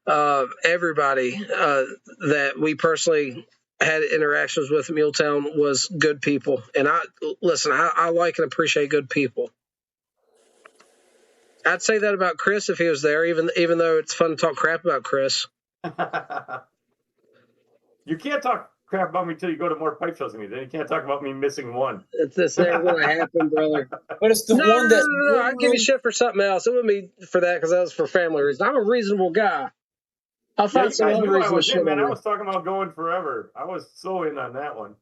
Everybody that we personally had interactions with at Muletown was good people. And I like and appreciate good people. I'd say that about Chris if he was there, even though it's fun to talk crap about Chris. You can't talk crap about me until you go to more pipe shows than me. Then you can't talk about me missing one. It's never going to happen, brother. But it's the one that... No, I'd give you shit for something else. It wouldn't be for that because that was for family reasons. I'm a reasonable guy. I'll find some other reasons. Man, I was talking about going forever. I was so in on that one.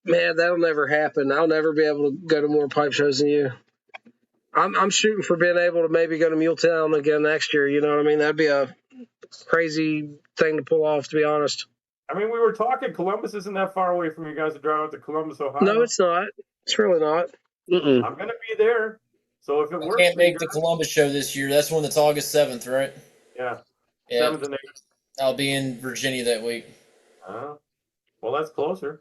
Man, that'll never happen. I'll never be able to go to more pipe shows than you. I'm shooting for being able to maybe go to Muletown again next year. You know what I mean? That'd be a crazy thing to pull off, to be honest. I mean, we were talking, Columbus isn't that far away from you guys to drive out to Columbus, Ohio. No, it's not. It's really not. Mm-mm. I'm going to be there. So if it works. I can't make the Columbus show this year. That's one that's August 7th, right? Yeah. Yeah. 7th and 8th. I'll be in Virginia that week. Well, that's closer.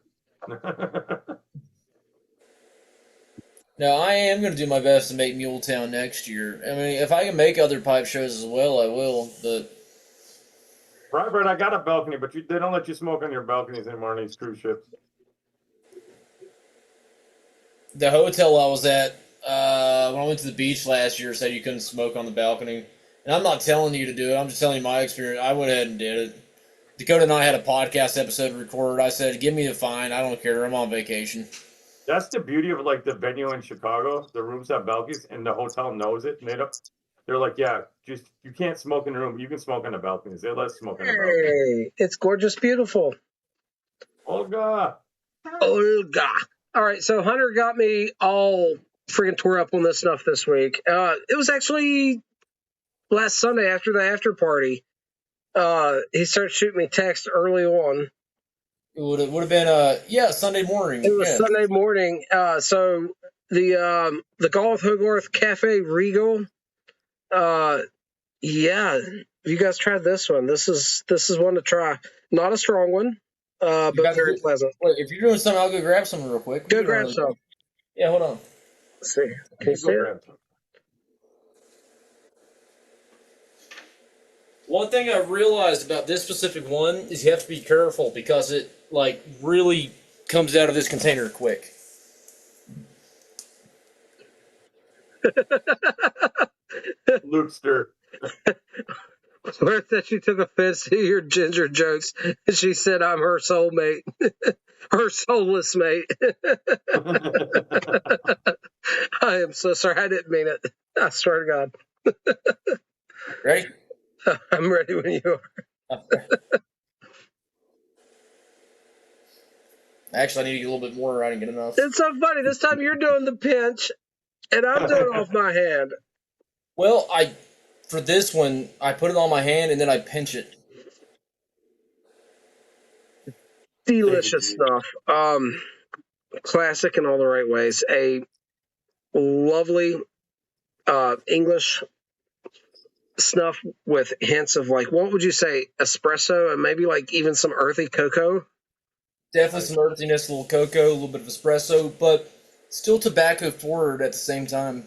No, I am going to do my best to make Muletown next year. I mean, if I can make other pipe shows as well, I will. But Robert, I got a balcony, but they don't let you smoke on your balconies anymore on these cruise ships. the hotel I was at when I went to the beach last year said you couldn't smoke on the balcony. And I'm not telling you to do it. I'm just telling you my experience. I went ahead and did it. Dakota and I had a podcast episode recorded. I said, give me the fine. I don't care. I'm on vacation. That's the beauty of like the venue in Chicago. The rooms have balconies, and the hotel knows it. And they're like, yeah, just you can't smoke in the room. You can smoke on the balconies. They let us smoke on the balcony. Hey, it's gorgeous, beautiful. Olga. Olga. All right, so Hunter got me all freaking tore up on this stuff this week. It was actually last Sunday after the after party. He started shooting me text early on. It would have been Sunday morning. It was Sunday morning. So the Golf Hogarth Cafe Regal. Yeah, you guys tried this one. This is one to try. Not a strong one, but very pleasant. Wait, if you're doing something, I'll go grab some real quick. Go grab some. Yeah, hold on. Let's see. Can you see it? One thing I realized about this specific one is you have to be careful because it really comes out of this container quick. Lukester. Where that she took offense to your ginger jokes, and she said I'm her soulmate, her soulless mate. I am so sorry. I didn't mean it. I swear to God. Ready? I'm ready when you are. Actually, I need to get a little bit more. I didn't get enough. It's so funny. This time you're doing the pinch, and I'm doing off my hand. Well, for this one, I put it on my hand and then I pinch it. Delicious stuff. Classic in all the right ways. A lovely English snuff with hints of, like, what would you say, espresso and maybe like even some earthy cocoa? Definitely some earthiness, a little cocoa, a little bit of espresso, but still tobacco forward at the same time.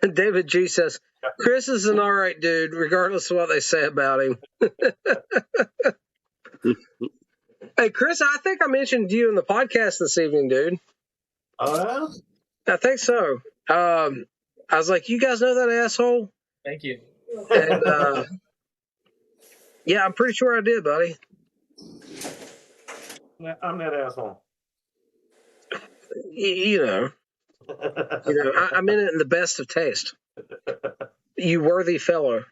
And David G says, Chris is an all right dude, regardless of what they say about him. Hey, Chris, I think I mentioned you in the podcast this evening, dude. Oh, I think so. I was like, you guys know that asshole? Thank you. And yeah, I'm pretty sure I did, buddy. yeah? I'm that asshole. You know, I meant it in the best of taste. You worthy fellow.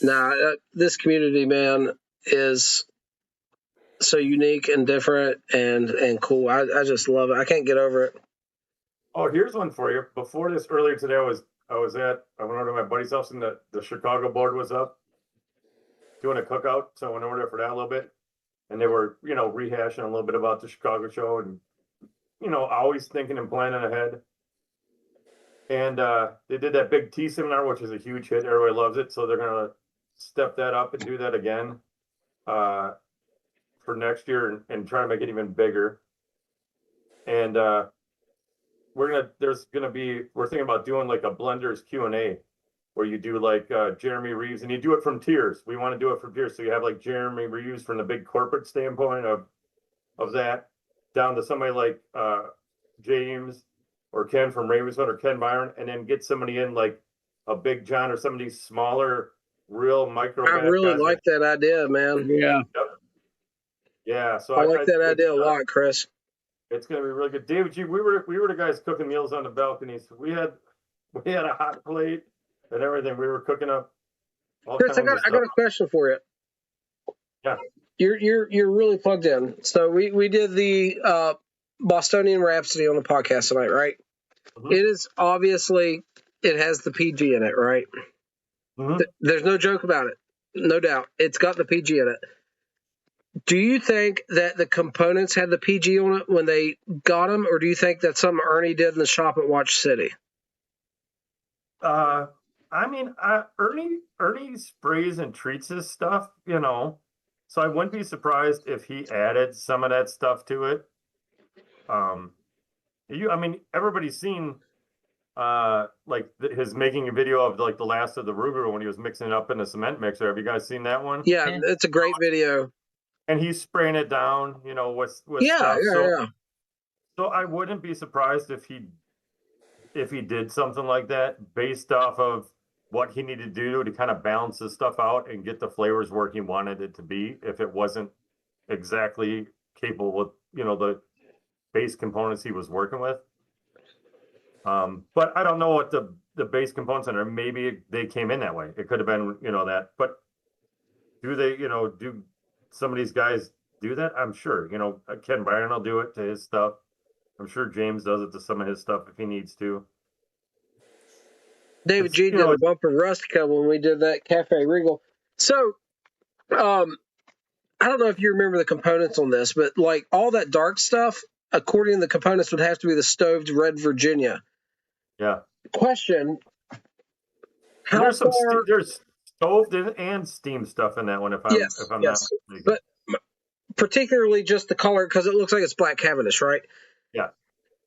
Nah, this community, man, is so unique and different and cool. I just love it. I can't get over it. Oh, here's one for you. Before this, earlier today, I went over to my buddy's house and the Chicago board was up doing a cookout. So I went over there for that a little bit. And they were, rehashing a little bit about the Chicago show and, always thinking and planning ahead. And they did that big tea seminar, which is a huge hit. Everybody loves it. So they're going to step that up and do that again for next year and try to make it even bigger. And we're thinking about doing like a blenders Q&A where you do like Jeremy Reeves, and you do it from tiers. We want to do it from tiers. So you have like Jeremy Reeves from the big corporate standpoint of that, down to somebody like James or Ken from Ravenswood or Ken Byron, and then get somebody in like a Big John or some of these smaller, real micro. I really like that idea, man. Yeah. Yeah. So I like that idea a lot, Chris. It's going to be really good. David G, we were the guys cooking meals on the balconies. We had a hot plate and everything. We were cooking up. Chris, I got a question for you. Yeah. You're really plugged in. So we did the Bostonian Rhapsody on the podcast tonight, right? Mm-hmm. It is obviously, it has the PG in it, right? Mm-hmm. There's no joke about it. No doubt. It's got the PG in it. Do you think that the components had the PG on it when they got them, or do you think that's something Ernie did in the shop at Watch City? I mean, Ernie sprays and treats his stuff, so I wouldn't be surprised if he added some of that stuff to it. Everybody's seen his making a video of like the last of the Ruger when he was mixing it up in a cement mixer. Have you guys seen that one? Yeah, it's a great video. And he's spraying it down, with stuff. Yeah. So I wouldn't be surprised if he did something like that based off of what he needed to do to kind of balance this stuff out and get the flavors where he wanted it to be, if it wasn't exactly capable with, the base components he was working with. But I don't know what the base components are. Maybe they came in that way. It could have been, that. But do they, do some of these guys do that? I'm sure. Ken Byron will do it to his stuff. I'm sure James does it to some of his stuff if he needs to. David G did a bumper Rustica when we did that Cafe Regal. So, I don't know if you remember the components on this, but like all that dark stuff, according to the components, would have to be the stoved red Virginia. Yeah. Question: there's stoved and steam stuff in that one. If I'm not mistaken. But particularly just the color, because it looks like it's Black Cavendish, right? Yeah.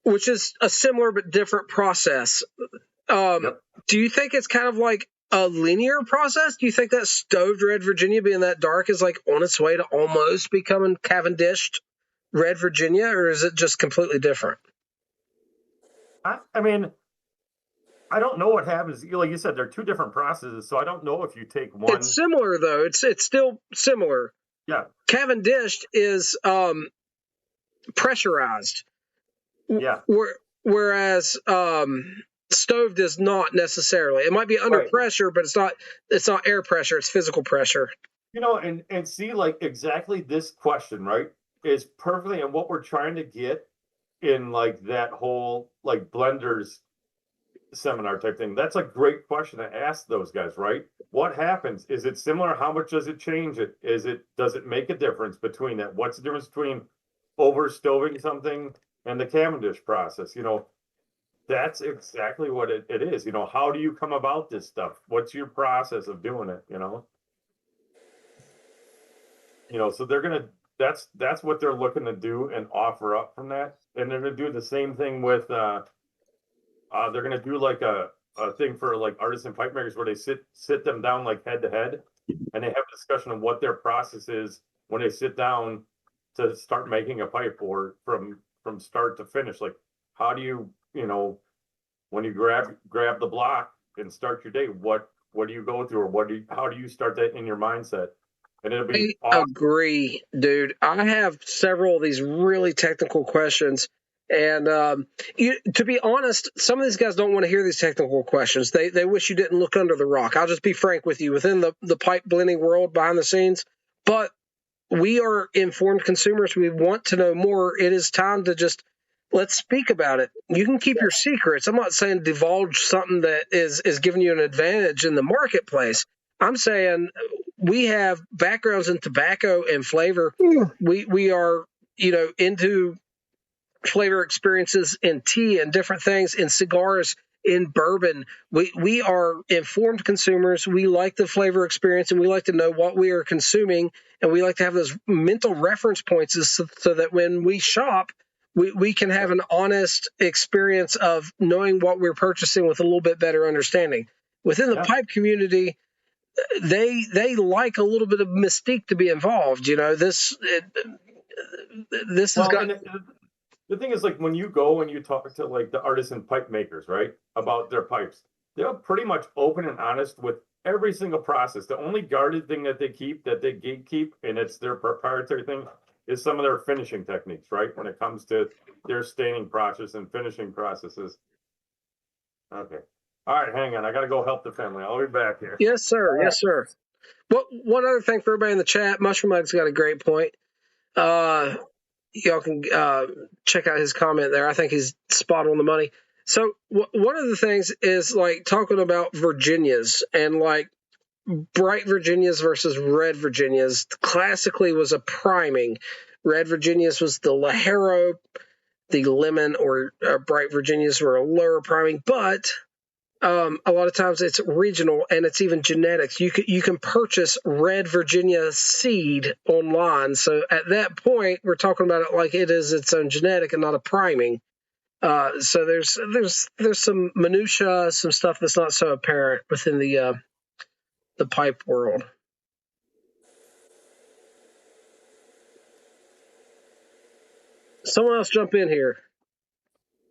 Which is a similar but different process. Yep. Do you think it's kind of like a linear process? Do you think that stoved red Virginia being that dark is like on its way to almost becoming Cavendished red Virginia, or is it just completely different? I mean, I don't know what happens. Like you said, they're two different processes, so I don't know if you take one. It's similar though. It's still similar. Yeah. Cavendish is pressurized. Yeah. Whereas stoved is not necessarily. It might be under Right. pressure, but it's not air pressure, it's physical pressure. You know, and see, like exactly this question, right, is perfectly and what we're trying to get in like that whole like blenders seminar type thing. That's a great question to ask those guys, right? What happens? Is it similar? How much does it change it? Does it make a difference between that? What's the difference between over stoving something and the Cavendish process? You know, that's exactly what it is. You know, how do you come about this stuff? What's your process of doing it? You know, so that's what they're looking to do and offer up from that. And they're gonna do the same thing with they're gonna do like a thing for like artisan pipe makers where they sit them down like head to head and they have a discussion of what their process is when they sit down to start making a pipe, or from start to finish. Like, how do you, when you grab the block and start your day, what do you go through, or how do you start that in your mindset? And it'll be awesome. Agree, dude. I have several of these really technical questions. And to be honest, some of these guys don't want to hear these technical questions. They wish you didn't look under the rock. I'll just be frank with you. Within the pipe blending world behind the scenes, but we are informed consumers. We want to know more. It is time to just let's speak about it. You can keep your secrets. I'm not saying divulge something that is giving you an advantage in the marketplace. I'm saying we have backgrounds in tobacco and flavor. We are, into flavor experiences in tea and different things, in cigars, in bourbon. We are informed consumers. We like the flavor experience, and we like to know what we are consuming, and we like to have those mental reference points so that when we shop, we can have an honest experience of knowing what we're purchasing with a little bit better understanding. Within the pipe community, they like a little bit of mystique to be involved. This has got. The thing is, like, when you go and you talk to like the artisan pipe makers, right, about their pipes, they're pretty much open and honest with every single process. The only guarded thing that they gatekeep, and it's their proprietary thing, is some of their finishing techniques, right? When it comes to their staining process and finishing processes. Okay. All right, hang on. I got to go help the family. I'll be back here. Yes, sir. Yes, sir. Well, one other thing for everybody in the chat, Mushroom Mug's got a great point. Y'all can check out his comment there. I think he's spot on the money. So one of the things is like talking about Virginias and like bright Virginias versus red Virginias. Classically was a priming. Red Virginias was the Ligero. The lemon or bright Virginias were a lower priming, but a lot of times it's regional and it's even genetics. You can purchase red Virginia seed online. So at that point, we're talking about it like it is its own genetic and not a priming. So there's some minutia, some stuff that's not so apparent within the pipe world. Someone else jump in here.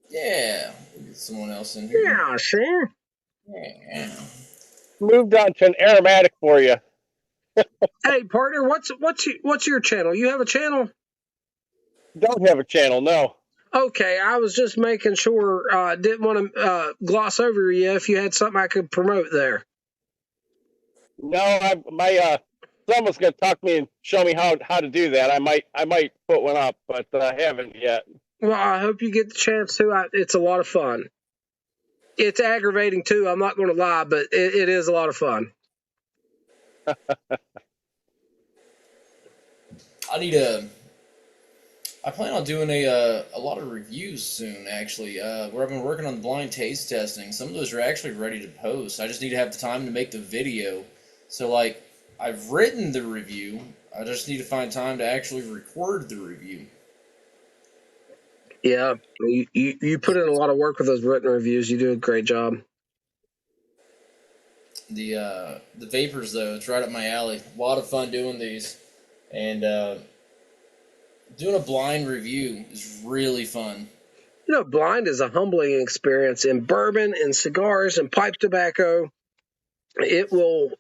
Yeah, we'll get someone else in here. Yeah, sure. Yeah. Moved on to an aromatic for you. Hey, partner, what's your channel? You have a channel? Don't have a channel, no. Okay, I was just making sure. Didn't want to gloss over you if you had something I could promote there. No, my son was going to talk to me and show me how to do that. I might put one up, but I haven't yet. Well, I hope you get the chance to. It's a lot of fun. It's aggravating too. I'm not going to lie, but it is a lot of fun. I plan on doing a lot of reviews soon, actually, where I've been working on blind taste testing. Some of those are actually ready to post. I just need to have the time to make the video. So, like, I've written the review. I just need to find time to actually record the review. Yeah, you put in a lot of work with those written reviews. You do a great job. The vapors, though, it's right up my alley. A lot of fun doing these. And doing a blind review is really fun. blind is a humbling experience in bourbon, in cigars, and pipe tobacco. It will,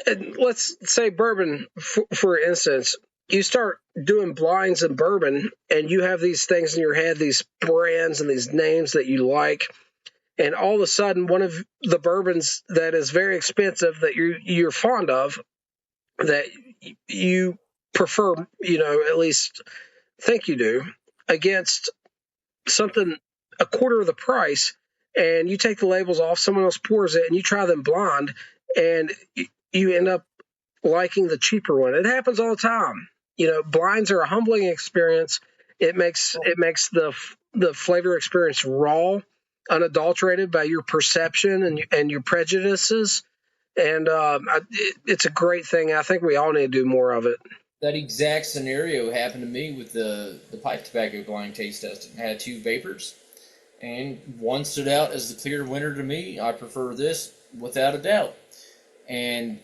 and let's say bourbon, for instance, you start doing blinds in bourbon and you have these things in your head, these brands and these names that you like. And all of a sudden, one of the bourbons that is very expensive that you're fond of, that you prefer, at least think you do, against something a quarter of the price, and you take the labels off, someone else pours it, and you try them blind, and you end up liking the cheaper one. It happens all the time. Blinds are a humbling experience. It makes the flavor experience raw, unadulterated by your perception and your prejudices, and it's a great thing. I think we all need to do more of it. That exact scenario happened to me with the pipe tobacco blind taste testing. I had 2 vapors, and one stood out as the clear winner to me. I prefer this without a doubt. And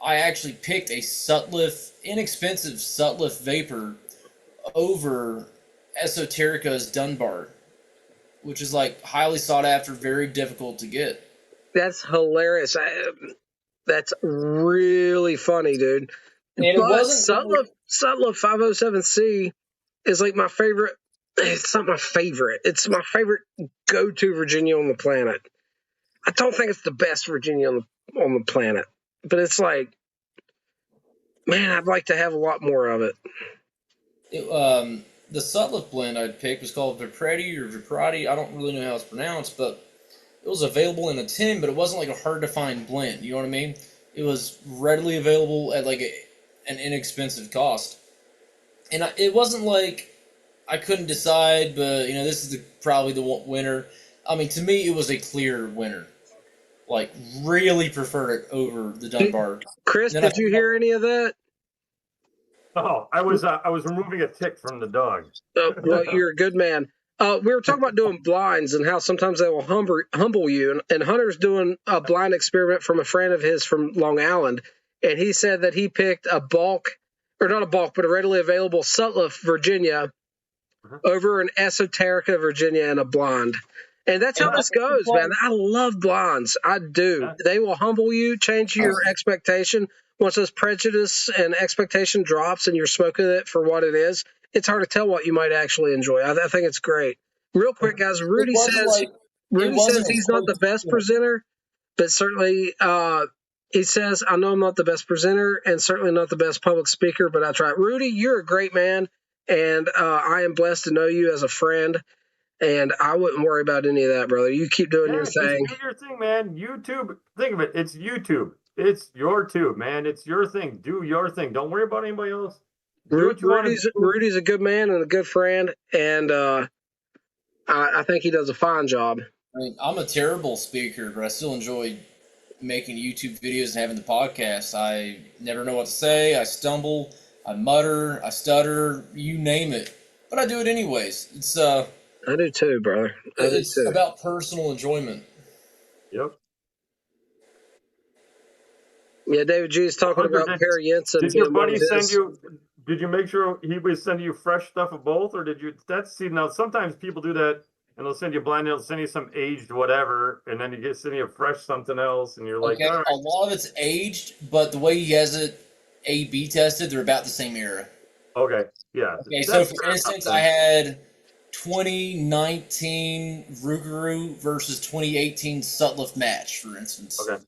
I actually picked a Sutliff, inexpensive Sutliff vapor over Esoterica's Dunbar, which is like highly sought after, very difficult to get. That's hilarious. That's really funny, dude. And it But wasn't Sutliff 507C is like my favorite. It's not my favorite. It's my favorite go-to Virginia on the planet. I don't think it's the best Virginia on the planet, but it's like, man, I'd like to have a lot more of it. The Sutliff blend I'd picked was called Viprati or Viprati. I don't really know how it's pronounced, but it was available in a tin, but it wasn't like a hard-to-find blend. You know what I mean? It was readily available at like an inexpensive cost. And it wasn't like I couldn't decide, but, this is probably the winner. I mean, to me, it was a clear winner. Like, really preferred it over the Dunbar. Chris, did you hear any of that? Oh, I was removing a tick from the dog. Well, you're a good man. We were talking about doing blinds and how sometimes they will humble you. And Hunter's doing a blind experiment from a friend of his from Long Island. And he said that he picked a bulk, or not a bulk, but a readily available Sutliff, Virginia, over an Esoterica, Virginia, and a blind. And that's how this goes, man. I love blondes. I do. Yeah. They will humble you, change your expectation. Once those prejudice and expectation drops and you're smoking it for what it is, it's hard to tell what you might actually enjoy. I think it's great. Real quick, guys, Rudy says he's not the best presenter, but certainly he says, I know I'm not the best presenter and certainly not the best public speaker, but I try. Rudy, you're a great man, and I am blessed to know you as a friend. And I wouldn't worry about any of that, brother. You keep doing your thing. Do your thing, man. YouTube, think of it. It's YouTube. It's your tube, man. It's your thing. Do your thing. Don't worry about anybody else. Rudy's a good man and a good friend, and I think he does a fine job. I mean, I'm a terrible speaker, but I still enjoy making YouTube videos and having the podcast. I never know what to say. I stumble. I mutter. I stutter. You name it. But I do it anyways. It's I do too, brother. It's about personal enjoyment. Yep. Yeah, David G is talking about Perry Jensen. Did your buddy send you? Did you make sure he was sending you fresh stuff of both, or did you? Now sometimes people do that, and they'll send you blind. They'll send you some aged whatever, and then you send you a fresh something else, and you're like, okay, all right. A lot of it's aged, but the way he has it A/B tested, they're about the same era. Okay. Yeah. Okay. So for instance, I had 2019 Rougarou versus 2018 Sutliff match, for instance. Okay.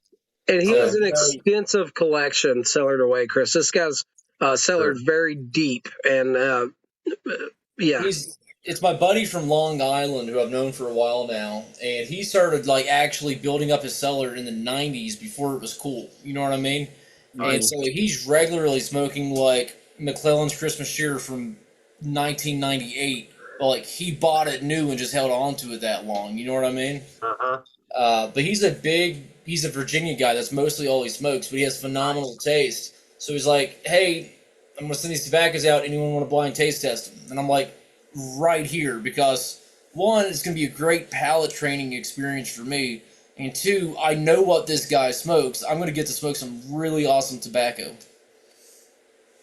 And he has an extensive collection cellared away, Chris. This guy's cellared very deep, and yeah. It's my buddy from Long Island who I've known for a while now, and he started like actually building up his cellar in the 90s before it was cool. You know what I mean? And so he's regularly smoking like McClellan's Christmas Cheer from 1998. Like, he bought it new and just held on to it that long. You know what I mean? But he's a Virginia guy. That's mostly all he smokes, but he has phenomenal taste. So he's like, hey, I'm going to send these tobaccos out. Anyone want to blind taste test them? And I'm like, right here, because one, it's going to be a great palate training experience for me. And two, I know what this guy smokes. I'm going to get to smoke some really awesome tobacco.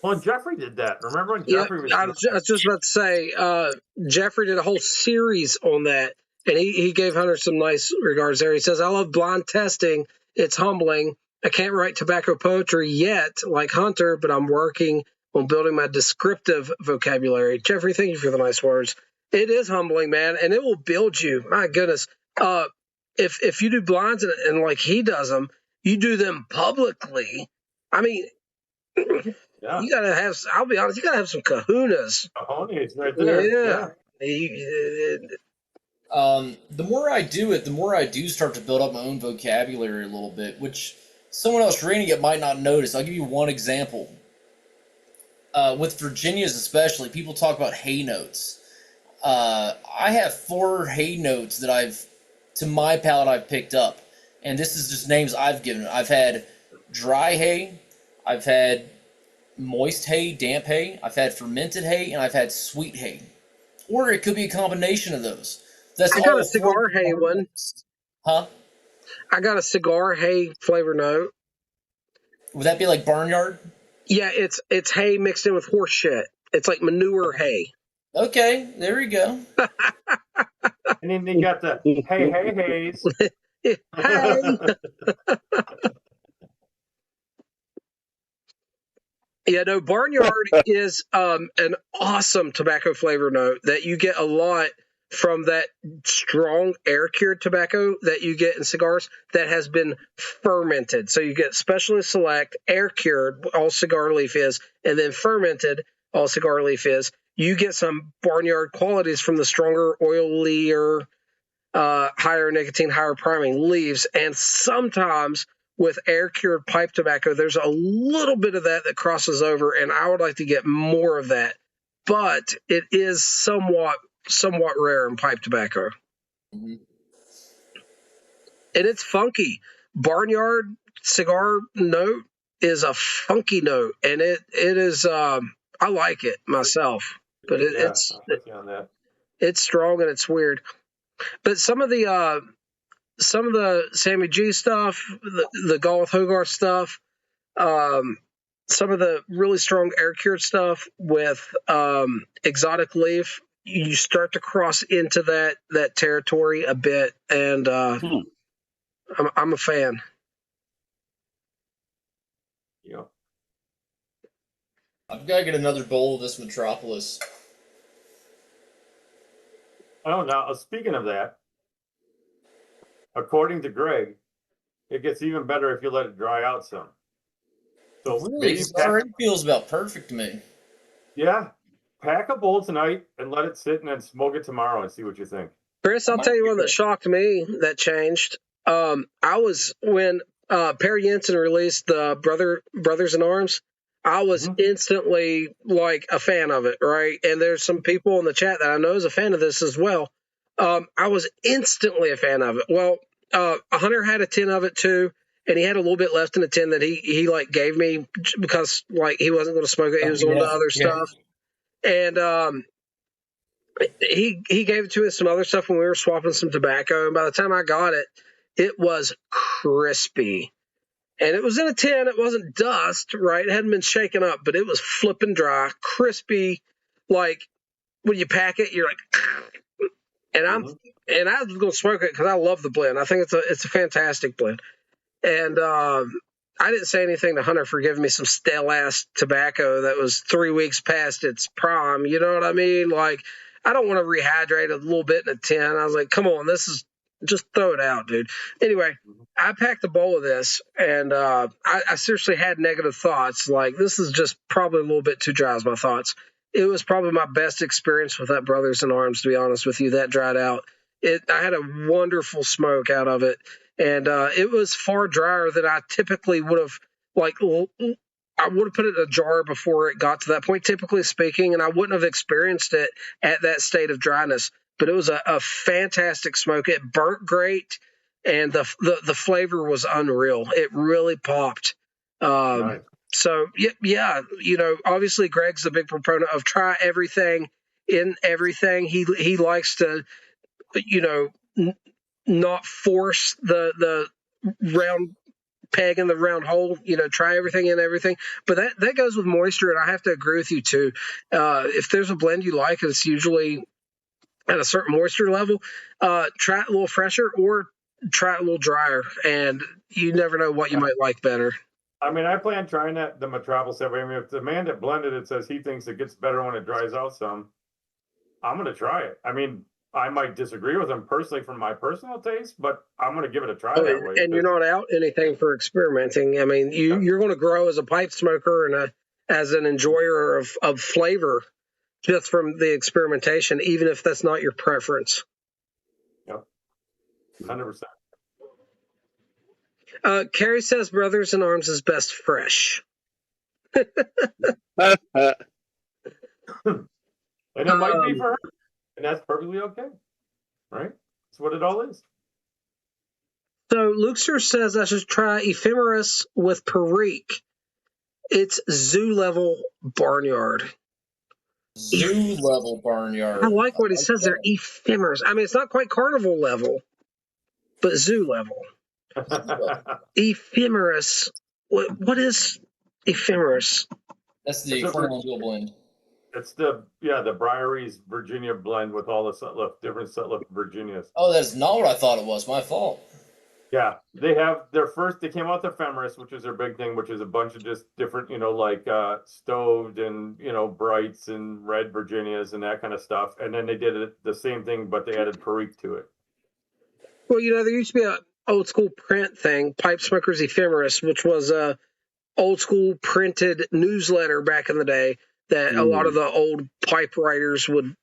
Well, and Jeffrey did that. Remember when Yeah, Jeffrey was I doing was just about to say, Jeffrey did a whole series on that, and he gave Hunter some nice regards there. He says, I love blind testing. It's humbling. I can't write tobacco poetry yet, like Hunter, but I'm working on building my descriptive vocabulary. Jeffrey, thank you for the nice words. It is humbling, man, and it will build you. My goodness. If you do blinds and like he does them, you do them publicly. I mean, Yeah. you gotta have. I'll be honest. You gotta have some kahunas. Mahoney's right there. Yeah. The more I do it, the more I do start to build up my own vocabulary a little bit, which someone else reading it might not notice. I'll give you one example. With Virginia's especially, people talk about hay notes. I have 4 hay notes that to my palate, I've picked up. And this is just names I've given it. I've had dry hay, I've had moist hay, damp hay, I've had fermented hay, and I've had sweet hay. Or it could be a combination of those. That's I got all a cigar 4 hay one. Huh? I got a cigar hay flavor note. Would that be like barnyard? Yeah, it's hay mixed in with horse shit. It's like manure hay. Okay, there we go. And then you got the hays. Hey. Yeah, no, Barnyard is an awesome tobacco flavor note that you get a lot from that strong air-cured tobacco that you get in cigars that has been fermented. So you get specially select, air-cured, all cigar leaf is, and then fermented, all cigar leaf is. You get some Barnyard qualities from the stronger, oilier, higher nicotine, higher priming leaves, and sometimes with air-cured pipe tobacco, there's a little bit of that crosses over, and I would like to get more of that. But it is somewhat rare in pipe tobacco. Mm-hmm. And it's funky. Barnyard cigar note is a funky note, and it is. I like it myself, but it's strong and it's weird. But some of the Sammy G stuff, the Garth Hogarth stuff, some of the really strong air-cured stuff with exotic leaf, you start to cross into that territory a bit, and I'm a fan. Yeah. I've got to get another bowl of this Metropolis. Oh, now speaking of that, according to Greg, it gets even better if you let it dry out some. So really, it already feels about perfect to me. Yeah, pack a bowl tonight and let it sit, and then smoke it tomorrow and see what you think. Chris, I'll tell you one that shocked me that changed. I was when Perry Jensen released the Brothers in Arms. I was instantly like a fan of it, right? And there's some people in the chat that I know is a fan of this as well. I was instantly a fan of it. Well, Hunter had a tin of it too, and he had a little bit left in the tin that he like gave me because like he wasn't going to smoke it. He was on to other stuff, and he gave it to me some other stuff when we were swapping some tobacco. And by the time I got it, it was crispy. And it was in a tin. It wasn't dust, right? It hadn't been shaken up, but it was flipping dry, crispy. Like when you pack it, you're like, and I was going to smoke it because I love the blend. I think it's a fantastic blend. And I didn't say anything to Hunter for giving me some stale ass tobacco that was 3 weeks past its prime. You know what I mean? Like I don't want to rehydrate a little bit in a tin. I was like, come on, this is. Just throw it out, dude. Anyway, I packed a bowl of this, and I seriously had negative thoughts. Like, this is just probably a little bit too dry as my thoughts. It was probably my best experience with that Brothers in Arms, to be honest with you, that dried out. I had a wonderful smoke out of it, and it was far drier than I typically would have, like, I would have put it in a jar before it got to that point, typically speaking, and I wouldn't have experienced it at that state of dryness. But it was a fantastic smoke. It burnt great, and the flavor was unreal. It really popped. Nice. So, yeah, you know, obviously Greg's a big proponent of try everything in everything. He likes to, you know, not force the round peg in the round hole. Try everything and everything. But that goes with moisture, and I have to agree with you too. If there's a blend you like, it's usually at a certain moisture level. Try it a little fresher or try it a little drier, and you never know what you might like better. I mean, I plan trying the Metropolis that way. I mean, if the man that blended it says he thinks it gets better when it dries out some, I'm going to try it. I mean, I might disagree with him personally from my personal taste, but I'm going to give it a try that way. And you're not out anything for experimenting. I mean, you're going to grow as a pipe smoker and as an enjoyer of flavor just from the experimentation, even if that's not your preference. Yep, 100%. Carrie says Brothers in Arms is best fresh. And it might be for her, and that's perfectly okay, right? That's what it all is. So Luxor says I should try Ephemeris with Perique. It's zoo level barnyard. Zoo level barnyard. I like what he says there, Ephemeris. I mean, it's not quite carnival level, but zoo level. Ephemeris. What is Ephemeris? That's the Cornwall blend. It's the Briaries Virginia blend with all the different Sutliff Virginias. Oh, that's not what I thought it was. My fault. Yeah, they have they came out the Ephemeris, which is their big thing, which is a bunch of just different, like stoved and, brights and red Virginias and that kind of stuff. And then they did it the same thing, but they added Perique to it. Well, there used to be a old school print thing, Pipe Smokers Ephemeris, which was a old school printed newsletter back in the day that a lot of the old pipe writers would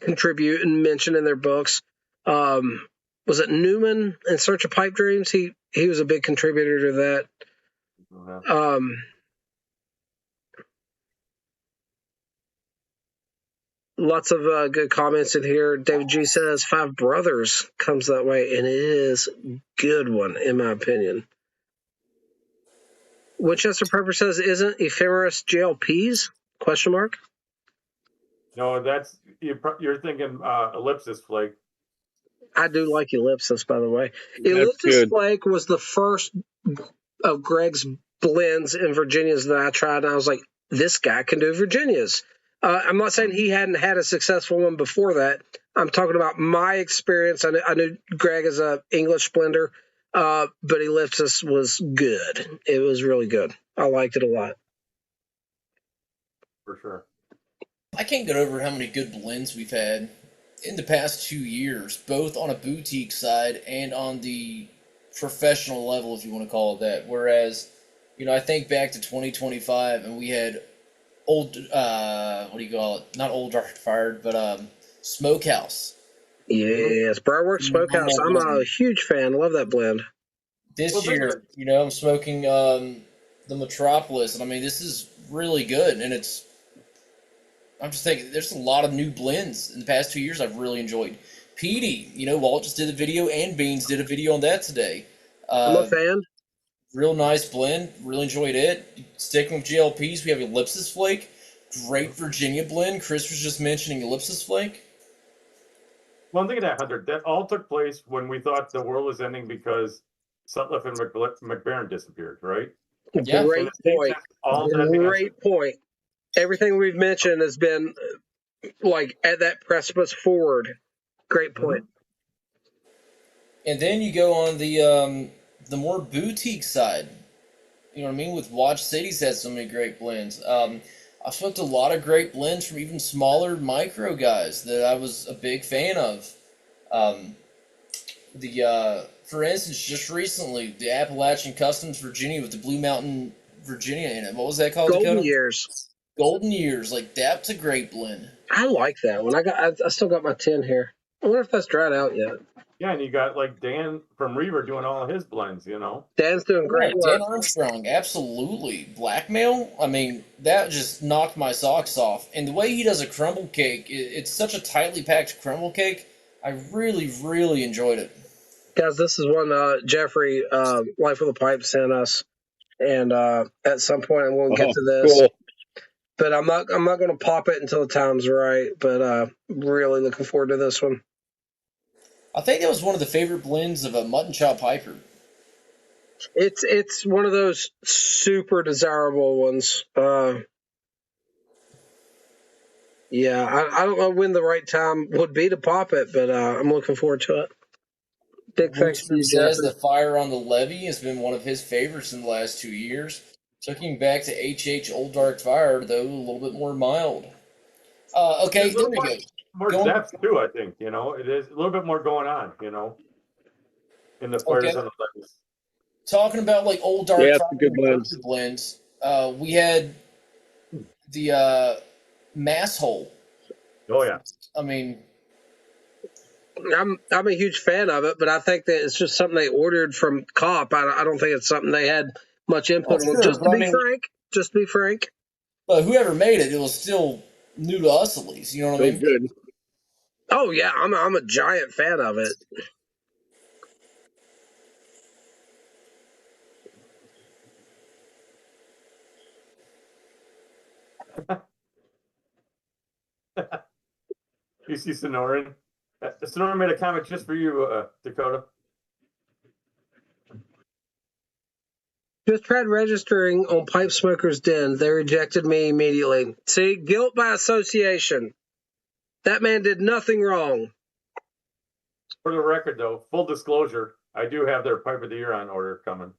contribute and mention in their books. Was it Newman in Search of Pipe Dreams? He was a big contributor to that. Lots of good comments in here. David G says Five Brothers comes that way, and it is a good one, in my opinion. Winchester Prepper says, isn't Ephemeris JLPs? Question mark. No, that's you're thinking Ellipsis Flake. I do like Ellipsis, by the way. That's Ellipsis good. Flake was the first of Greg's blends in Virginias that I tried, and I was like, this guy can do Virginias. I'm not saying he hadn't had a successful one before that. I'm talking about my experience. I knew Greg as an English blender, but Ellipsis was good. It was really good. I liked it a lot. For sure. I can't get over how many good blends we've had in the past 2 years, both on a boutique side and on the professional level, if you want to call it that. Whereas, I think back to 2025 and we had old, what do you call it? Not Old Dark Fired, but Smokehouse. Yes, Briarworks Smokehouse. I'm a huge fan. Love that blend. This year, I'm smoking the Metropolis, and I mean, this is really good, and I'm just thinking, there's a lot of new blends in the past 2 years I've really enjoyed. Petey, Walt just did a video, and Beans did a video on that today. I'm a fan. Real nice blend. Really enjoyed it. Sticking with GLPs, we have Ellipsis Flake. Great Virginia blend. Chris was just mentioning Ellipsis Flake. One thing of that, Hunter, that all took place when we thought the world was ending because Sutliff and McBaron disappeared, right? Yeah. Great point. Great point. Everything we've mentioned has been like at that precipice forward. Great point. And then you go on the more boutique side. You know what I mean? With Watch City's had so many great blends. I've smoked a lot of great blends from even smaller micro guys that I was a big fan of. For instance, just recently, the Appalachian Customs Virginia with the Blue Mountain Virginia in it. What was that called? Golden Dakota? Years. Golden Years, like that's a great blend. I like that one. I still got my 10 here. I wonder if that's dried out yet. Yeah, and you got like Dan from Reaver doing all of his blends, Dan's doing great work. Dan Armstrong, absolutely. Blackmail, I mean, that just knocked my socks off. And the way he does a crumble cake, it's such a tightly packed crumble cake. I really, really enjoyed it. Guys, this is one Jeffrey, Life with a Pipe, sent us. And at some point, I'm going to get to this. Cool. But I'm not going to pop it until the time's right. But really looking forward to this one. I think that was one of the favorite blends of a Mutton Chop Piper. It's one of those super desirable ones. Yeah, I don't know when the right time would be to pop it, but I'm looking forward to it. Big thanks to Rooster you, says Jeffrey. the Fire on the Levee has been one of his favorites in the last 2 years. Took him back to HH Old Dark Fire, though a little bit more mild. Okay, There's a there little we go. more Going- depth too, I think. You know, it is a little bit more going on. You know, in the fires Okay. on the levees. Talking about like Old Dark Yeah, it's Fire a good and blend. Rooster blends, we had the Mass Hole. Oh yeah. I mean, I'm a huge fan of it, but I think that it's just something they ordered from COP. I don't think it's something they had much input on. sure, Just but to I be mean- frank, just to be frank. but whoever made it, it was still new to us at least. You know what I So mean? good. Oh yeah, I'm a giant fan of it. You see Sonoran? Sonoran made a comment just for you, Dakota. Just tried registering on Pipe Smoker's Den. They rejected me immediately. See, guilt by association. That man did nothing wrong. For the record, though, full disclosure, I do have their Pipe of the Year on order coming.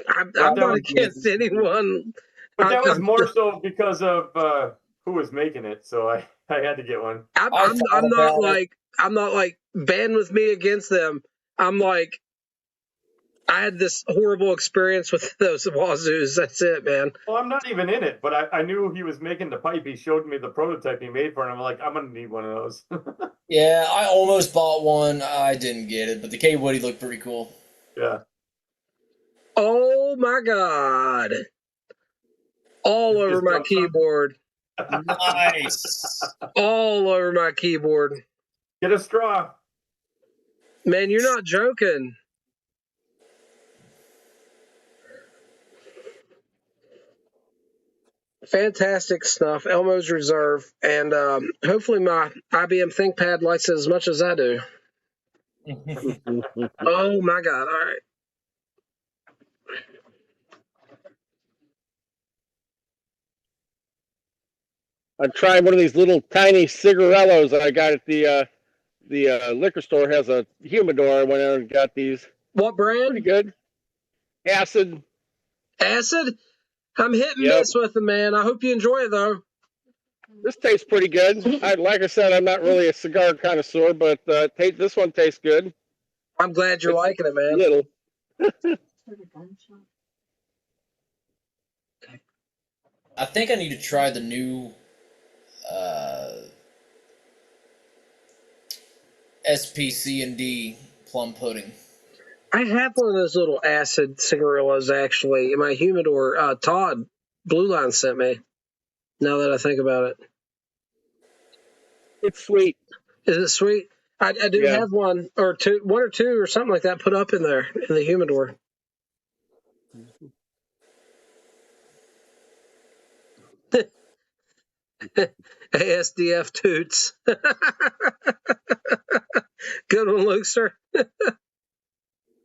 I'm that not was- against anyone. But that was I'm- more so because of who was making it, so I had to get one. I I'm thought not about it. like I'm not like band with me against them. I'm like I had this horrible experience with those Wazoos. That's it, man. Well, I'm not even in it, but I knew he was making the pipe. He showed me the prototype he made for it. I'm like, I'm gonna need one of those. Yeah, I almost bought one. I didn't get it, but the K Woody looked pretty cool. Yeah. Oh my god! All over Just my dump some? keyboard. Nice. All over my keyboard. Get a straw. Man, you're not joking. Fantastic stuff. Elmo's Reserve. And hopefully my IBM ThinkPad likes it as much as I do. Oh my god. All right. I tried one of these little tiny cigarellos that I got at the liquor store. Has a humidor. I went out and got these. What Pretty brand? good. Acid. Acid? I'm hit and Yep. miss with them, man. I hope you enjoy it though. This tastes pretty good. Like I said, I'm not really a cigar connoisseur, but this one tastes good. I'm glad you're It's liking it, man. Little. I think I need to try the new SPC&D plum pudding. I have one of those little acid cigarillos actually in my humidor. Todd Blue Line sent me. Now that I think about it, It's sweet. is it sweet? I do Yeah. have one or two or something like that put up in there in the humidor. ASDF toots. Good one, Luxer.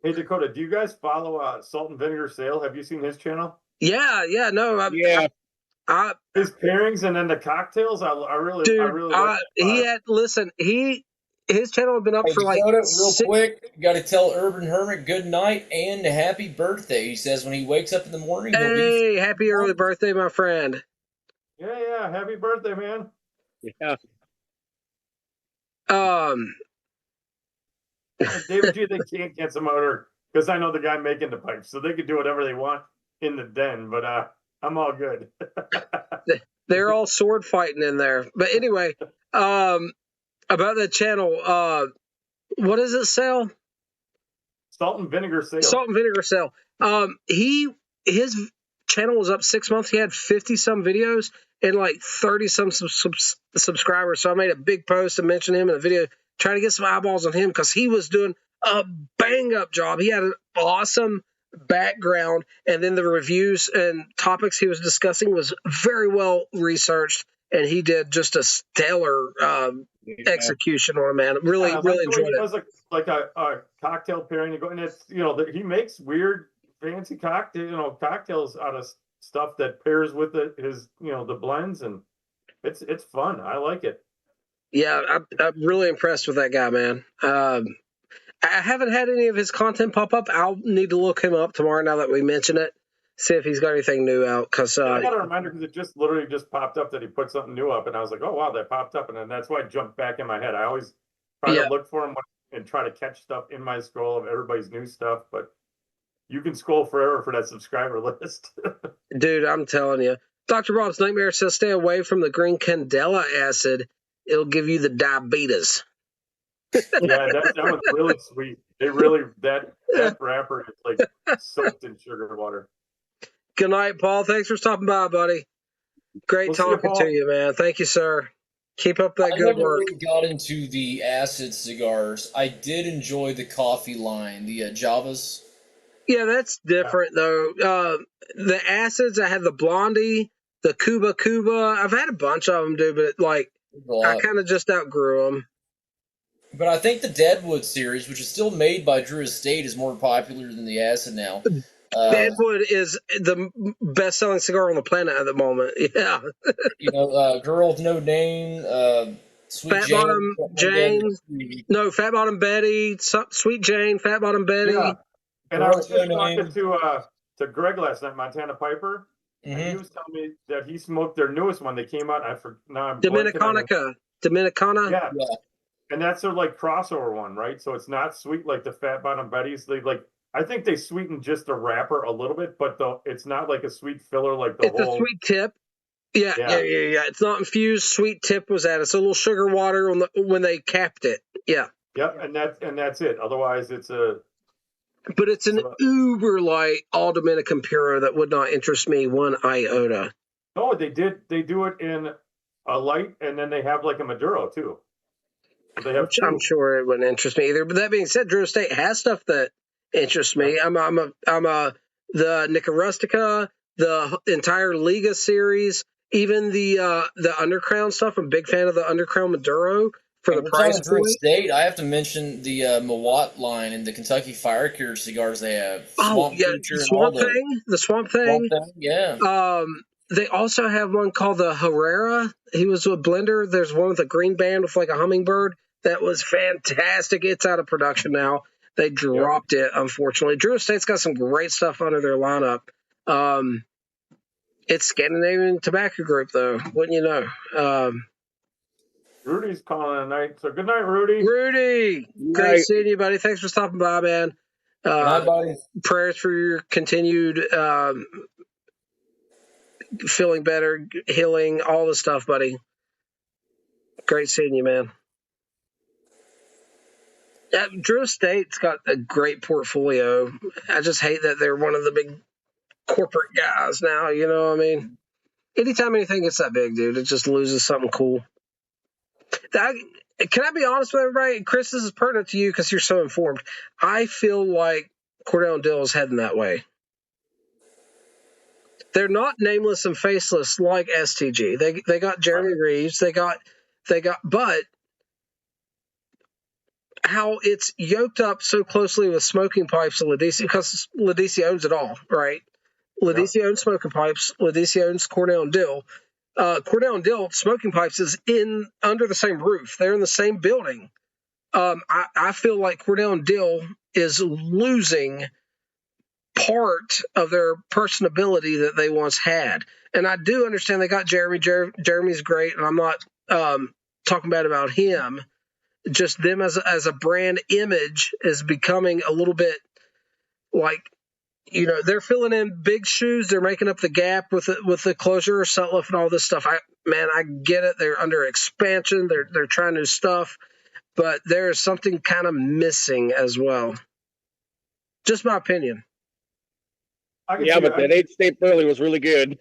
Hey Dakota, do you guys follow Salt and Vinegar Sale? Have you seen his channel? Yeah, no, Yeah. I His pairings and then the cocktails. I really dude, like he had listen. His channel had been up Hey, for like Dakota, real six, quick, got to tell Urban Hermit good night and happy birthday. He says when he wakes up in the morning, he'll be Hey, happy early birthday, my friend. Yeah, happy birthday, man. Yeah. David G, they can't get some odor because I know the guy making the pipes, so they could do whatever they want in the den, but I'm all good. They're all sword fighting in there. But anyway, about that channel, what does it sell? Salt and Vinegar Sale. Salt and Vinegar Sale. His channel was up 6 months. He had 50 some videos and like 30 some subscribers. So I made a big post to mention him in a video, trying to get some eyeballs on him because he was doing a bang up job. He had an awesome background, and then the reviews and topics he was discussing was very well researched, and he did just a stellar execution on it, man. Really Yeah, I like the way enjoyed he it. does like a cocktail pairing, and it's he makes weird fancy cocktails out of stuff that pairs with his the blends, and it's fun. I like it. Yeah, I'm really impressed with that guy, man. I haven't had any of his content pop up. I'll need to look him up tomorrow now that we mention it. See if he's got anything new out. Because I got a reminder because it just literally just popped up that he put something new up, and I was like, oh wow, that popped up, and then that's why it jumped back in my head. I always try to look for him and try to catch stuff in my scroll of everybody's new stuff, but you can scroll forever for that subscriber list. Dude, I'm telling you. Dr. Bob's Nightmare says stay away from the green candela acid. It'll give you the diabetes. Yeah, that was really sweet. It really that wrapper is like soaked in sugar water. Good night, Paul. Thanks for stopping by, buddy. Great talking to you, man. Thank you, sir. Keep up that good work. I never really got into the acid cigars. I did enjoy the coffee line, the Javas. Yeah, that's different, though. The acids, I had the Blondie, the Cuba Cuba. I've had a bunch of them, dude, but I kind of just outgrew them. But I think the Deadwood series, which is still made by Drew Estate, is more popular than the acid now. Deadwood is the best-selling cigar on the planet at the moment. Yeah. Girl with No Name, Sweet Fat Bottom Jane. No, Fat Bottom Betty, Sweet Jane, Fat Bottom Betty. Yeah. And I was just talking to Greg last night, Montana Piper, and he was telling me that he smoked their newest one. They came out. Dominicana. Yeah. And that's their like crossover one, right? So it's not sweet like the Fat Bottom Betties. I think they sweeten just the wrapper a little bit, but it's not like a sweet filler like the whole. It's a sweet tip. Yeah. It's not infused. Sweet tip was that. It's a little sugar water when they capped it. Yeah. Yep, and that's it. Otherwise, it's a. But it's an uber light all Dominican Puro that would not interest me one iota. Oh, they did. They do it in a light, and then they have like a Maduro too. So they have. Which I'm sure it wouldn't interest me either. But that being said, Drew Estate has stuff that interests me. I'm the Nica Rustica, the entire Liga series, even the Undercrown stuff. I'm a big fan of the Undercrown Maduro. For the price Drew Estate, I have to mention the Mawat line and the Kentucky Fire Cure cigars they have. The Swamp Thing. Yeah. They also have one called the Herrera. He was a blender. There's one with a green band with like a hummingbird. That was fantastic. It's out of production now. They dropped it, unfortunately. Drew Estate's got some great stuff under their lineup. It's Scandinavian Tobacco Group, though. Wouldn't you know? Rudy's calling a night. So good night, Rudy. Rudy, great seeing you, buddy. Thanks for stopping by, man. Bye, buddy. Prayers for your continued feeling better, healing, all the stuff, buddy. Great seeing you, man. Drew Estate's got a great portfolio. I just hate that they're one of the big corporate guys now, you know what I mean? Anytime anything gets that big, dude, it just loses something cool. Can I be honest with everybody? Chris, this is pertinent to you because you're so informed. I feel like Cordell and Dill is heading that way. They're not nameless and faceless like STG. They got Jeremy Reeves. They got, but how it's yoked up so closely with Smoking Pipes and Ledisi, because Ledisi owns it all, right? Ledisi owns Smoking Pipes. Ledisi owns Cordell and Dill. Cordell and Dill, Smoking Pipes is under the same roof. They're in the same building. I feel like Cordell and Dill is losing part of their personability that they once had. And I do understand they got Jeremy. Jeremy's great, and I'm not talking bad about him. Just them as a brand image is becoming a little bit like, they're filling in big shoes. They're making up the gap with the closure of Sutliff and all this stuff. I get it. They're under expansion. They're trying new stuff, but there's something kind of missing as well. Just my opinion. But that 8 State Burley was really good.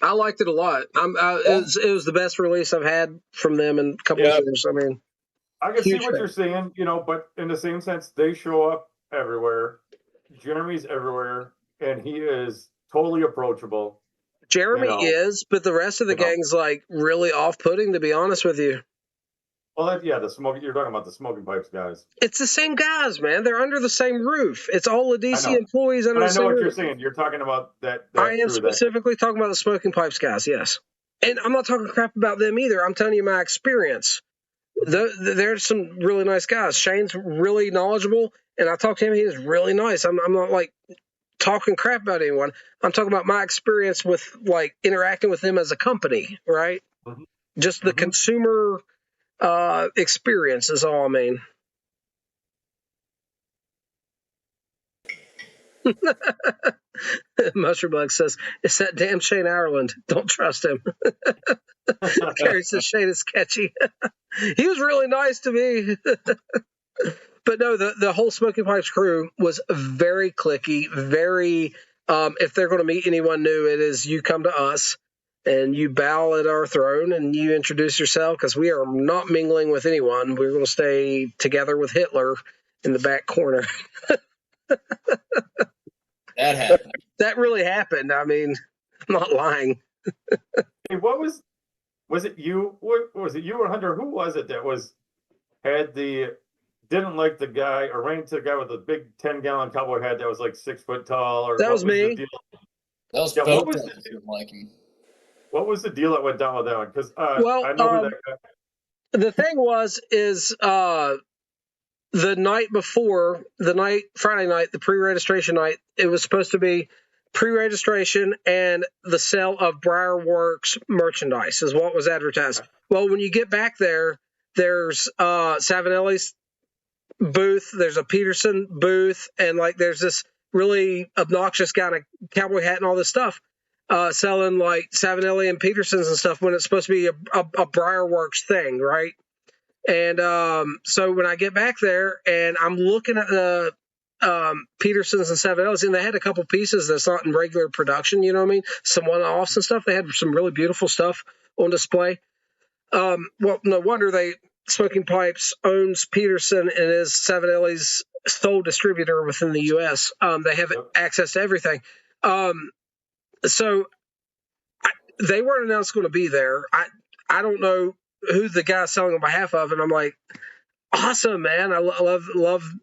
I liked it a lot. It was the best release I've had from them in a couple of years. I mean, I can see what you're saying, but in the same sense, they show up everywhere. Jeremy's everywhere, and he is totally approachable. Jeremy is, but the rest of the gang's like really off-putting, to be honest with you. Well, yeah, the smoking. You're talking about the smoking pipes guys. It's the same guys, man. They're under the same roof. It's all the I DC know. employees under But I the know same what roof. you're saying. You're talking about that I am crew that specifically talking about the smoking pipes guys, yes. And I'm not talking crap about them either. I'm telling you my experience. There's some really nice guys. Shane's really knowledgeable, and I talked to him. He is really nice. I'm not like talking crap about anyone. I'm talking about my experience with like interacting with them as a company, right? Mhm. Just the consumer experience is all I mean. Mushroom Bug says, it's that damn Shane Ireland. Don't trust him. Gary says Shane is sketchy. He was really nice to me. But no, the whole Smoking Pipes crew was very cliquey, very, if they're going to meet anyone new, it is you come to us and you bow at our throne and you introduce yourself, because we are not mingling with anyone. We're going to stay together with Hitler in the back corner. That happened. That really happened. I mean, I'm not lying. Hey, was it you? What was it? You or Hunter? Who was it that didn't like the guy, or ran into the guy with the big 10-gallon cowboy hat that was like 6 foot tall? Or That was me. the deal? That was Yeah, both what was of them the- didn't like him. What was the deal that went down with that one? Because Well, I know who that guy. The thing is the night before, Friday night, the pre-registration night, it was supposed to be pre-registration and the sale of Briarworks merchandise is what was advertised. Well, when you get back there, there's Savinelli's booth, there's a Peterson booth, and like there's this really obnoxious guy in a cowboy hat and all this stuff selling like Savinelli and Petersons and stuff when it's supposed to be a Briarworks thing, right? And so when I get back there and I'm looking at the Petersons and Savinellis, and they had a couple pieces that's not in regular production, you know what I mean? Some one-offs and stuff. They had some really beautiful stuff on display. Well, no wonder Smoking Pipes owns Peterson and is Savinelli's sole distributor within the U.S. They have access to everything. So they weren't announced going to be there. I don't know who the guy's selling on behalf of, and I'm like, awesome, man. I love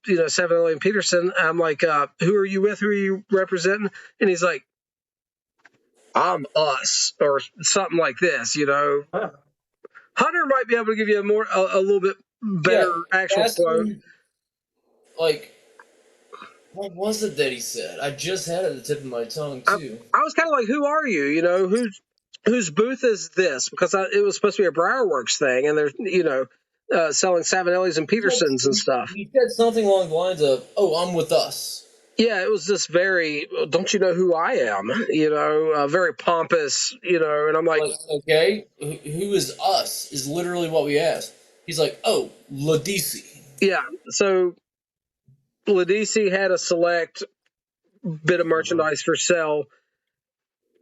Savinelli and Peterson. I'm like, who are you with? Who are you representing? And he's like, I'm us, or something like this, you know. Huh. Hunter might be able to give you a little bit better actual quote. Like, what was it that he said? I just had it at the tip of my tongue too. I was kind of like, who are you? You know, whose booth is this? Because it was supposed to be a Briarworks thing, and they're selling Savinellis and Petersons and stuff. He said something along the lines of, "Oh, I'm with us." Yeah, it was this very, don't you know who I am? You know, very pompous, you know, and I'm like okay, who is us? Is literally what we asked. He's like, oh, Ladisi. Yeah, so Ladisi had a select bit of merchandise for sale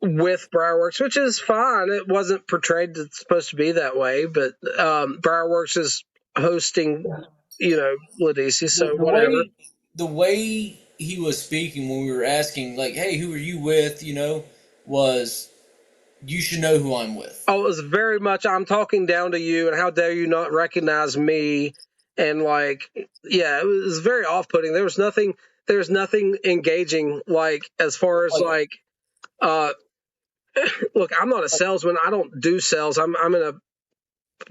with Briarworks, which is fine. It wasn't portrayed it's supposed to be that way, but Briarworks is hosting, Ladisi, so whatever. The way he was speaking when we were asking, like, hey, who are you with, was, you should know who I'm with. Oh, it was very much, I'm talking down to you, and how dare you not recognize me, and like, yeah, it was very off-putting. There was nothing engaging, like, as far as look, I'm not a salesman. I don't do sales. I'm in a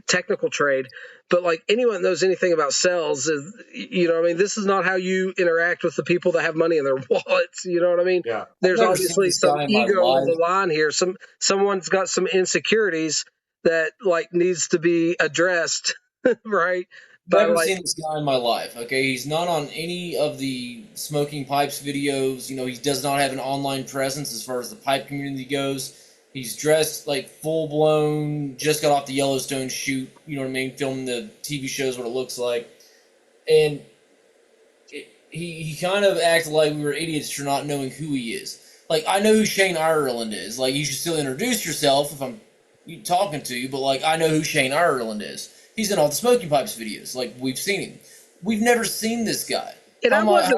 technical trade, but like anyone that knows anything about sales is, this is not how you interact with the people that have money in their wallets. You know what I mean? Yeah. There's obviously some ego on the line here. Someone's got some insecurities that like needs to be addressed, right? I've never seen this guy in my life. Okay, he's not on any of the Smoking Pipes videos. He does not have an online presence as far as the pipe community goes. He's dressed like full-blown, just got off the Yellowstone shoot, you know what I mean, filming the TV shows, what it looks like. And he kind of acted like we were idiots for not knowing who he is. Like, I know who Shane Ireland is. Like, you should still introduce yourself if I'm talking to you, but, like, I know who Shane Ireland is. He's in all the Smoking Pipes videos. Like, we've seen him. We've never seen this guy. And I was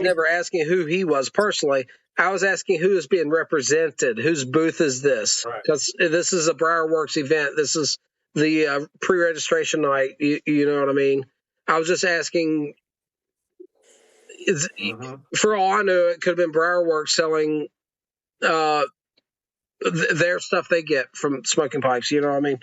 never asking who he was personally. I was asking who is being represented, whose booth is this? Because this is a Briarworks event. This is the pre-registration night. You know what I mean? I was just asking. For all I know, it could have been Briarworks selling their stuff they get from smoking pipes. You know what I mean?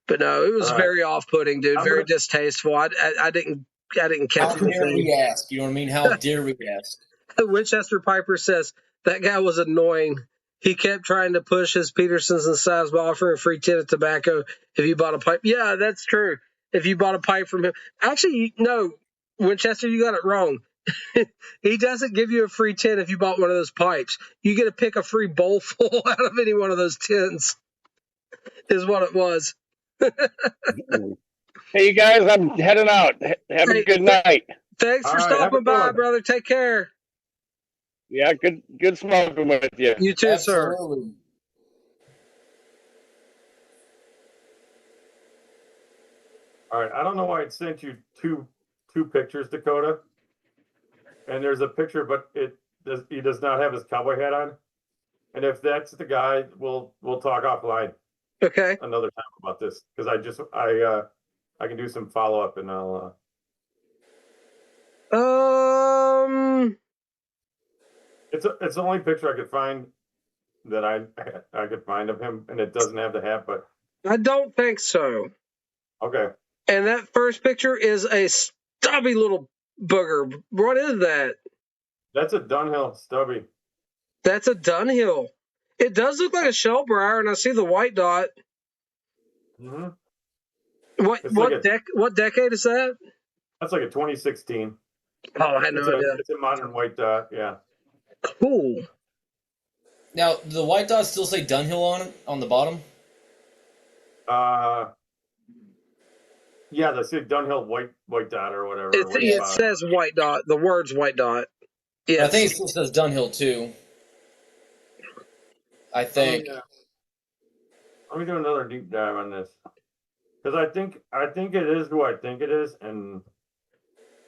But no, it was very off-putting, dude. Very distasteful. I didn't catch How dare we ask? You know what I mean? How dare we ask? Winchester Piper says that guy was annoying. He kept trying to push his Petersons and size by offering a free tin of tobacco if you bought a pipe. Yeah, that's true. If you bought a pipe from him. Actually, no, Winchester, you got it wrong. He doesn't give you a free tin if you bought one of those pipes. You get to pick a free bowl full out of any one of those tins, is what it was. Hey, you guys, I'm heading out. Have a good night. Thanks for stopping by, brother. Take care. Yeah, good smoking with you. You too, sir. All right, I don't know why it sent you two pictures, Dakota. And there's a picture, but he does not have his cowboy hat on. And if that's the guy, we'll talk offline. Okay. Another time about this, because I can do some follow up, and I'll. It's the only picture I could find that I could find of him, and it doesn't have the hat, but I don't think so. Okay. And that first picture is a stubby little booger. What is that? That's a Dunhill stubby. That's a Dunhill. It does look like a Shellbriar, and I see the white dot. Mm-hmm. What decade is that? That's like a 2016. Oh, I had no idea. It's a modern white dot, yeah. Cool. Now, the white dots still say Dunhill on it, on the bottom? Yeah, they say Dunhill white dot or whatever. It says white dot. The word's white dot. Yeah, I think it still says Dunhill too. I think. Oh, yeah. Let me do another deep dive on this, because I think it is who I think it is, and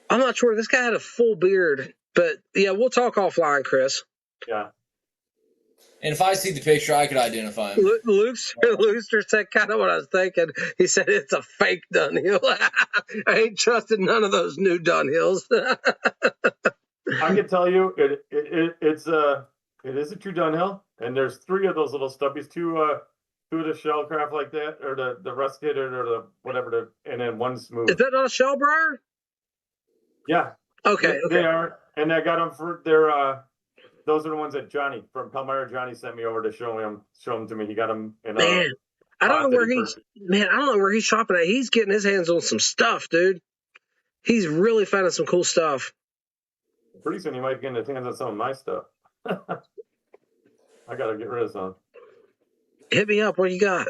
I'm not sure. This guy had a full beard, but yeah, we'll talk offline, Chris. Yeah. And if I see the picture, I could identify him. Looster said kind of what I was thinking. He said it's a fake Dunhill. I ain't trusted none of those new Dunhills. I can tell you, it is a true Dunhill, and there's 3 of those little stubbies, two of the Shellcraft like that, or the rusted, or the whatever, and then one smooth. Is that not a Shellbriar? Yeah. Okay. They are, and I got them for their. Those are the ones that Johnny from Palmyra sent me over to show them to me. He got them in. Man, I don't know where he's shopping at. He's getting his hands on some stuff, dude. He's really finding some cool stuff. Pretty soon he might get his hands on some of my stuff. I gotta get rid of some. Hit me up. What you got?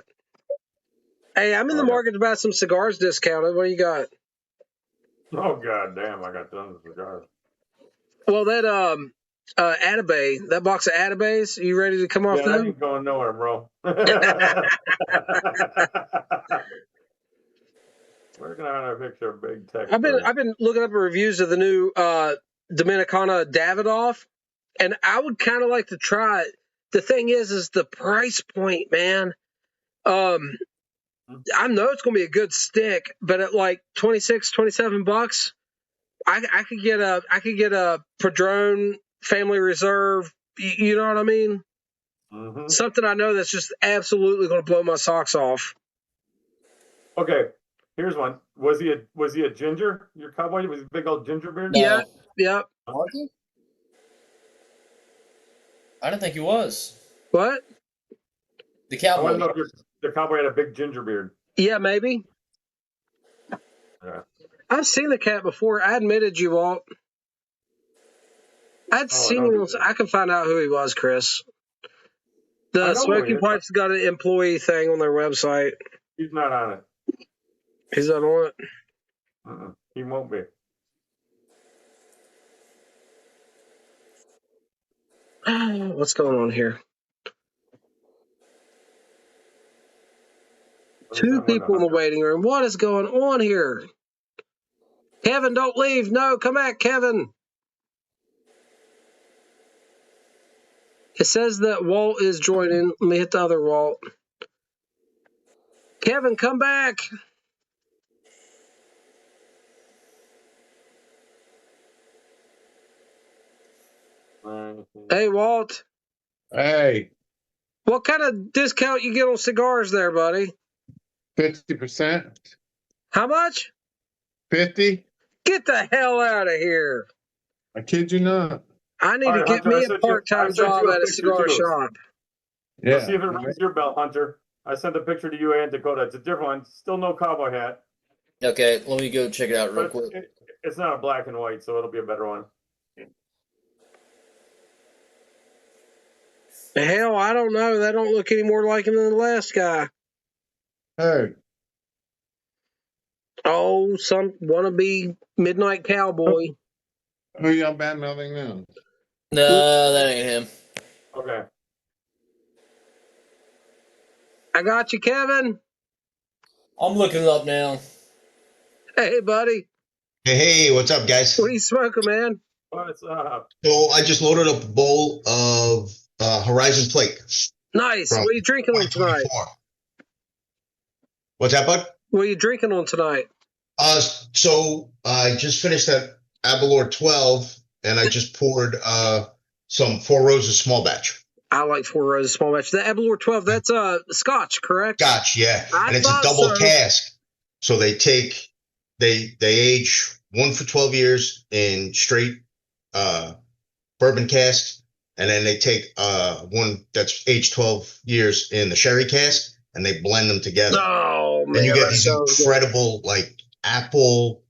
Hey, I'm in the market to buy some cigars discounted. What do you got? Oh god damn! I got tons of cigars. Well, that Atabay, that box of Atabays, you ready to come off that? That ain't going nowhere, bro. We're gonna have a picture of Big Tech. I've been looking up reviews of the new Dominicana Davidoff, and I would kind of like to try it. The thing is the price point, man. I know it's gonna be a good stick, but at like $26-27, I could get a Padron Family Reserve. You know what I mean? Mm-hmm. Something I know that's just absolutely going to blow my socks off. Okay, here's one. Was he a ginger? Your cowboy was a big old ginger beard? No. Yeah. Was he? I don't think he was. What? The cowboy. I want to know if the cowboy had a big ginger beard. Yeah, maybe. Yeah. I've seen the cat before. I admitted you, Walt. I'd seen him. I can find out who he was, Chris. The Smoking Pipes got an employee thing on their website. He's not on it. He's not on it? He won't be. What's going on here? 2 people in the waiting room. What is going on here? Kevin, don't leave. No, come back, Kevin. It says that Walt is joining. Let me hit the other Walt. Kevin, come back. Hey, Walt. Hey, What kind of discount you get on cigars there, buddy? 50%? How much? 50? Get the hell out of here. I kid you not. I need All to right, get Hunter, I me a sent you- I part-time sent you job a at a picture, cigar too. shop. Yeah. See if it rings your bell, Hunter. I sent a picture to you and Dakota. It's a different one. Still no cowboy hat, Okay, let me go check it out real but quick. it's not a black and white, so it'll be a better one. Hell, I don't know. They don't look any more like him than the last guy. Hey, Oh, some wannabe midnight cowboy. who y'all batting nothing now? No, that ain't him. Okay. I got you, Kevin. I'm looking it up now. Hey, buddy. Hey, what's up, guys? What are you smoking, man? What's up? So I just loaded up a bowl of Horizon Plate Nice. from What are you drinking on tonight? 2024. What's that, bud? What are you drinking on tonight? So I just finished that Abalor 12, and I just poured some Four Roses small batch. I like Four Roses small batch. The Abalor 12, that's Scotch, correct? Scotch, yeah. I And it's a thought double so. cask. So they age one for 12 years in straight bourbon cask, and then they take one that's aged 12 years in the sherry cask, and they blend them together. Oh, man. And you get that these sounds good. incredible like apple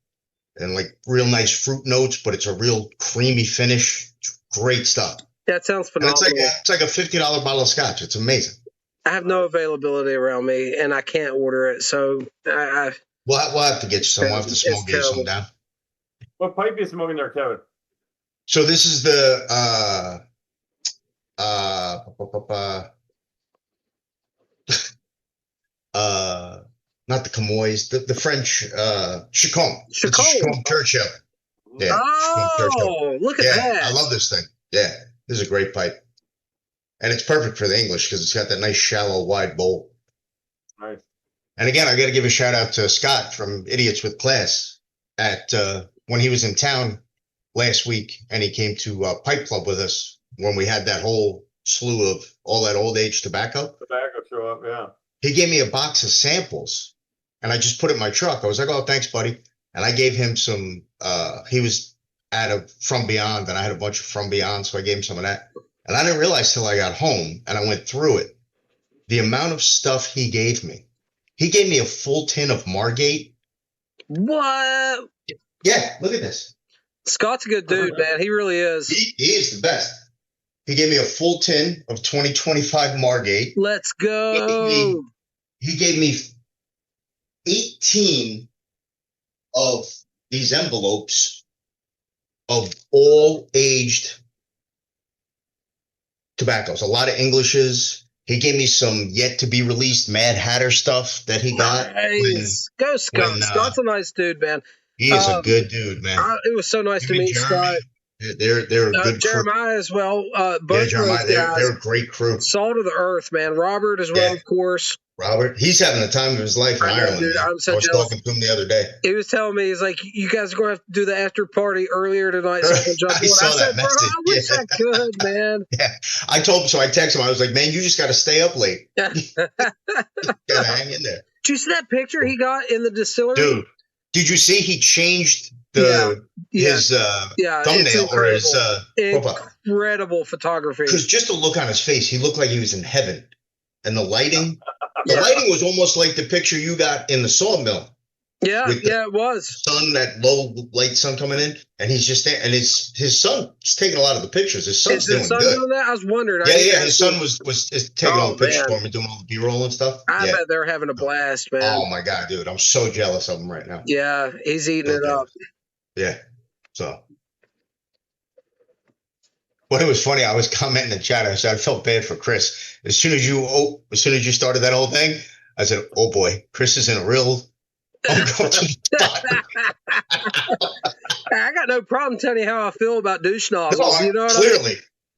and like real nice fruit notes, but it's a real creamy finish. Great stuff. That sounds And it's phenomenal. like a $50 bottle of scotch. It's amazing. I have no availability around me, and I can't order it. So We'll have to get you some. We'll have to It's small get you some terrible. down. What pipe you smoking there, Kevin? So this is the not the Camoys, the French Chacon. It's a Chacon. Chacon Churchill. Yeah. Chacon Churchill. Oh, look at Yeah, that. I love this thing. Yeah, this is a great pipe. And it's perfect for the English because it's got that nice shallow, wide bowl. Nice. And again, I got to give a shout out to Scott from Idiots with Class at when he was in town last week, and he came to Pipe Club with us when we had that whole slew of all that old age tobacco. Tobacco show up, yeah. He gave me a box of samples, and I just put it in my truck. I was like, "Oh, thanks, buddy." And I gave him some. He was at a From Beyond, and I had a bunch of From Beyond, so I gave him some of that. And I didn't realize till I got home, and I went through it, the amount of stuff he gave me. He gave me a full tin of Margate. What? Yeah, look at this. Scott's a good dude, man. He really is. He is the best. He gave me a full tin of 2025 Margate. Let's go. He gave me 18 of these envelopes of all aged tobaccos, a lot of Englishes. He gave me some yet to be released Mad Hatter stuff that he got. Nice. Go, Scott. when, Scott's a nice dude, man. He is a good dude, man. It was so nice Him to and meet Jeremy, Scott. They're a good crew. Jeremiah as well. Yeah, Both of Jeremiah, those guys. they're a great crew. Salt of the earth, man. Robert as well, Yeah. of course. Robert, he's having the time of his life in I know, Ireland. dude. man. I'm so I was jealous. talking to him the other day. He was telling me, he's like, you guys are going to have to do the after party earlier tonight so I can jump I in. saw I said, that bro, message. I wish Yeah. I could, man. I told him, so I texted him. I was like, man, you just got to stay up late. Yeah. Got to hang in there. Did you see that picture he got in the distillery? Dude, did you see he changed his yeah, thumbnail or his profile? incredible photography. Because just to look on his face, he looked like he was in heaven. And the lighting Yeah. was almost like the picture you got in the sawmill. Yeah, with the- it was. Sun, that low light sun coming in, and he's just there, and his son's taking a lot of the pictures. His son's Is doing his son good. doing that? I was wondering. I Yeah, didn't yeah. ask His him. son was taking all the pictures man. for him and doing all the B-roll and stuff. I Yeah. bet they're having a blast, man. Oh my god, dude! I'm so jealous of him right now. Yeah, he's eating So it up. Yeah. So. But it was funny. I was commenting in the chat. I said I felt bad for Chris. As soon as you started that whole thing, I said, "Oh boy, Chris is in a real uncomfortable spot." I got no problem telling you how I feel about douche nozzles. No, You know what I mean?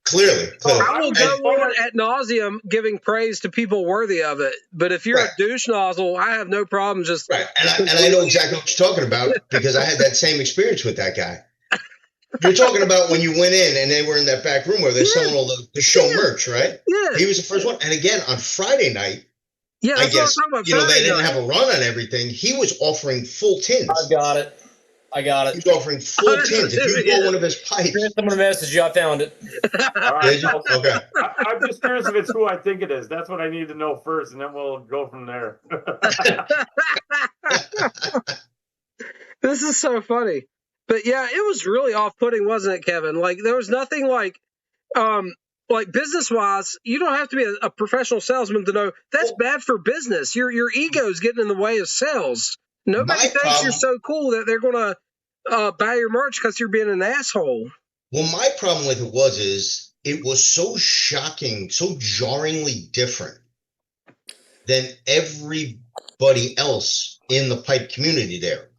Clearly. I will And- go on ad nauseum giving praise to people worthy of it. But if you're Right. a douche nozzle, I have no problem just. Right. And I know exactly what you're talking about because I had that same experience with that guy. You're talking about when you went in and they were in that back room where they're selling all the show merch, right? Yeah. He was the first one. And again, on Friday night, Yeah, I that's what I'm guess, talking about. you know, they Friday didn't night. have a run on everything. He was offering full tins. I got it. He was offering full tins. If you go one of his pipes. Chris, I'm gonna message you. I found it. All right. Did you? Okay. I'm just curious if it's who I think it is. That's what I need to know first, and then we'll go from there. This is so funny. But yeah, it was really off-putting, wasn't it, Kevin? Like there was nothing like business-wise, you don't have to be a professional salesman to know that's bad for business. Your ego's getting in the way of sales. Nobody My thinks problem- you're so cool that they're going to buy your merch because you're being an asshole. Well, my problem with it is it was so shocking, so jarringly different than everybody else in the pipe community there.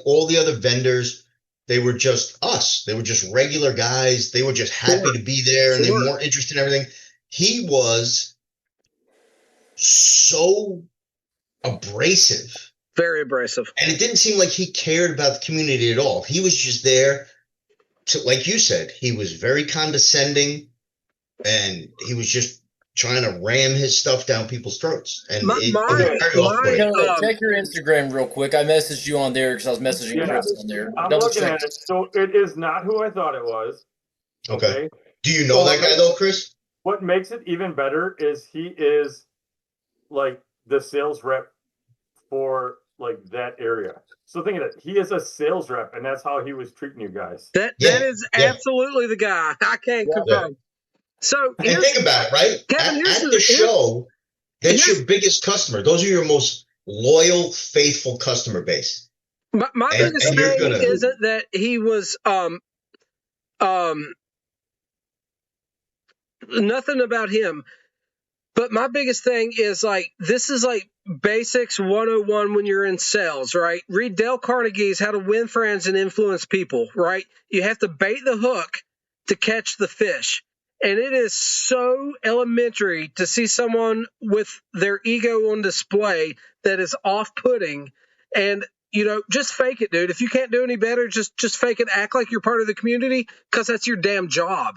All the other vendors, they were just us. They were just regular guys. They were just happy to be there and they were more interested in everything. He was so abrasive. Very abrasive. And it didn't seem like he cared about the community at all. He was just there to, like you said, he was very condescending and he was just trying to ram his stuff down people's throats. And it was very off-putting. Check your Instagram real quick. I messaged you on there because I was messaging Yeah. Chris on there. I'm Double looking check. at it. So it is not who I thought it was. Okay. Do you know that guy though, Chris? What makes it even better is he is like the sales rep for like that area. So think of it. He is a sales rep, and that's how he was treating you guys. That is absolutely the guy. I can't confirm. So And think about it, right? Kevin, At the show, that's your biggest customer. Those are your most loyal, faithful customer base. My biggest thing isn't that he was nothing about him. But my biggest thing is like this is like basics 101 when you're in sales, right? Read Dale Carnegie's How to Win Friends and Influence People, right? You have to bait the hook to catch the fish. And it is so elementary to see someone with their ego on display that is off-putting. And, you know, just fake it, dude. If you can't do any better, just fake it. Act like you're part of the community because that's your damn job.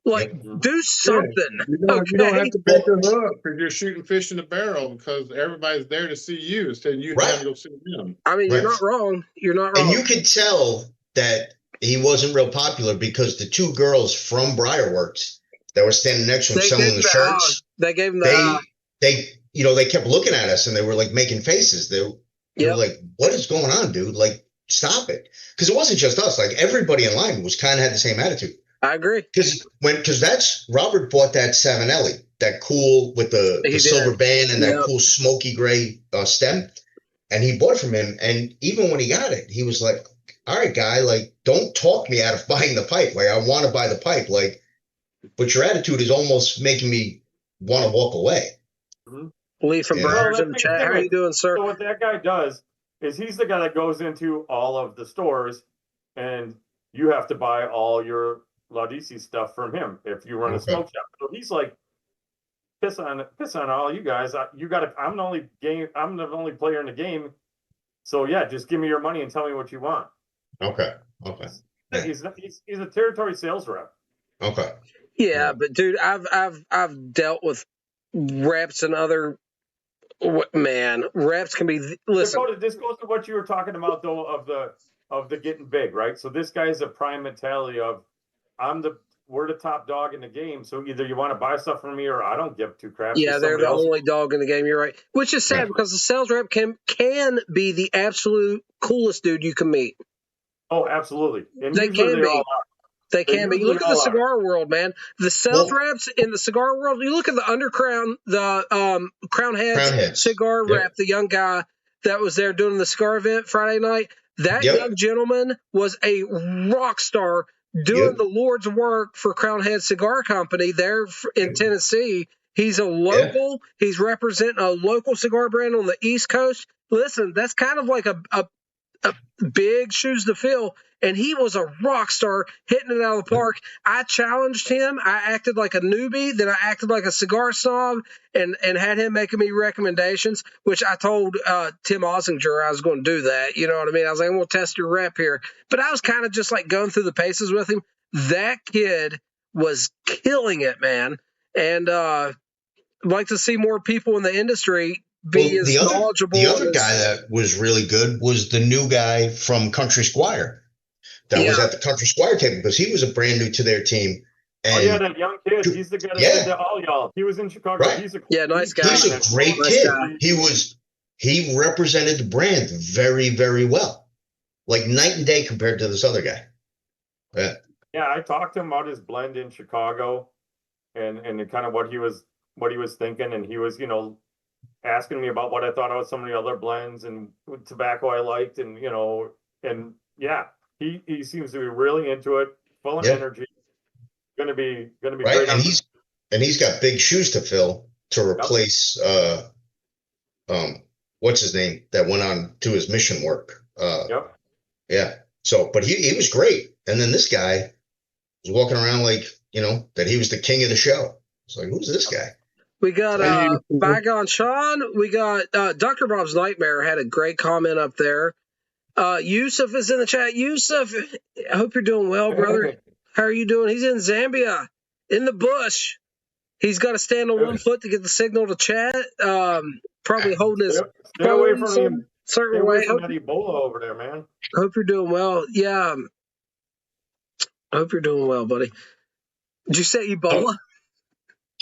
Like, do something. You don't have to bait the hook because you're shooting fish in the barrel because everybody's there to see you instead of you having to go see them. I mean, you're not wrong. You're not wrong. And you could tell that he wasn't real popular because the two girls from Briarworks that were standing next to him selling the shirts, they gave him the they kept looking at us and they were like making faces. They were like, what is going on, dude? Like, stop it. Because it wasn't just us. Like, everybody in line was kind of had the same attitude. I agree. Because that's Robert bought that Savinelli, that cool with the silver band and that cool smoky gray stem, and he bought it from him. And even when he got it, he was like, "All right, guy, like, don't talk me out of buying the pipe. Like, I want to buy the pipe. Like, but your attitude is almost making me want to walk away." Lee from Burgers in the chat. How are you doing, sir? So what that guy does is he's the guy that goes into all of the stores, and you have to buy all your Laudisi stuff from him if you run a smoke shop. So he's like, piss on all you guys. I'm the only player in the game. So yeah, just give me your money and tell me what you want. Okay. He's a territory sales rep. Okay. Yeah, but dude, I've dealt with reps and other reps can be. Listen, This goes to what you were talking about though of the getting big, right? So this guy's a prime mentality of we're the top dog in the game. So either you want to buy stuff from me or I don't give two craps. Yeah, they're the only dog in the game. You're right. Which is sad because the sales rep can be the absolute coolest dude you can meet. Oh, absolutely. And they can be. All they can be. Look at the cigar world, man. The sales reps in the cigar world. You look at the Undercrown, the Crown Heads cigar rep, the young guy that was there doing the cigar event Friday night. That young gentleman was a rock star doing the Lord's work for Crown Head Cigar Company there in Tennessee. He's a local. He's representing a local cigar brand on the East Coast. Listen, that's kind of like big shoes to fill, and he was a rock star hitting it out of the park. I challenged him. I acted like a newbie, then I acted like a cigar snob, and had him making me recommendations, which I told Tim Ossinger I was going to do that. You know what I mean? I was like, I'm going to test your rep here. But I was kind of just like going through the paces with him. That kid was killing it, man. And I'd like to see more people in the industry be as knowledgeable. The other guy that was really good was the new guy from Country Squire that was at the Country Squire table, because he was a brand new to their team. And that young kid. He's the guy that did the All Y'all. He was in Chicago. Right. He's a nice guy. He's a great kid. He represented the brand very, very well. Like night and day compared to this other guy. Yeah, I talked to him about his blend in Chicago and kind of what he was thinking, and he was, asking me about what I thought about some of the other blends and tobacco I liked, and he seems to be really into it, full of energy. Gonna be right. great. And he's got big shoes to fill to replace what's his name that went on to his mission work. Yeah. So, but he was great. And then this guy was walking around like, that he was the king of the show. It's like, who's this guy? We got Bygone Sean. We got Dr. Bob's Nightmare had a great comment up there. Yusuf is in the chat. Yusuf, I hope you're doing well, brother. How are you doing? He's in Zambia, in the bush. He's got to stand on one foot to get the signal to chat. Probably holding his stay away from him. Certain way. That Ebola over there, man. Hope you're doing well. Yeah. I hope you're doing well, buddy. Did you say Ebola?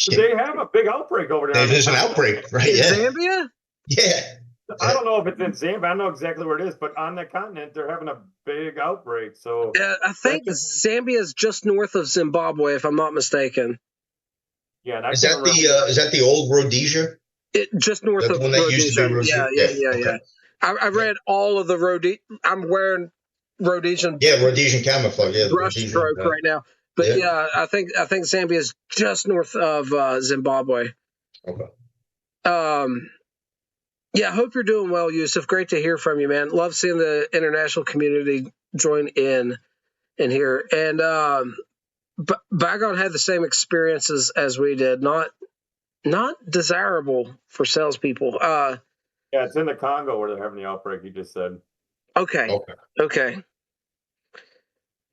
They have a big outbreak over there. There's an outbreak, right? In Zambia? Yeah. I don't know if it's in Zambia. I don't know exactly where it is, but on that continent, they're having a big outbreak. So I think Zambia is just north of Zimbabwe, if I'm not mistaken. Yeah, and is that the old Rhodesia? Just north of Rhodesia. Yeah. I read all of the Rhodesia. I'm wearing Rhodesian. Yeah, Rhodesian camouflage. Yeah, brushstroke right now. But I think Zambia is just north of Zimbabwe. Okay. I hope you're doing well, Yusuf. Great to hear from you, man. Love seeing the international community join in here. And Bygone had the same experiences as we did. Not desirable for salespeople. It's in the Congo where they're having the outbreak. You just said. Okay.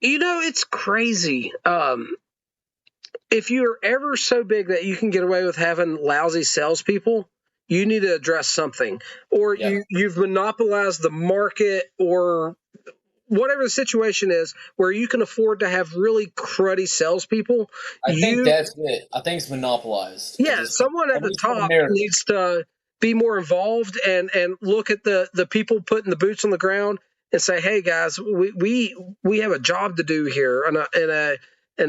It's crazy. If you're ever so big that you can get away with having lousy salespeople, you need to address something. Or you've monopolized the market, or whatever the situation is, where you can afford to have really cruddy salespeople. I think that's it. I think it's monopolized. Yeah, someone at the top needs to be more involved and look at the people putting the boots on the ground and say, hey guys, we have a job to do here, and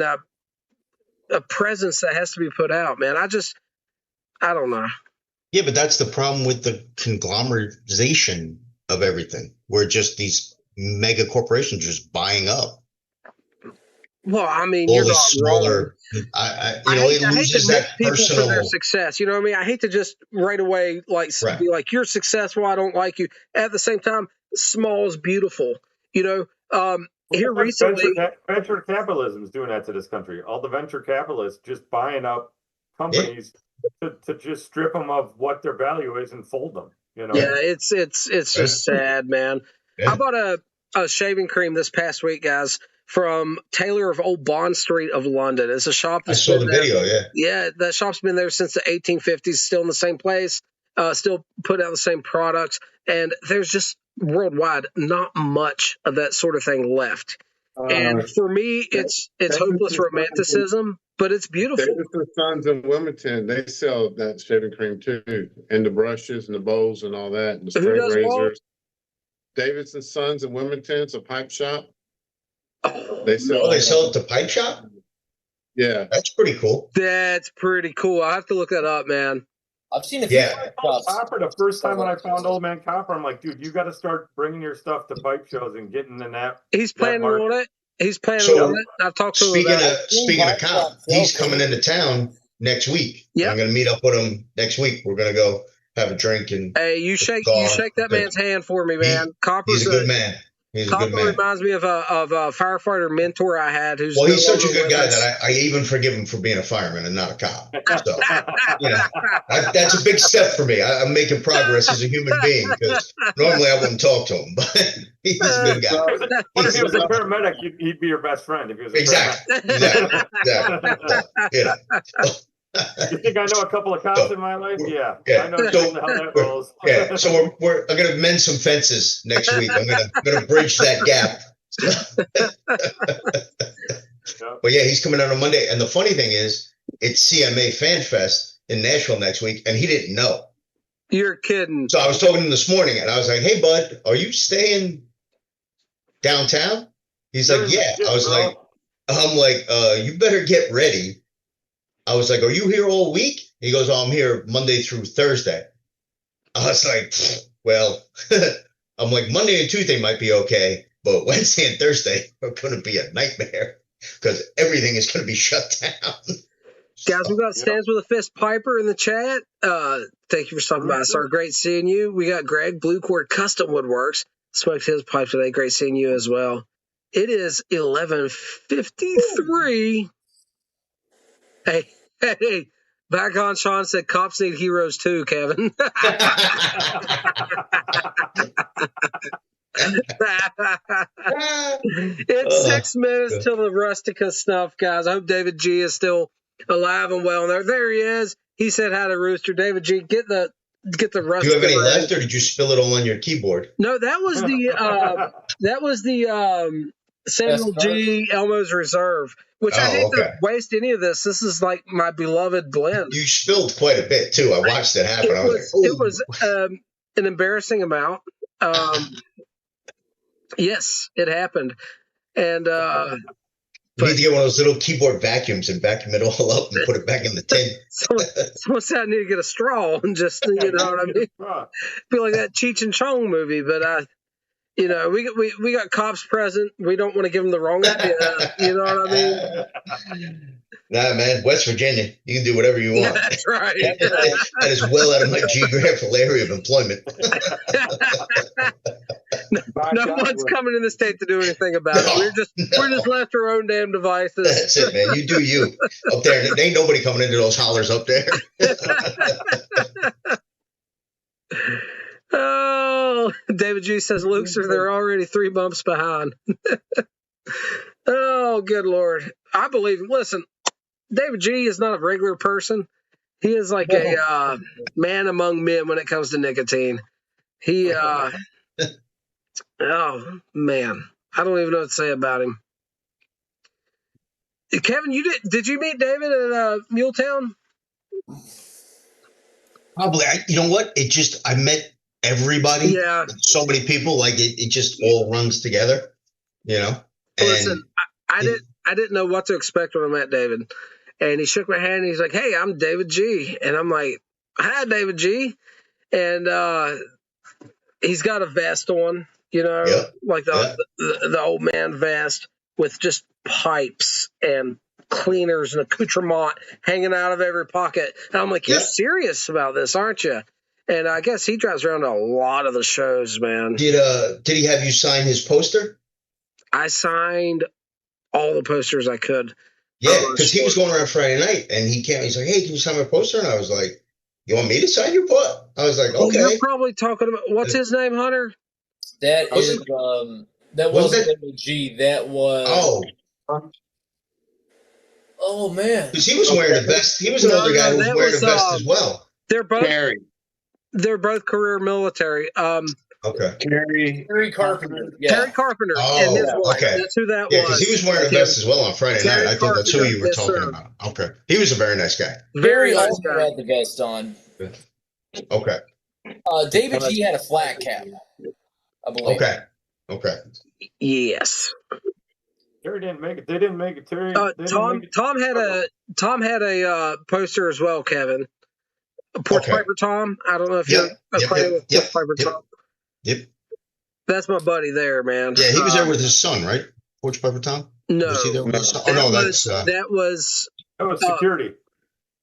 a presence that has to be put out, man. I don't know. Yeah, but that's the problem with the conglomerization of everything, where just these mega corporations just buying up. Well, I mean, all you're the not smaller. wrong. It loses that personal. For their success. You know what I mean? I hate to just right away be like, you're successful, I don't like you. At the same time, small is beautiful. Here recently, venture capitalism is doing that to this country. All the venture capitalists just buying up companies to just strip them of what their value is and fold them. Yeah, it's just sad, man. Yeah. I bought a shaving cream this past week, guys, from Taylor of Old Bond Street of London. It's a shop. I saw the video. Yeah, that shop's been there since the 1850s. Still in the same place. Still put out the same products, and there's just worldwide not much of that sort of thing left. And for me, it's hopeless romanticism, but it's beautiful. Davidson Sons in Wilmington, they sell that shaving cream too, and the brushes and the bowls and all that, and the straight razors. Davidson Sons in Wilmington, it's a pipe shop. They sell it to pipe shop? Yeah. That's pretty cool. That's pretty cool. I'll have to look that up, man. I've seen a few Copper. The first time when I found Old Man Copper, I'm like, dude, you got to start bringing your stuff to pipe shows and getting in that. He's planning on it. He's planning on it. I've talked to him about it. Speaking of Cop, he's coming into town next week. Yeah. I'm going to meet up with him next week. We're going to go have a drink, and Hey, you shake God. that man's hand for me, man. He's a good man. He's a Copper good man. reminds me of a firefighter mentor I had who's Well, he's no such a longer good with guy us. that I even forgive him for being a fireman and not a cop. So, you know, that's a big step for me. I'm making progress as a human being because normally I wouldn't talk to him, but he's a good guy. What if he was a paramedic? He'd be your best friend if he was a Exactly. paramedic. Exactly. You know. You think I know a couple of cops in my life? Yeah. Yeah. I know So, how that rolls. Yeah. So I'm gonna mend some fences next week. I'm gonna bridge that gap. But yeah, he's coming out on Monday. And the funny thing is, it's CMA Fan Fest in Nashville next week, and he didn't know. You're kidding. So I was talking to him this morning, and I was like, "Hey, bud, are you staying downtown?" He's like, "Yeah." I was like, you better get ready. I was like, "Are you here all week?" He goes, "Oh, I'm here Monday through Thursday." I was like, "Well," I'm like, "Monday and Tuesday might be okay, but Wednesday and Thursday are going to be a nightmare because everything is going to be shut down." Guys, we got Stands with a Fist Piper in the chat. Thank you for stopping by, sir. Great seeing you. We got Greg, Blue Cord Custom Woodworks. Smoked his pipe today. Great seeing you as well. It is 11:53. Hey, back on. Sean said cops need heroes too, Kevin. It's 6 minutes till the Rustica snuff, guys. I hope David G is still alive and well. There he is. He said hi to Rooster. David G, get the Rustica. Do you have any left, or did you spill it all on your keyboard? No, that was the Samuel G. Elmo's Reserve, which I hate to waste any of this. This is like my beloved blend. You spilled quite a bit too. I watched it happen. It was an embarrassing amount. Yes, it happened, and you need to get one of those little keyboard vacuums and vacuum it all up and put it back in the tin. Someone said I need to get a straw and just, you know what I mean? Feel like that Cheech and Chong movie, but we got cops present. We don't want to give them the wrong idea. You know what I mean? Nah, man, West Virginia, you can do whatever you want. That's right. That is well out of my geographical area of employment. No one's coming in the state to do anything about it. We're just left to our own damn devices. That's it, man. You do you up there. There ain't nobody coming into those hollers up there. Oh, David G says, Luke, sir, they're already 3 bumps behind. Oh, good Lord. I believe him. Listen, David G is not a regular person. He is like a man among men when it comes to nicotine. He, oh, man. I don't even know what to say about him. Kevin, did you meet David at Muletown? Probably. You know what? I met everybody. Yeah. So many people. Like it just all runs together, you know? And listen, I didn't know what to expect when I met David. And he shook my hand and he's like, "Hey, I'm David G." And I'm like, "Hi, David G." And he's got a vest on, like the old man vest with just pipes and cleaners and accoutrement hanging out of every pocket. And I'm like, "You're serious about this, aren't you?" And I guess he drives around to a lot of the shows, man. Did he have you sign his poster? I signed all the posters I could. Yeah, because he was going around Friday night, and he came. He's like, "Hey, can you sign my poster?" And I was like, "You want me to sign your poster?" I was like, "Okay." You're probably talking about what's his name, Hunter? That wasn't David G. That was oh man, because he was wearing a vest. He was an older guy who was wearing a vest as well. They're both career military. Okay. Terry Carpenter. Yeah. Terry Carpenter. And his wife. Okay. That's who that was. Yeah, because he was wearing a vest as well on Friday night. I thought that's who you were talking about. Okay. He was a very nice guy. Very nice guy. Had the vest on. Okay. David G had a flat cap, I believe. Okay. Yes. Terry didn't make it. They didn't make it. Terry. Tom had a poster as well, Kevin. Porch Piper Tom. I don't know if you're acquainted with Porch Piper Tom. Yep. That's my buddy there, man. Yeah, he was there with his son, right? Porch Piper Tom? No. Was he there with his son? That was security.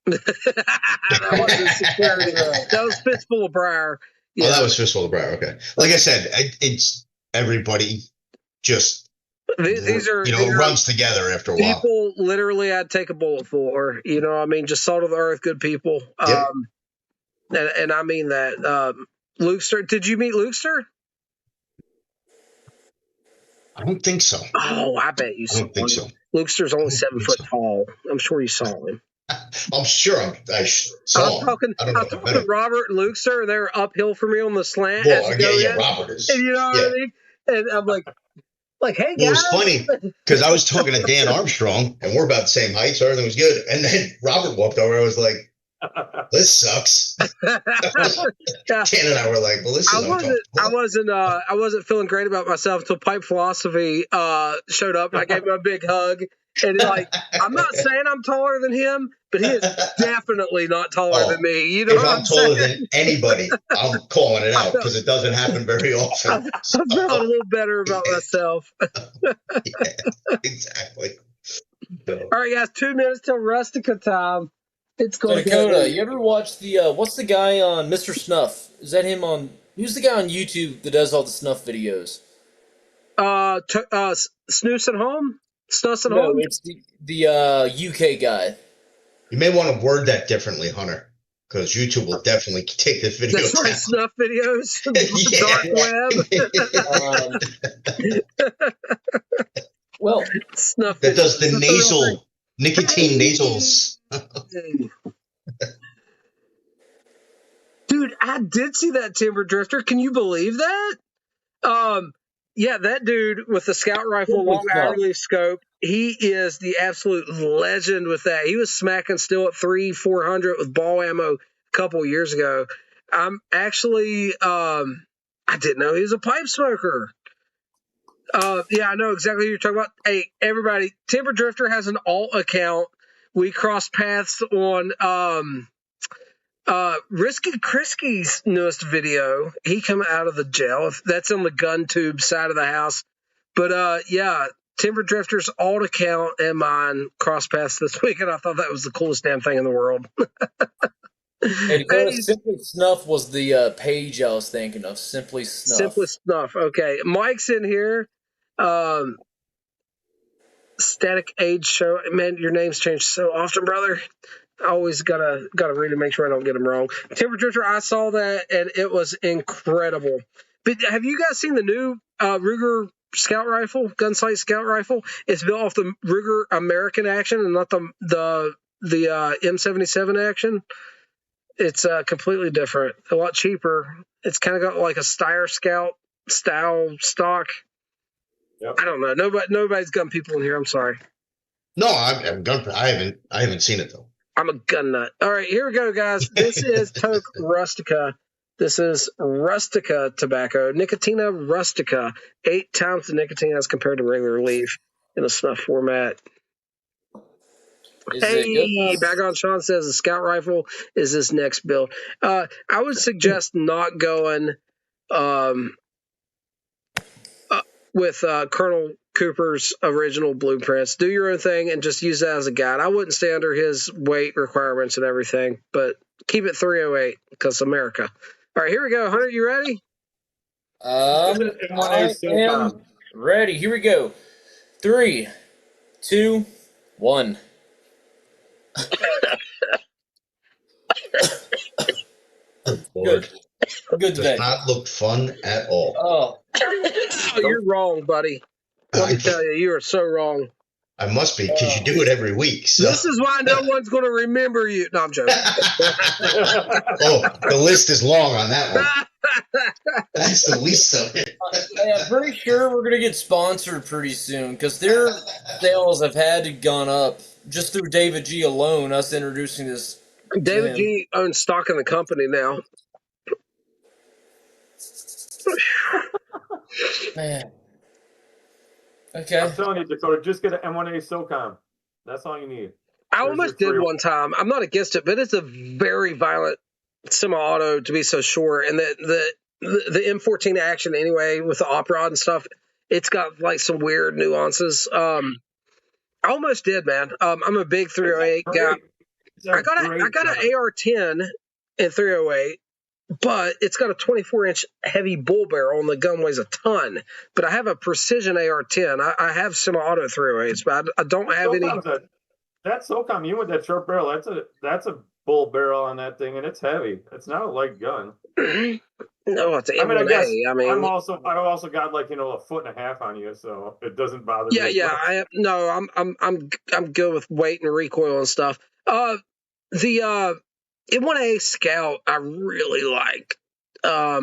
That wasn't security. That was fistful of Briar. Oh, that was Fistful of Briar. Okay. Like I said, it's everybody just These are runs together after a while. people literally I'd take a bullet for. I mean, just salt of the earth, good people. Yep. And I mean that. Lukester, did you meet Lukester? I don't think so. Oh, I bet you I saw don't think him. so. Lukester's only 7 think foot so. tall. I'm sure you saw him. I'm sure I saw him. I don't know. I was talking to Robert and Lukester, and they were uphill for me on the slant. Well, yeah, Robert is. And you know what I mean? And I'm like, hey, guys. It was funny because I was talking to Dan Armstrong, and we're about the same height, so everything was good. And then Robert walked over. I was like, "This sucks." Dan and I were like, "Well, this is uncomfortable." I wasn't feeling great about myself until Pipe Philosophy showed up. I gave him a big hug, and I'm not saying I'm taller than him, but he is definitely not taller than me. You know, if I'm taller than anybody, I'm calling it out because it doesn't happen very often. So. I felt a little better about myself. Yeah, exactly. So. All right, guys, 2 minutes till Rustica time. It's So going Dakota, you ever watch the what's the guy on Mr. Snuff? Is that him on? Who's the guy on YouTube that does all the snuff videos? Snooze at home. Snus at No, home. it's the UK guy. You may want to word that differently, Hunter, because YouTube will definitely take this video That's down. right, snuff videos, dark web. Well, snuff. That does the nasal nicotine nasals. Dude, I did see that Timber Drifter. Can you believe that? Yeah, that dude with the scout rifle, long hourly scope, he is the absolute legend with that. He was smacking still at 300-400 with ball ammo a couple years ago. I'm actually, I didn't know he was a pipe smoker. Yeah, I know exactly what you're talking about. Hey, everybody, Timber Drifter has an alt account. We crossed paths on Risky Krisky's newest video. He come out of the jail. That's on the gun tube side of the house. But yeah, Timber Drifter's alt account and mine crossed paths this week, and I thought that was the coolest damn thing in the world. Hey, Dakota, Simply Snuff was the page I was thinking of. Simply Snuff. Simply Snuff. Okay, Mike's in here. Static Age Show. Man, your name's changed so often, brother. I always gotta read to make sure I don't get them wrong. Timber Drifter, I saw that and it was incredible. But have you guys seen the new Ruger Scout Rifle, Gunsight Scout Rifle? It's built off the Ruger American action and not the M77 action. It's completely different, a lot cheaper. It's kind of got like a Steyr Scout style stock. Yep. I don't know. Nobody's gun people in here. I'm sorry. No, I'm gun. I haven't seen it though. I'm a gun nut. All right, here we go, guys. This is Toke Rustica. This is Rustica tobacco, Nicotina Rustica. 8 times the nicotine as compared to regular leaf in a snuff format. Hey, Back on Sean says the Scout Rifle is his next build. I would suggest not going with Colonel Cooper's original blueprints. Do your own thing and just use that as a guide. I wouldn't stay under his weight requirements and everything, but keep it 308 because America. All right, here we go. Hunter, you ready? I am ready. Here we go. 3, 2, 1. Lord. Good today. Does not look fun at all. Oh, you're wrong, buddy. Let me tell you, you are so wrong. I must be because you do it every week. So. This is why no one's going to remember you. No, I'm joking. Oh, the list is long on that one. That's the least of it. I'm pretty sure we're going to get sponsored pretty soon because their sales have had to gone up just through David G alone, us introducing this. David G owns stock in the company now. Man. Okay. I'm telling you, Dakota, just get an M1A SOCOM. That's all you need. I almost did one time. I'm not against it, but it's a very violent semi-auto to be so short. And the M14 action anyway with the op rod and stuff, it's got like some weird nuances. I almost did, man. I'm a big 308 guy. I got an AR-10 in 308, but it's got a 24-inch heavy bull barrel, and the gun weighs a ton. But I have a precision AR-10. I have semi-auto 308s, but I don't have any. That's SOCOM. You with that short barrel. That's a bull barrel on that thing, and it's heavy. It's not a light gun. No, it's an M1A. I also got like a foot and a half on you, so it doesn't bother me. Yeah. I'm good with weight and recoil and stuff. The M1A Scout I really like. I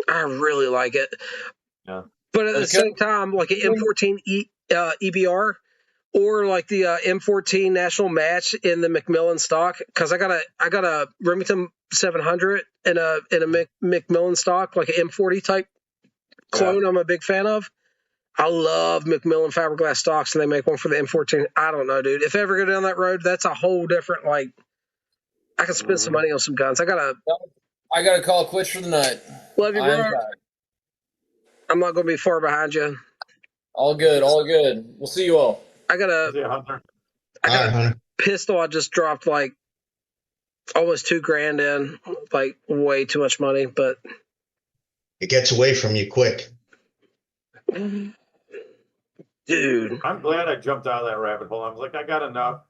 really like it. Yeah. But at the same time, like an M14 EBR or like the M14 National Match in the McMillan stock, because I got a Remington 700 and a McMillan stock, like an M40 type clone. I'm a big fan of. I love McMillan fiberglass stocks, and they make one for the M14. I don't know, dude. If I ever go down that road, that's a whole different, like, I can spend some money on some guns. I gotta call it quits for the night. Love you, bro. I'm not gonna be far behind you. All good. We'll see you all. I got a pistol I just dropped like almost $2,000 in, like way too much money, but it gets away from you quick. Dude. I'm glad I jumped out of that rabbit hole. I was like, I got enough.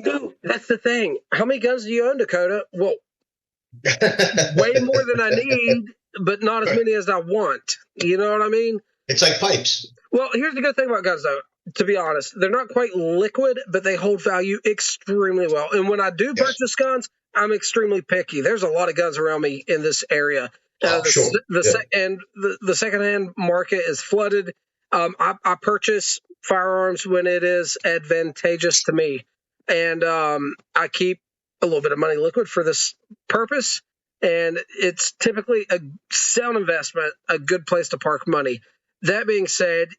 Dude, that's the thing. How many guns do you own, Dakota? Well, way more than I need, but not as many as I want. You know what I mean? It's like pipes. Well, here's the good thing about guns, though. To be honest, they're not quite liquid, but they hold value extremely well. And when I do purchase guns, I'm extremely picky. There's a lot of guns around me in this area. The secondhand market is flooded. I purchase firearms when it is advantageous to me. And I keep a little bit of money liquid for this purpose. And it's typically a sound investment, a good place to park money. That being said,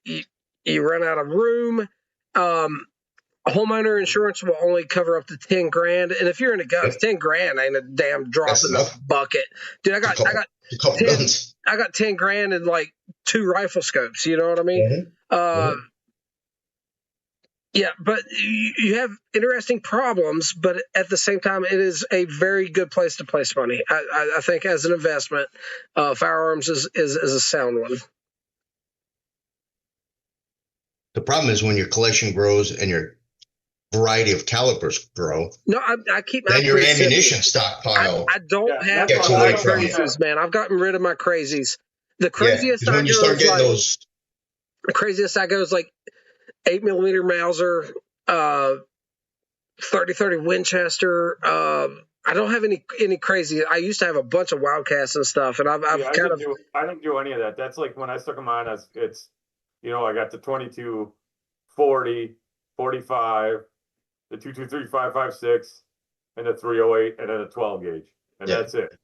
you run out of room. Homeowner insurance will only cover up to $10,000, and if you're into guns, $10,000 ain't a damn drop in the bucket, dude. I got $10,000 in like 2 rifle scopes. You know what I mean? Yeah, but you have interesting problems, but at the same time, it is a very good place to place money. I think as an investment, firearms is a sound one. The problem is when your collection grows and your variety of calibers grow. No, I keep then your ammunition stockpile. I don't have crazies, man. I've gotten rid of my crazies. The craziest I go is the craziest I go is like 8mm Mauser, 30-30 Winchester. I don't have any crazy. I used to have a bunch of Wildcats and stuff, and I didn't do any of that. That's like when I stuck them on. It's I got the 22, 40, 45, the 223, 5.56, and the 308, and then a 12 gauge, and that's it.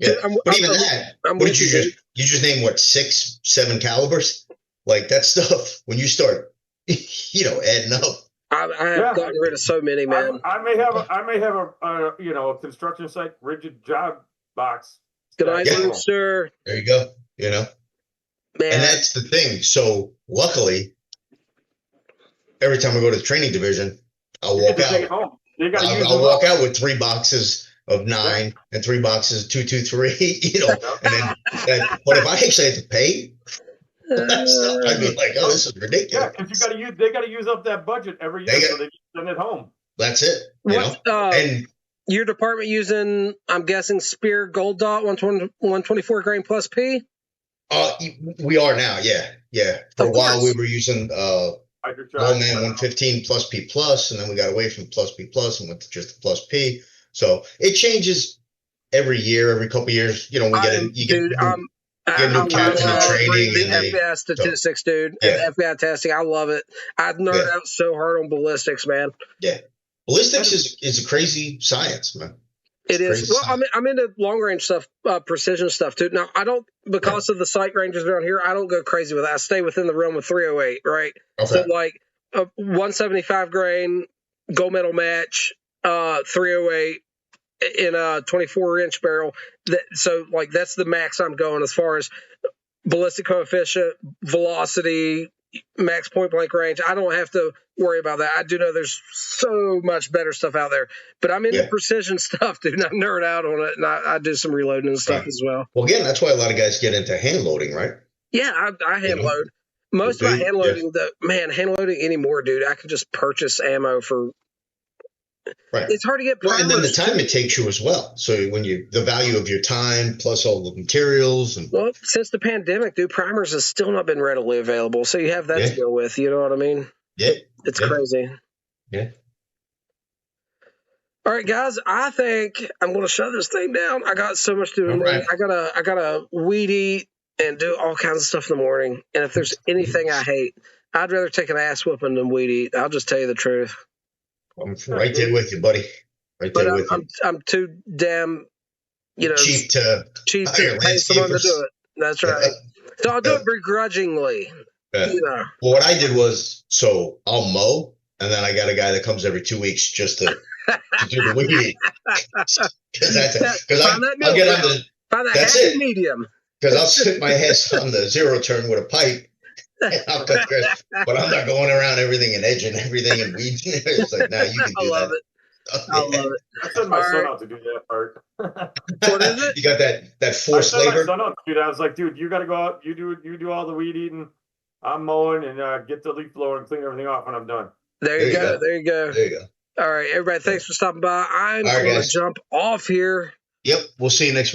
Yeah, but even that, what did you just name? What 6, 7 calibers? Like that stuff. When you start, adding up. I have gotten rid of so many, man. I may have a construction site rigid job box. Good idea, sir. There you go. Man. And that's the thing. So luckily, every time I go to the training division, I'll walk out. I'll walk out with 3 boxes of 9 and 3 boxes of 223. And then. But if I actually had to pay that stuff, I'd be like, "Oh, this is ridiculous." Yeah, because they got to use up that budget every year, so they send it home. That's it. And your department using, I'm guessing, Spear Gold Dot 124 grain plus P. We are now, yeah. For a while, we were using Lowman 115 plus P plus, and then we got away from plus P plus and went to just the plus P. So it changes every year, every couple of years. You get new captain and training. The FBI statistics, dude. And FBI testing, I love it. I nerd out so hard on ballistics, man. Yeah, ballistics is a crazy science, man. It is. Well, I'm into long range stuff, precision stuff too. Now, I don't, because of the sight ranges around here, I don't go crazy with that. I stay within the realm of 308, right? Okay. So like a 175 grain gold medal match, 308 in a 24-inch barrel. So like that's the max I'm going as far as ballistic coefficient, velocity, max point blank range. I don't have to worry about that. I do know there's so much better stuff out there, but I'm into precision stuff, dude. I nerd out on it, and I do some reloading and stuff as well. Well, again, that's why a lot of guys get into hand loading, right? Yeah, I hand load. Most of my hand loading, hand loading anymore, dude. I can just purchase ammo for. Right. It's hard to get. Well, and then the time it takes you as well. So when the value of your time plus all the materials and. Well, since the pandemic, dude, primers has still not been readily available. So you have that to go with. You know what I mean? Yeah. It's crazy. Yeah. All right, guys. I think I'm going to shut this thing down. I got so much to do. Right. I gotta weed eat and do all kinds of stuff in the morning. And if there's anything I hate, I'd rather take an ass whooping than weed eat. I'll just tell you the truth. I'm right there with you, buddy. Right there with you. I'm too damn, cheap to pay someone to do it. That's right. So I'll do it begrudgingly. Well, what I did was, so I'll mow, and then I got a guy that comes every 2 weeks just to do the weed. Because I'll get on the. Find that happy medium. Because I'll stick my ass on the zero turn with a pipe. I'll cut grass, but I'm not going around everything and edging everything and weeding. It's like, nah, you can do I love that. It. I love it. I sent my son out to do that part. What is it? You got that forced I sent labor? my son out, dude. I was like, dude, you got to go out. You do all the weed eating. I'm mowing and get the leaf blower and clean everything off when I'm done. There you go. There you go. There you go. All right, everybody. Thanks for stopping by. I'm going to jump off here. Yep. We'll see you next week.